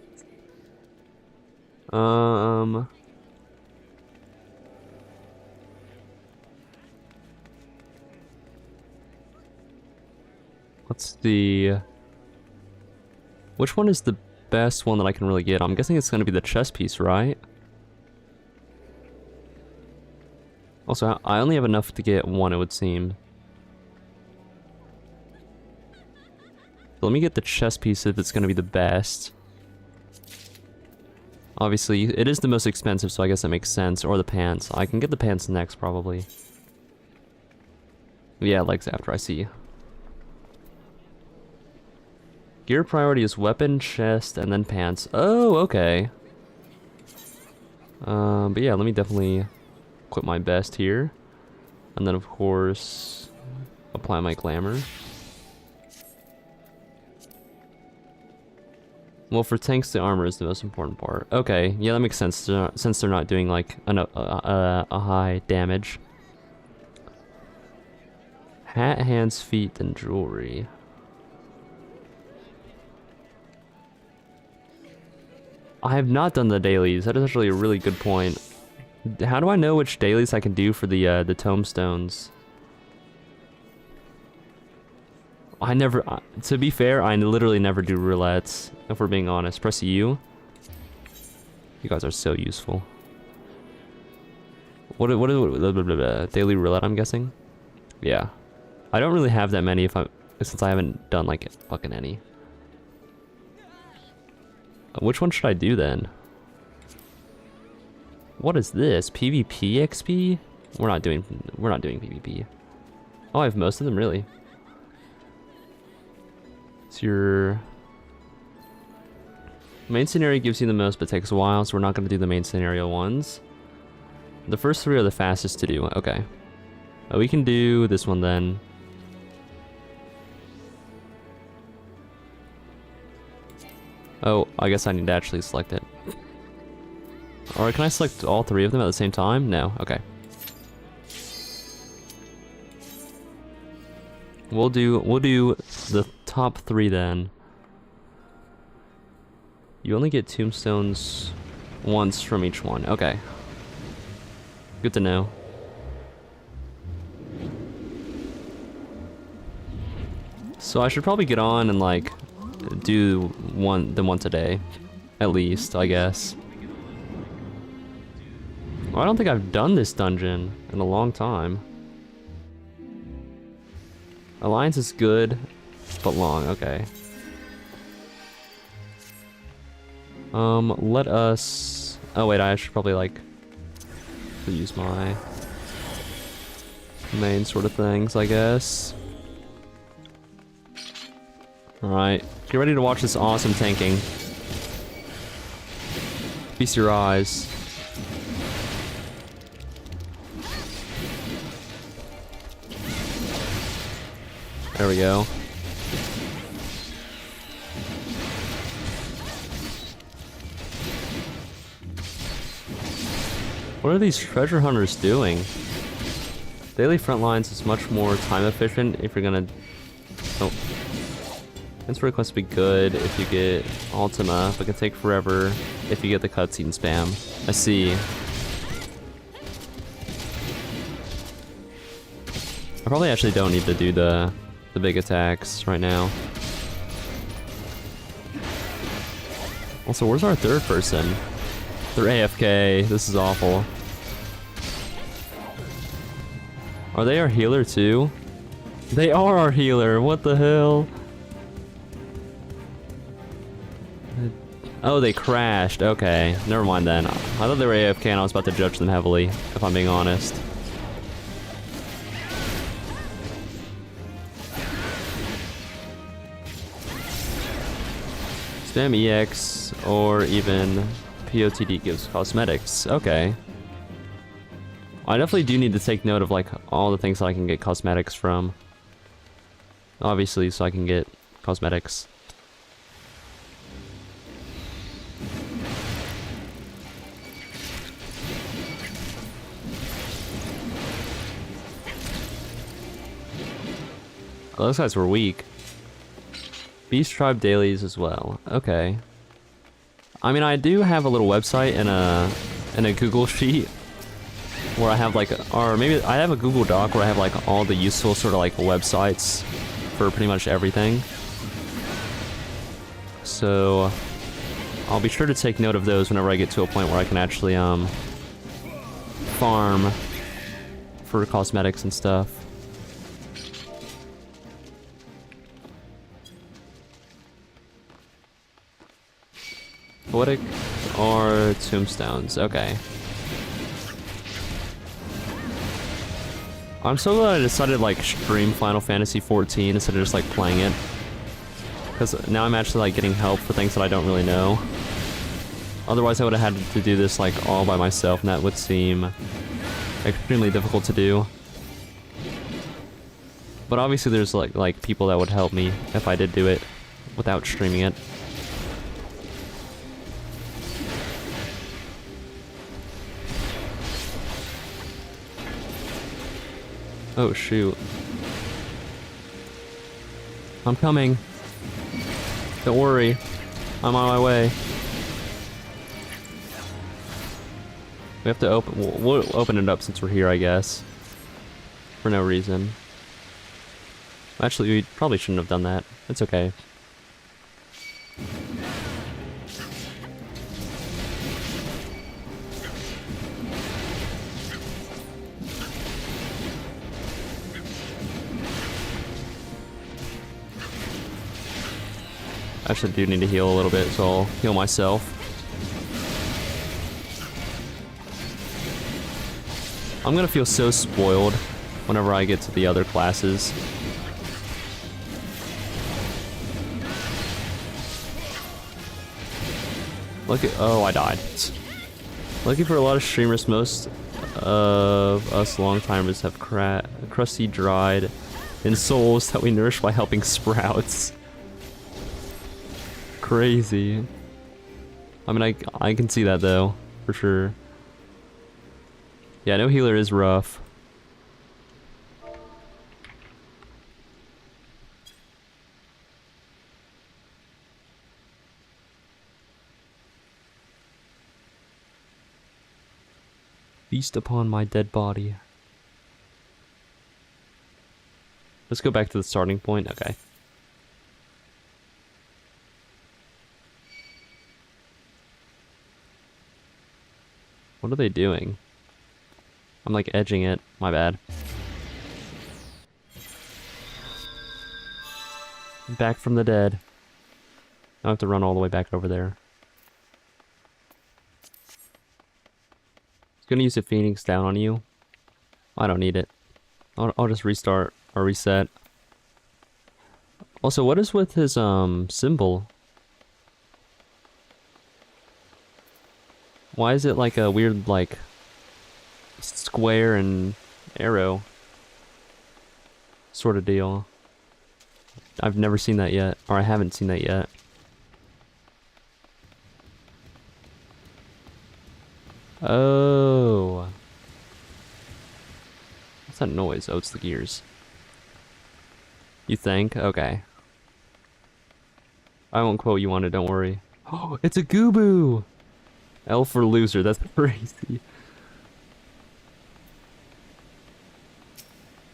Let's see. Which one is the best one that I can really get? I'm guessing it's going to be the chest piece, right? Also, I only have enough to get one, it would seem. Let me get the chest piece if it's going to be the best. Obviously, it is the most expensive, so I guess that makes sense. Or the pants. I can get the pants next, probably. Yeah, legs after, I see. Gear priority is weapon, chest, and then pants. Oh, okay. But yeah, let me definitely equip my best here. And then, of course, apply my glamour. Well, for tanks, the armor is the most important part. Okay, yeah, that makes sense, since they're not doing, like, a high damage. Hat, hands, feet, and jewelry. I have not done the dailies. That is actually a really good point. How do I know which dailies I can do for the tombstones? I never, to be fair, I literally never do roulettes, if we're being honest. Press U. You guys are so useful. What is daily roulette, I'm guessing? Yeah. I don't really have that many since I haven't done like fucking any. Which one should I do then? What is this? PvP XP? We're not doing PvP. Oh, I have most of them really. So your main scenario gives you the most but takes a while, so we're not going to do the main scenario ones. The first three are the fastest to do. Okay. We can do this one then. Oh, I guess I need to actually select it. Or can I select all three of them at the same time? No. Okay. We'll do the top three then. You only get tombstones once from each one. Okay. Good to know. So I should probably get on and like do them once a day, at least, I guess. Well, I don't think I've done this dungeon in a long time. Alliance is good, but long. Okay. Let us. Oh wait, I should probably like use my main sort of things, I guess. Alright, get ready to watch this awesome tanking. Feast your eyes. There we go. What are these treasure hunters doing? Daily front lines is much more time efficient if you're gonna... Oh. Instant request would be good if you get Ultima, but it can take forever if you get the cutscene spam. I see. I probably actually don't need to do the big attacks right now. Also, where's our third person? They're AFK. This is awful. Are they our healer too? They are our healer. What the hell? Oh, they crashed. Okay, never mind then. I thought they were AFK and I was about to judge them heavily, if I'm being honest. Spam EX or even POTD gives cosmetics. Okay. I definitely do need to take note of like all the things that I can get cosmetics from. Obviously, so I can get cosmetics. Oh, those guys were weak. Beast Tribe dailies as well. Okay. I mean, I do have a little website in a Google sheet where I have like, or maybe I have a Google Doc where I have like all the useful sort of like websites for pretty much everything. So I'll be sure to take note of those whenever I get to a point where I can actually farm for cosmetics and stuff. Poetic or tombstones, okay. I'm so glad I decided to like stream Final Fantasy XIV instead of just like playing it. Because now I'm actually like getting help for things that I don't really know. Otherwise I would have had to do this like all by myself and that would seem extremely difficult to do. But obviously there's like people that would help me if I did do it without streaming it. Oh shoot. I'm coming. Don't worry. I'm on my way. We have to open... We'll open it up since we're here, I guess. For no reason. Actually, we probably shouldn't have done that. It's okay. I actually do need to heal a little bit, so I'll heal myself. I'm gonna feel so spoiled whenever I get to the other classes. Look at— oh, I died. Looking for a lot of streamers. Most of us long-timers have crusty, dried in souls that we nourish by helping sprouts. Crazy. I mean, I can see that though, for sure. Yeah, no healer is rough. Feast upon my dead body. Let's go back to the starting point. Okay. What are they doing? I'm like edging it. My bad. Back from the dead. I have to run all the way back over there. It's gonna use a Phoenix down on you. I don't need it. I'll just restart or reset. Also, what is with his symbol? Why is it like a weird like square and arrow sort of deal? I've never seen that yet, or I haven't seen that yet. Oh. What's that noise? Oh, it's the gears. You think? Okay. I won't quote you on it, don't worry. Oh, it's a Goobboo! L for loser, that's crazy.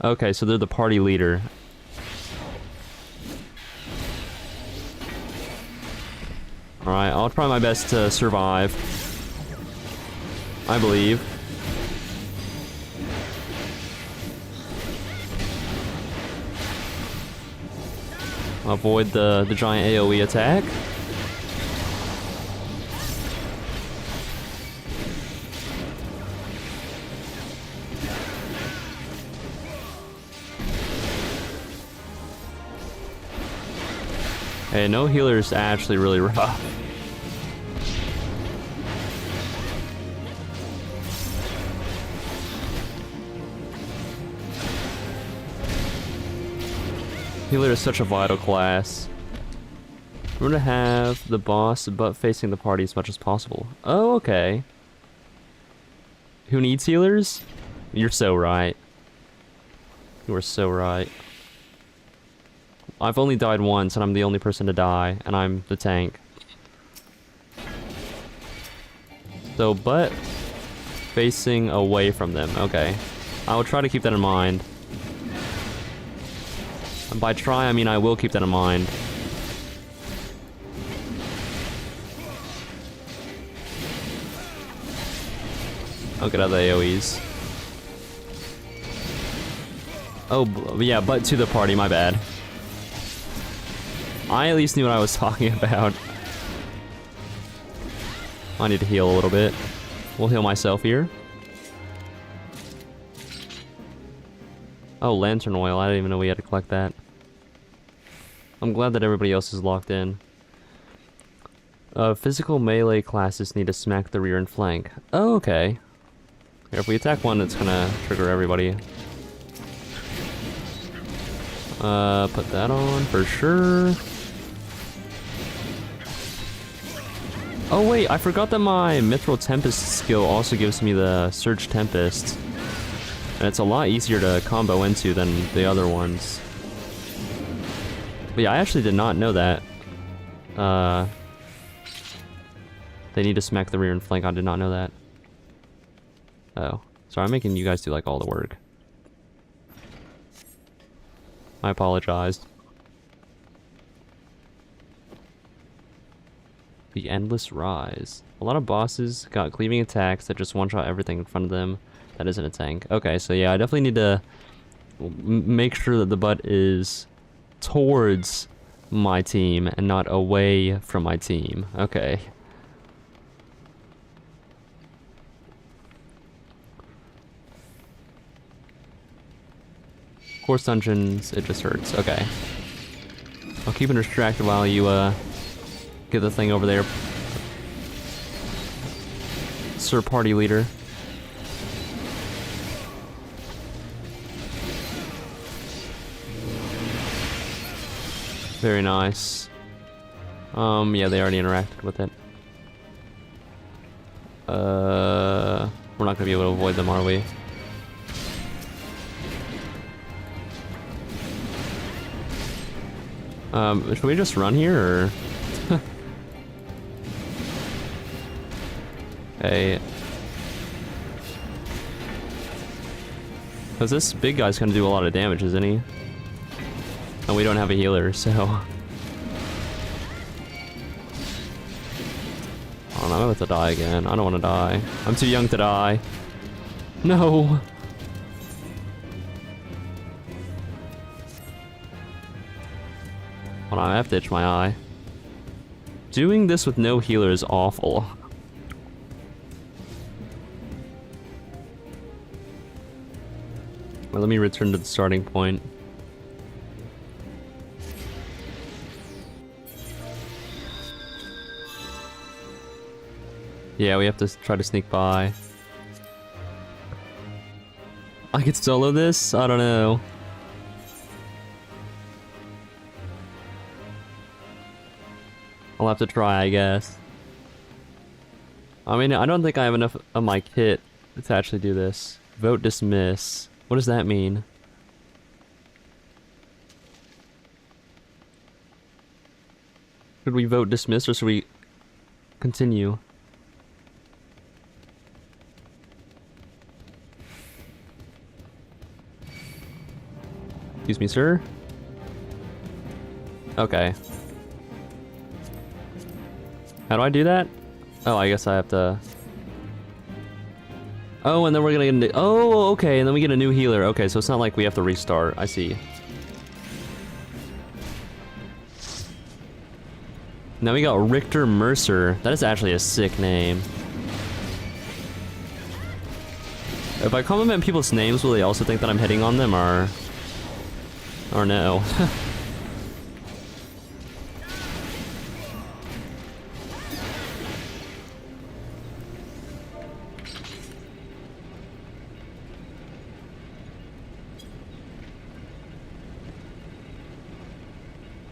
Okay, so they're the party leader. Alright, I'll try my best to survive. I believe. Avoid the giant AoE attack. Hey, no healer's actually really rough. Healer is such a vital class. We're gonna have the boss butt facing the party as much as possible. Oh, okay. Who needs healers? You're so right. You are so right. I've only died once, and I'm the only person to die, and I'm the tank. So, butt facing away from them. Okay. I will try to keep that in mind. And by try, I mean I will keep that in mind. I'll get out of the AoEs. Oh, yeah, butt to the party, my bad. I at least knew what I was talking about. I need to heal a little bit. We'll heal myself here. Oh, lantern oil. I didn't even know we had to collect that. I'm glad that everybody else is locked in. Physical melee classes need to smack the rear and flank. Oh, okay. Here, if we attack one, it's gonna trigger everybody. Put that on for sure. Oh wait, I forgot that my Mithril Tempest skill also gives me the Surge Tempest. And it's a lot easier to combo into than the other ones. But yeah, I actually did not know that. They need to smack the rear and flank. I did not know that. Oh. Sorry, I'm making you guys do like all the work. I apologize. The Endless Rise. A lot of bosses got cleaving attacks that just one-shot everything in front of them that isn't a tank. Okay, so yeah, I definitely need to make sure that the butt is towards my team and not away from my team. Okay. Course dungeons, it just hurts. Okay. I'll keep it distracted while you get the thing over there. Sir Party Leader. Very nice. Yeah, they already interacted with it. We're not gonna be able to avoid them, are we? Should we just run here, or? Hey. Because this big guy's gonna do a lot of damage, isn't he? And we don't have a healer, so... Oh, no, I'm about to die again. I don't want to die. I'm too young to die. No! Hold on, I have to itch my eye. Doing this with no healer is awful. Well, let me return to the starting point. Yeah, we have to try to sneak by. I could solo this? I don't know. I'll have to try, I guess. I mean, I don't think I have enough of my kit to actually do this. Vote dismiss. What does that mean? Should we vote dismiss or should we continue? Excuse me, sir? Okay. How do I do that? Oh, I guess I have to... Oh, and then we're gonna get oh, okay, and then we get a new healer. Okay, so it's not like we have to restart. I see. Now we got Richter Mercer. That is actually a sick name. If I compliment people's names, will they also think that I'm hitting on them, or no?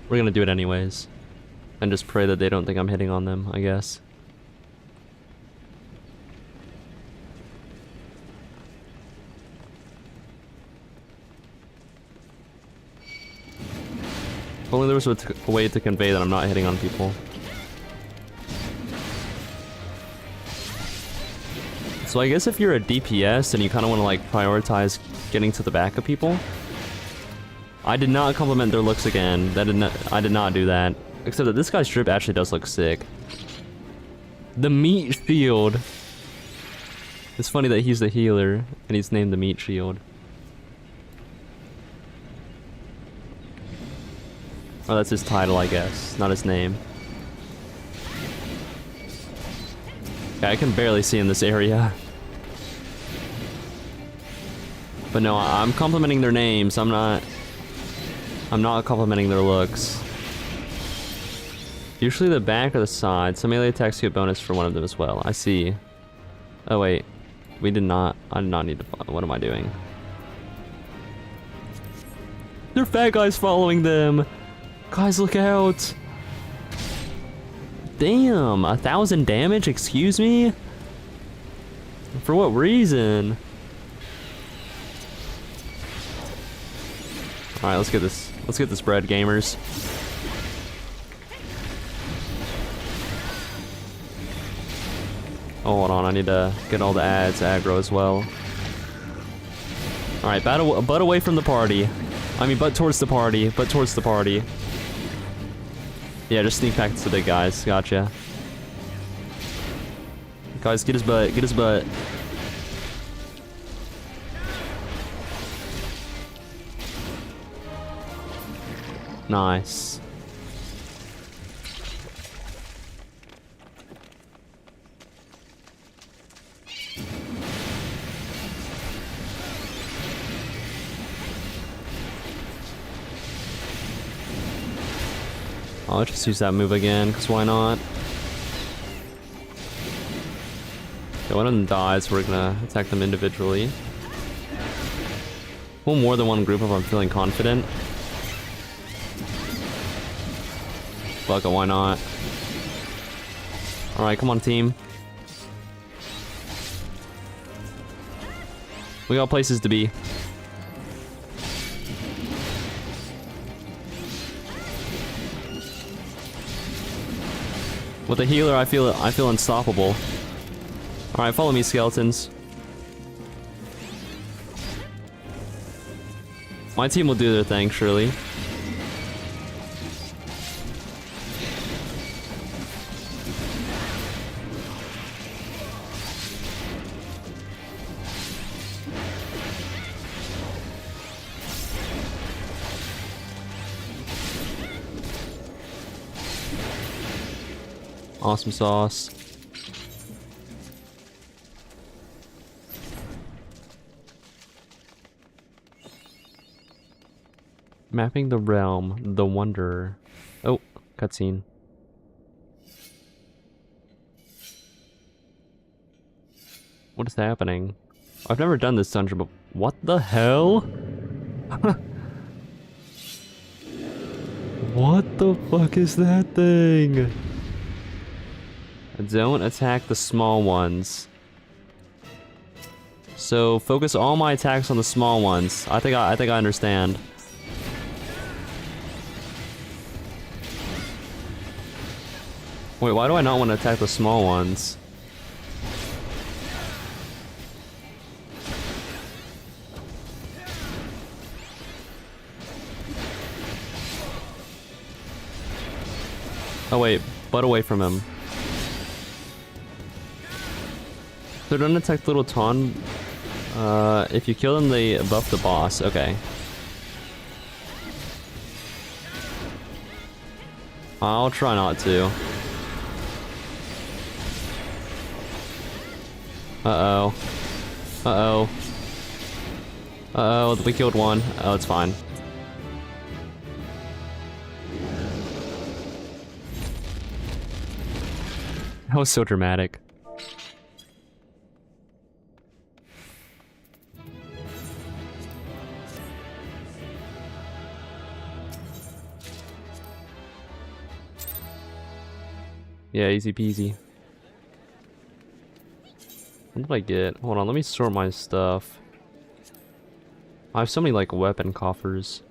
We're gonna do it anyways. And just pray that they don't think I'm hitting on them, I guess. If only there was a way to convey that I'm not hitting on people. So I guess if you're a DPS and you kind of want to like prioritize getting to the back of people. I did not compliment their looks again. I did not do that. Except that this guy's strip actually does look sick. The Meat Shield. It's funny that he's the healer and he's named the Meat Shield. Oh, that's his title, I guess, not his name. Yeah, I can barely see in this area. But no, I'm complimenting their names. I'm not complimenting their looks. Usually the back or the side. Some melee attacks get bonus for one of them as well. I see. Oh wait, we did not. I did not need to. What am I doing? They're fat guys following them. Guys, look out! Damn, 1,000 damage. Excuse me. For what reason? All right, let's get this. Let's get this bread, gamers. Oh, hold on. I need to get all the ads aggro as well. All right, butt away from the party. I mean, but towards the party. But towards the party. Yeah, just sneak back to the big guys. Gotcha. Guys, get his butt. Get his butt. Nice. I'll just use that move again, because why not? Okay, one of them dies, we're gonna attack them individually. Well, more than one group if I'm feeling confident. Fuck it, why not? Alright, come on, team. We got places to be. With a healer, I feel unstoppable. Alright, follow me, skeletons. My team will do their thing, surely. Awesome sauce. Mapping the realm, the Wanderer. Oh, cutscene. What is happening? I've never done this dungeon, but what the hell? What the fuck is that thing? Don't attack the small ones. So focus all my attacks on the small ones. I think I understand. Wait, why do I not want to attack the small ones? Oh wait, butt away from him. So don't attack the little Taun. If you kill them, they buff the boss. Okay. I'll try not to. Uh-oh. Uh-oh. Uh-oh, we killed one. Oh, it's fine. That was so dramatic. Yeah, easy peasy. What did I get? Hold on, let me sort my stuff. I have so many, like, weapon coffers.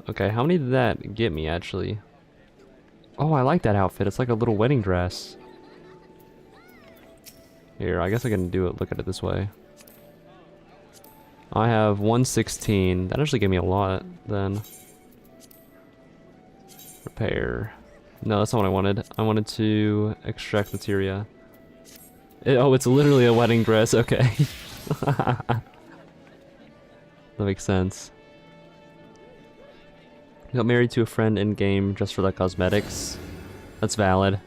Okay, how many did that get me, actually? Oh, I like that outfit. It's like a little wedding dress. Here, I guess I can do it. Look at it this way. I have 116. That actually gave me a lot, then. Repair. No, that's not what I wanted. I wanted to extract materia. Oh, it's literally a wedding dress. Okay. That makes sense. Got married to a friend in-game just for the cosmetics. That's valid.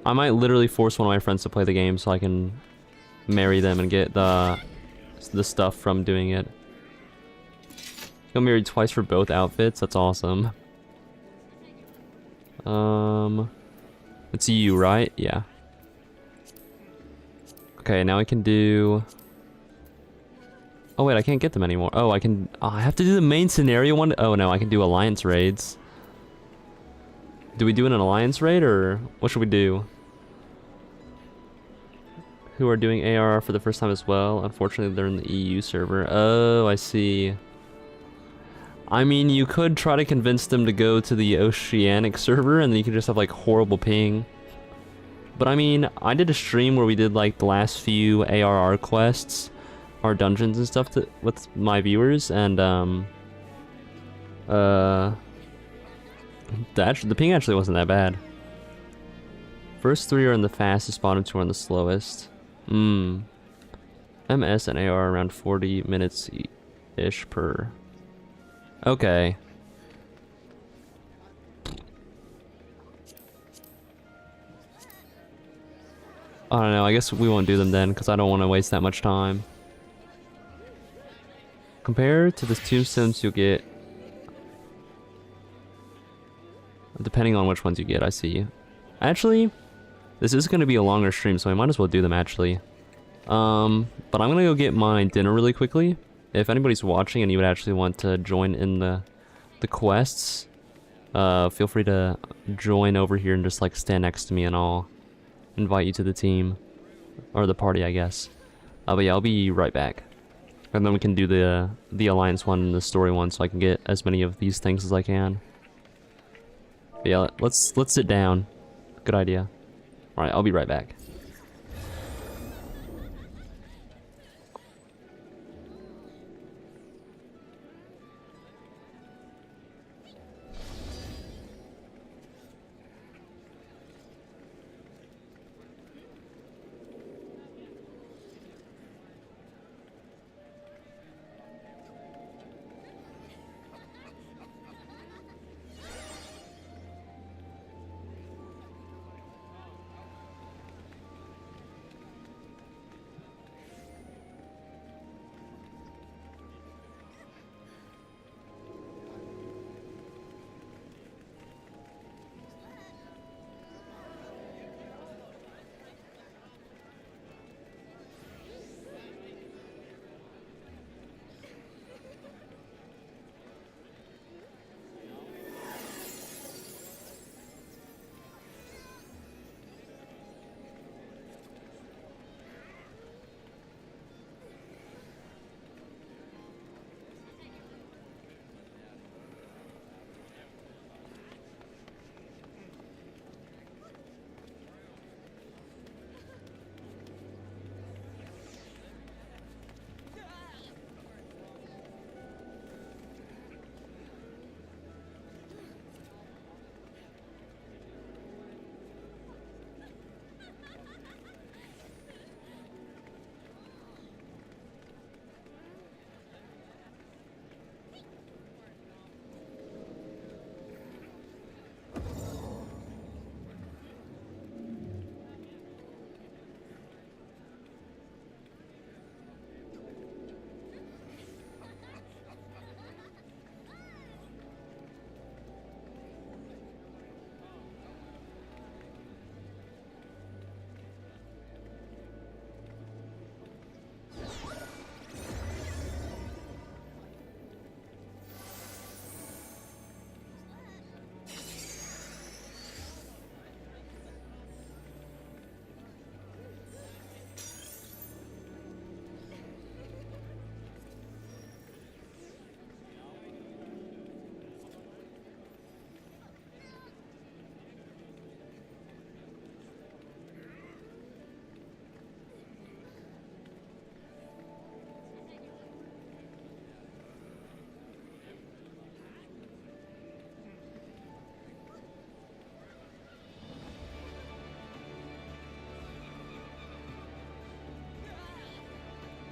I might literally force one of my friends to play the game so I can marry them and get the stuff from doing it. Got married twice for both outfits. That's awesome. It's you, right? Yeah. Okay, now I can do... Oh wait, I can't get them anymore. Oh, I can... Oh, I have to do the main scenario one? Oh no, I can do alliance raids. Do we do an alliance raid, or what should we do? Who are doing ARR for the first time as well. Unfortunately, they're in the EU server. Oh, I see. I mean, you could try to convince them to go to the Oceanic server, and then you could just have, like, horrible ping. But I mean, I did a stream where we did, like, the last few ARR quests, our dungeons and stuff with my viewers, and the ping actually wasn't that bad. First 3 are in the fastest, bottom 2 are in the slowest. MS and AR are around 40 minutes ish per. Okay. I don't know, I guess we won't do them then, because I don't want to waste that much time. Compared to the tombstones you'll get, depending on which ones you get, I see. Actually, this is going to be a longer stream, so I might as well do them actually. But I'm going to go get my dinner really quickly. If anybody's watching and you would actually want to join in the quests, feel free to join over here and just like stand next to me and I'll invite you to the team. Or the party, I guess. But yeah, I'll be right back. And then we can do the Alliance one and the story one so I can get as many of these things as I can. But yeah, let's sit down. Good idea. Alright, I'll be right back.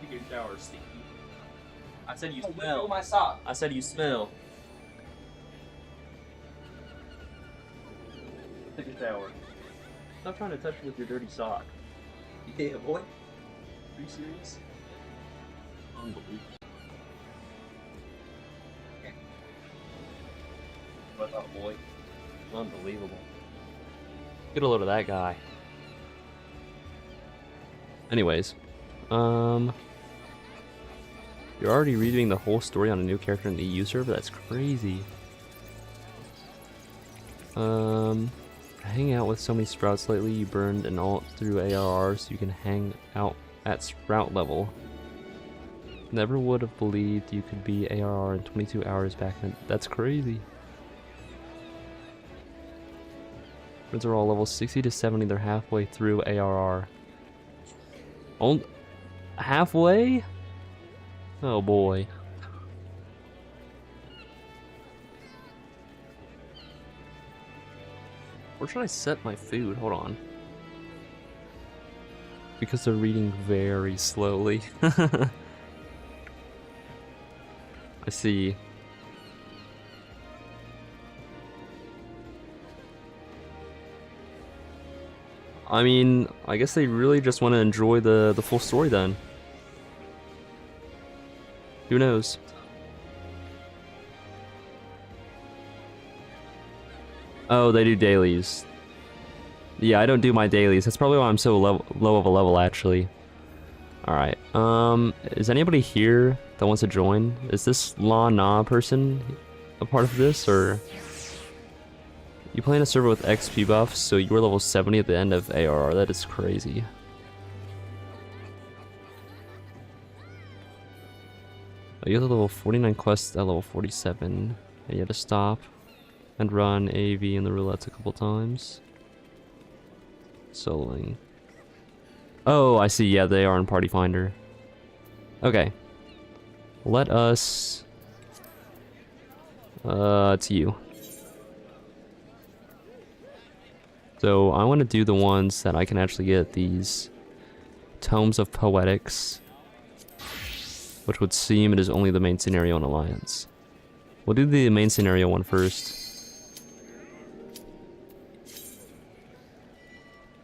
Your shower stinky. I said you smell. My sock. I said you smell. Take a shower. Stop trying to touch me with your dirty sock. Yeah, boy. Are you serious? Unbelievable. What's up, boy? Unbelievable. Get a load of that guy. Anyways, you're already redoing the whole story on a new character in the EU server? That's crazy. Hang out with so many sprouts lately, you burned an alt through ARR so you can hang out at sprout level. Never would have believed you could be ARR in 22 hours back then. That's crazy. Friends are all level 60 to 70, they're halfway through ARR. Halfway? Oh boy. Where should I set my food? Hold on. Because they're reading very slowly. I see. I mean, I guess they really just want to enjoy the full story then. Who knows? Oh, they do dailies. Yeah, I don't do my dailies. That's probably why I'm so low of a level, actually. Alright, is anybody here that wants to join? Is this La Na person a part of this, or... You play in a server with XP buffs, so you were level 70 at the end of ARR. That is crazy. Oh, you have level 49 quests at level 47, and you had to stop and run AV in the roulettes a couple times. Soloing. Oh, I see. Yeah, they are in Party Finder. Okay. Let us... it's you. So, I want to do the ones that I can actually get these Tomes of Poetics, which would seem it is only the main scenario in Alliance. We'll do the main scenario one first.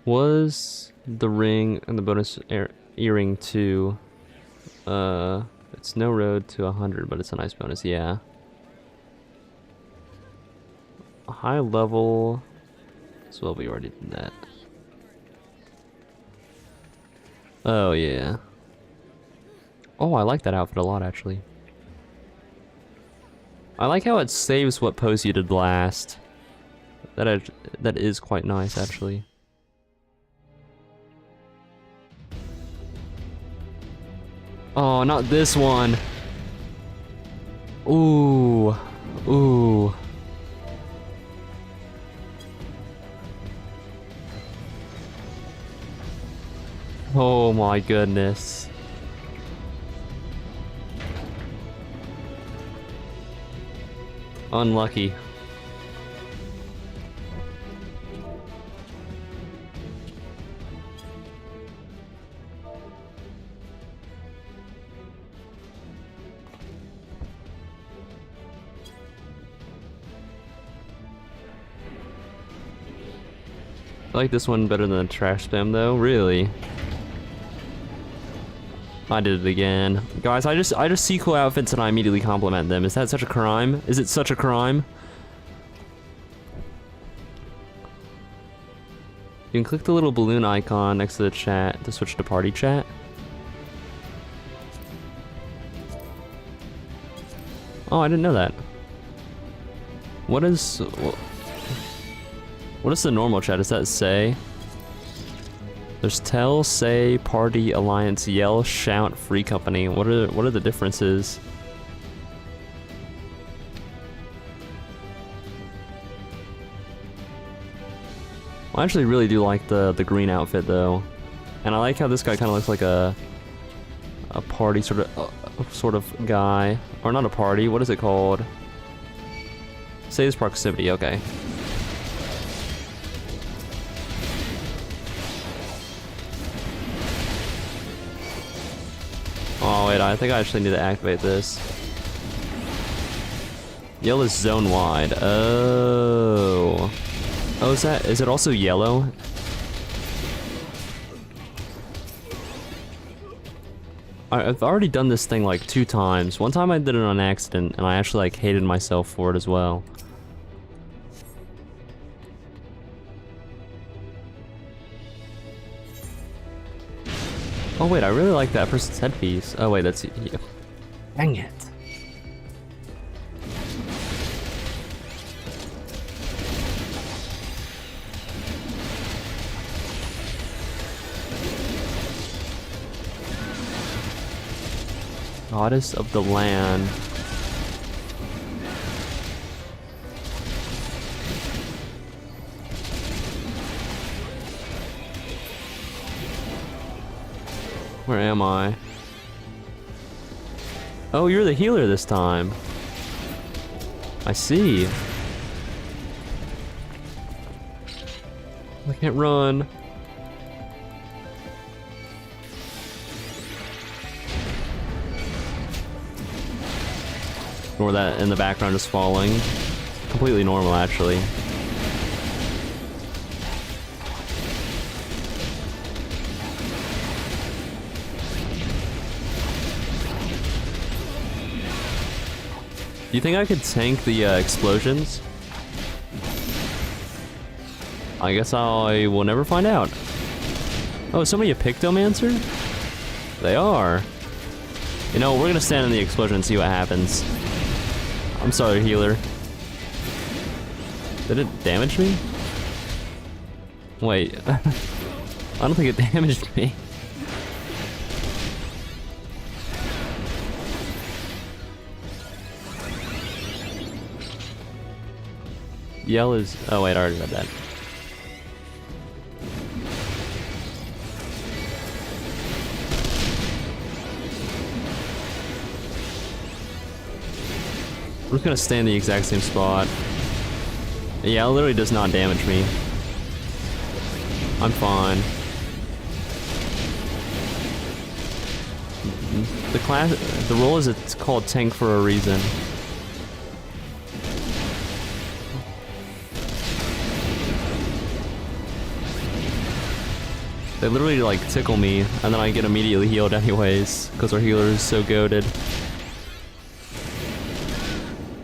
Was the ring and the bonus earring to... it's no road to 100, but it's a nice bonus, yeah. A high level... Well, we already did that. Oh, yeah. Oh, I like that outfit a lot, actually. I like how it saves what pose you did last. That is quite nice, actually. Oh, not this one. Ooh. Ooh. Oh my goodness. Unlucky. I like this one better than the trash spam though, really. I did it again. Guys, I just see cool outfits and I immediately compliment them. Is that such a crime? Is it such a crime? You can click the little balloon icon next to the chat to switch to party chat. Oh, I didn't know that. What is the normal chat? Does that say? There's tell, say, party, alliance, yell, shout, free company. What are the differences? I actually really do like the green outfit though, and I like how this guy kind of looks like a party sort of guy, or not a party. What is it called? Saves proximity. Okay. Oh wait, I think I actually need to activate this. Yell is zone wide. Oh. Oh, is it also yellow? I've already done this thing like 2 times. One time I did it on accident and I actually like hated myself for it as well. Oh wait, I really like that person's headpiece. Oh wait, that's... Yeah. Dang it. Goddess of the land. Where am I? Oh, you're the healer this time. I see. I can't run. Or that in the background just falling. Completely normal, actually. Do you think I could tank the explosions? I guess I will never find out. Oh, is somebody a Pictomancer? They are. You know, we're gonna stand in the explosion and see what happens. I'm sorry, healer. Did it damage me? Wait. I don't think it damaged me. Yell is... Oh wait, I already read that. I'm just gonna stay in the exact same spot. Yeah, it literally does not damage me. I'm fine. The role is it's called tank for a reason. They literally like tickle me, and then I get immediately healed anyways, because our healer is so goated.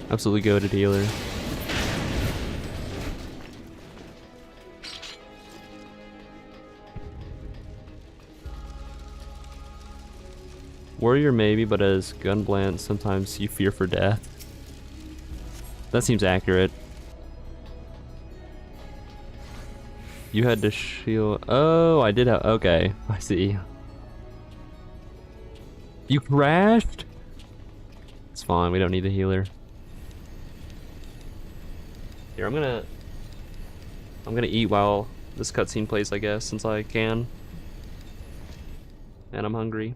Absolutely goated healer. Warrior maybe, but as Gunblant, sometimes you fear for death. That seems accurate. You had to shield. Oh, I did have. Okay, I see. You crashed? It's fine, we don't need a healer. Here, I'm gonna eat while this cutscene plays, I guess, since I can. And I'm hungry.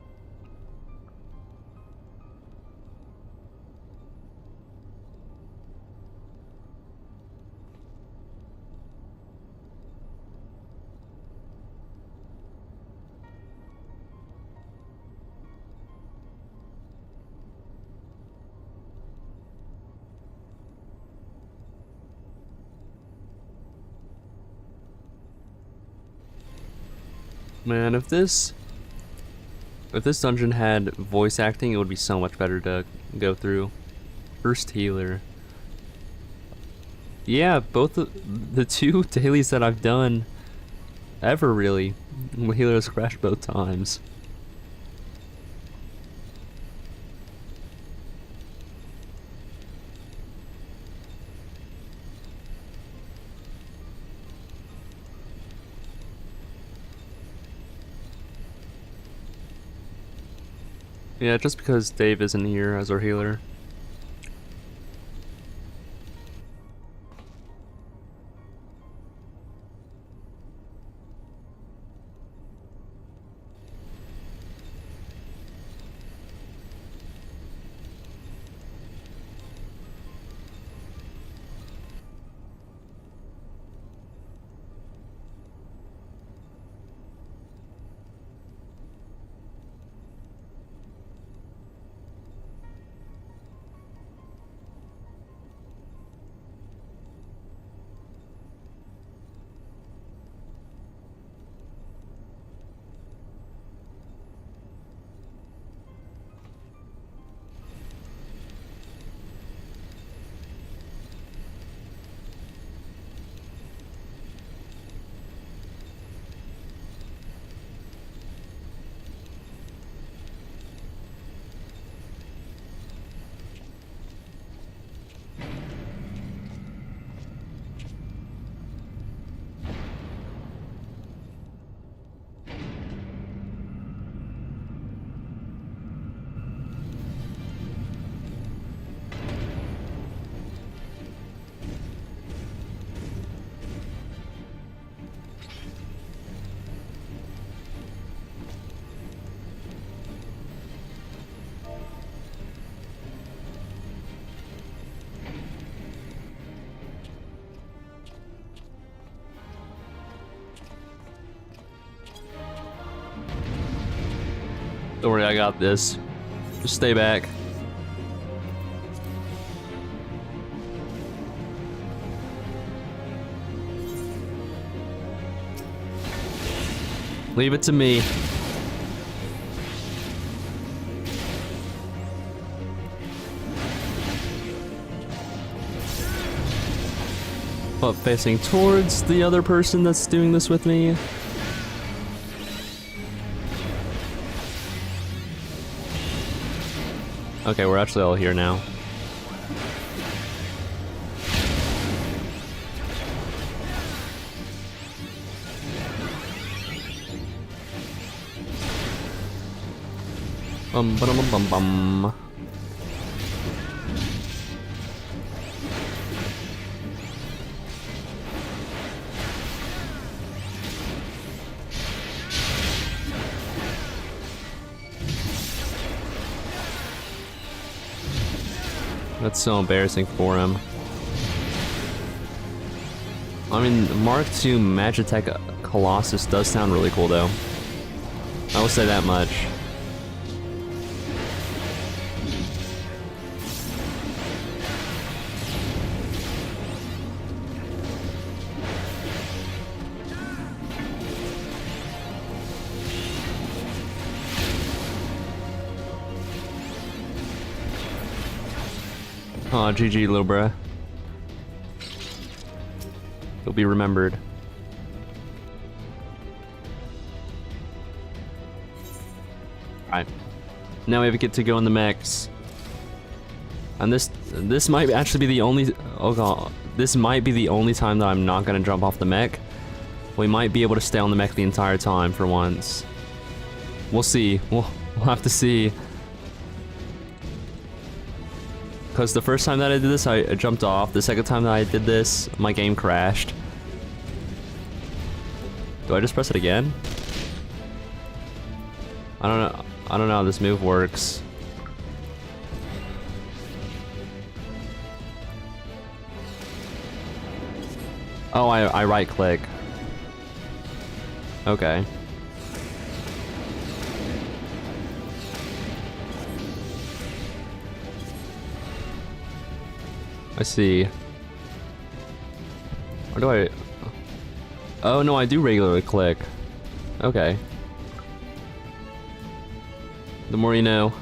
Man, if this dungeon had voice acting, it would be so much better to go through. First healer. Yeah, both the two dailies that I've done ever really, my healer has crashed both times. Yeah, just because Dave isn't here as our healer. Don't worry, I got this. Just stay back. Leave it to me. But facing towards the other person that's doing this with me. Okay, we're actually all here now. Bum bum bum bum bum. That's so embarrassing for him. I mean, Mark II Magitech Colossus does sound really cool, though. I will say that much. Aw, GG, little bruh. You'll be remembered. Alright. Now we have to get to go in the mechs. And this might actually be the only... Oh god. This might be the only time that I'm not gonna jump off the mech. We might be able to stay on the mech the entire time for once. We'll see. We'll have to see. Because the first time that I did this, I jumped off. The second time that I did this, my game crashed. Do I just press it again? I don't know. I don't know how this move works. Oh, I right click. Okay. I see. Or do I... Oh no, I do regularly click. Okay. The more you know.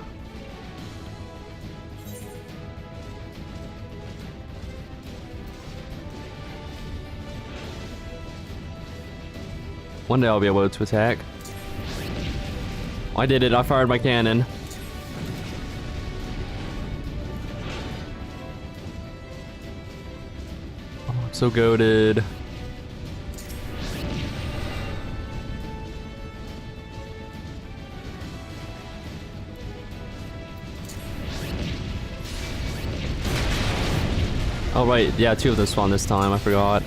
One day I'll be able to attack. I did it, I fired my cannon. So goated. Oh right, yeah, 2 of them spawned this time, I forgot.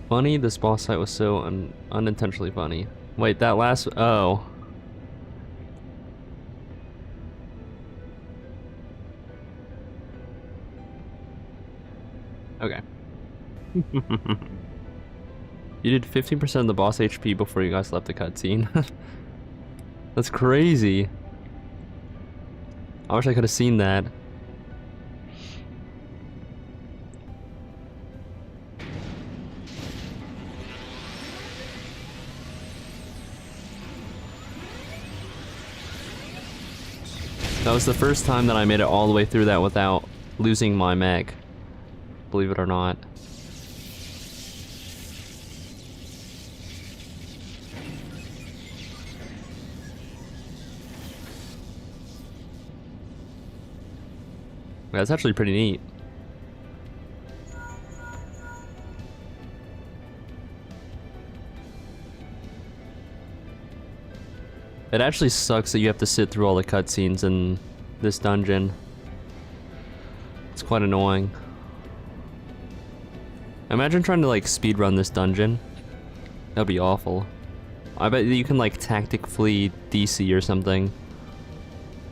Funny, this boss fight was so unintentionally funny. Wait, that last... Oh. Okay. You did 15% of the boss HP before you guys left the cutscene. That's crazy. I wish I could have seen that. That was the first time that I made it all the way through that without losing my mech. Believe it or not. That's actually pretty neat. It actually sucks that you have to sit through all the cutscenes in this dungeon. It's It's quite annoying. Imagine trying to like speedrun this dungeon. That'd be awful. I bet you can like tactic flee DC or something.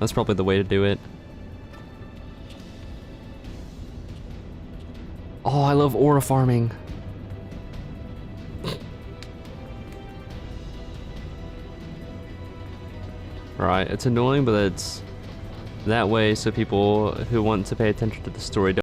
That's probably the way to do it. Oh, I love aura farming. Right, it's annoying, but it's that way so people who want to pay attention to the story don't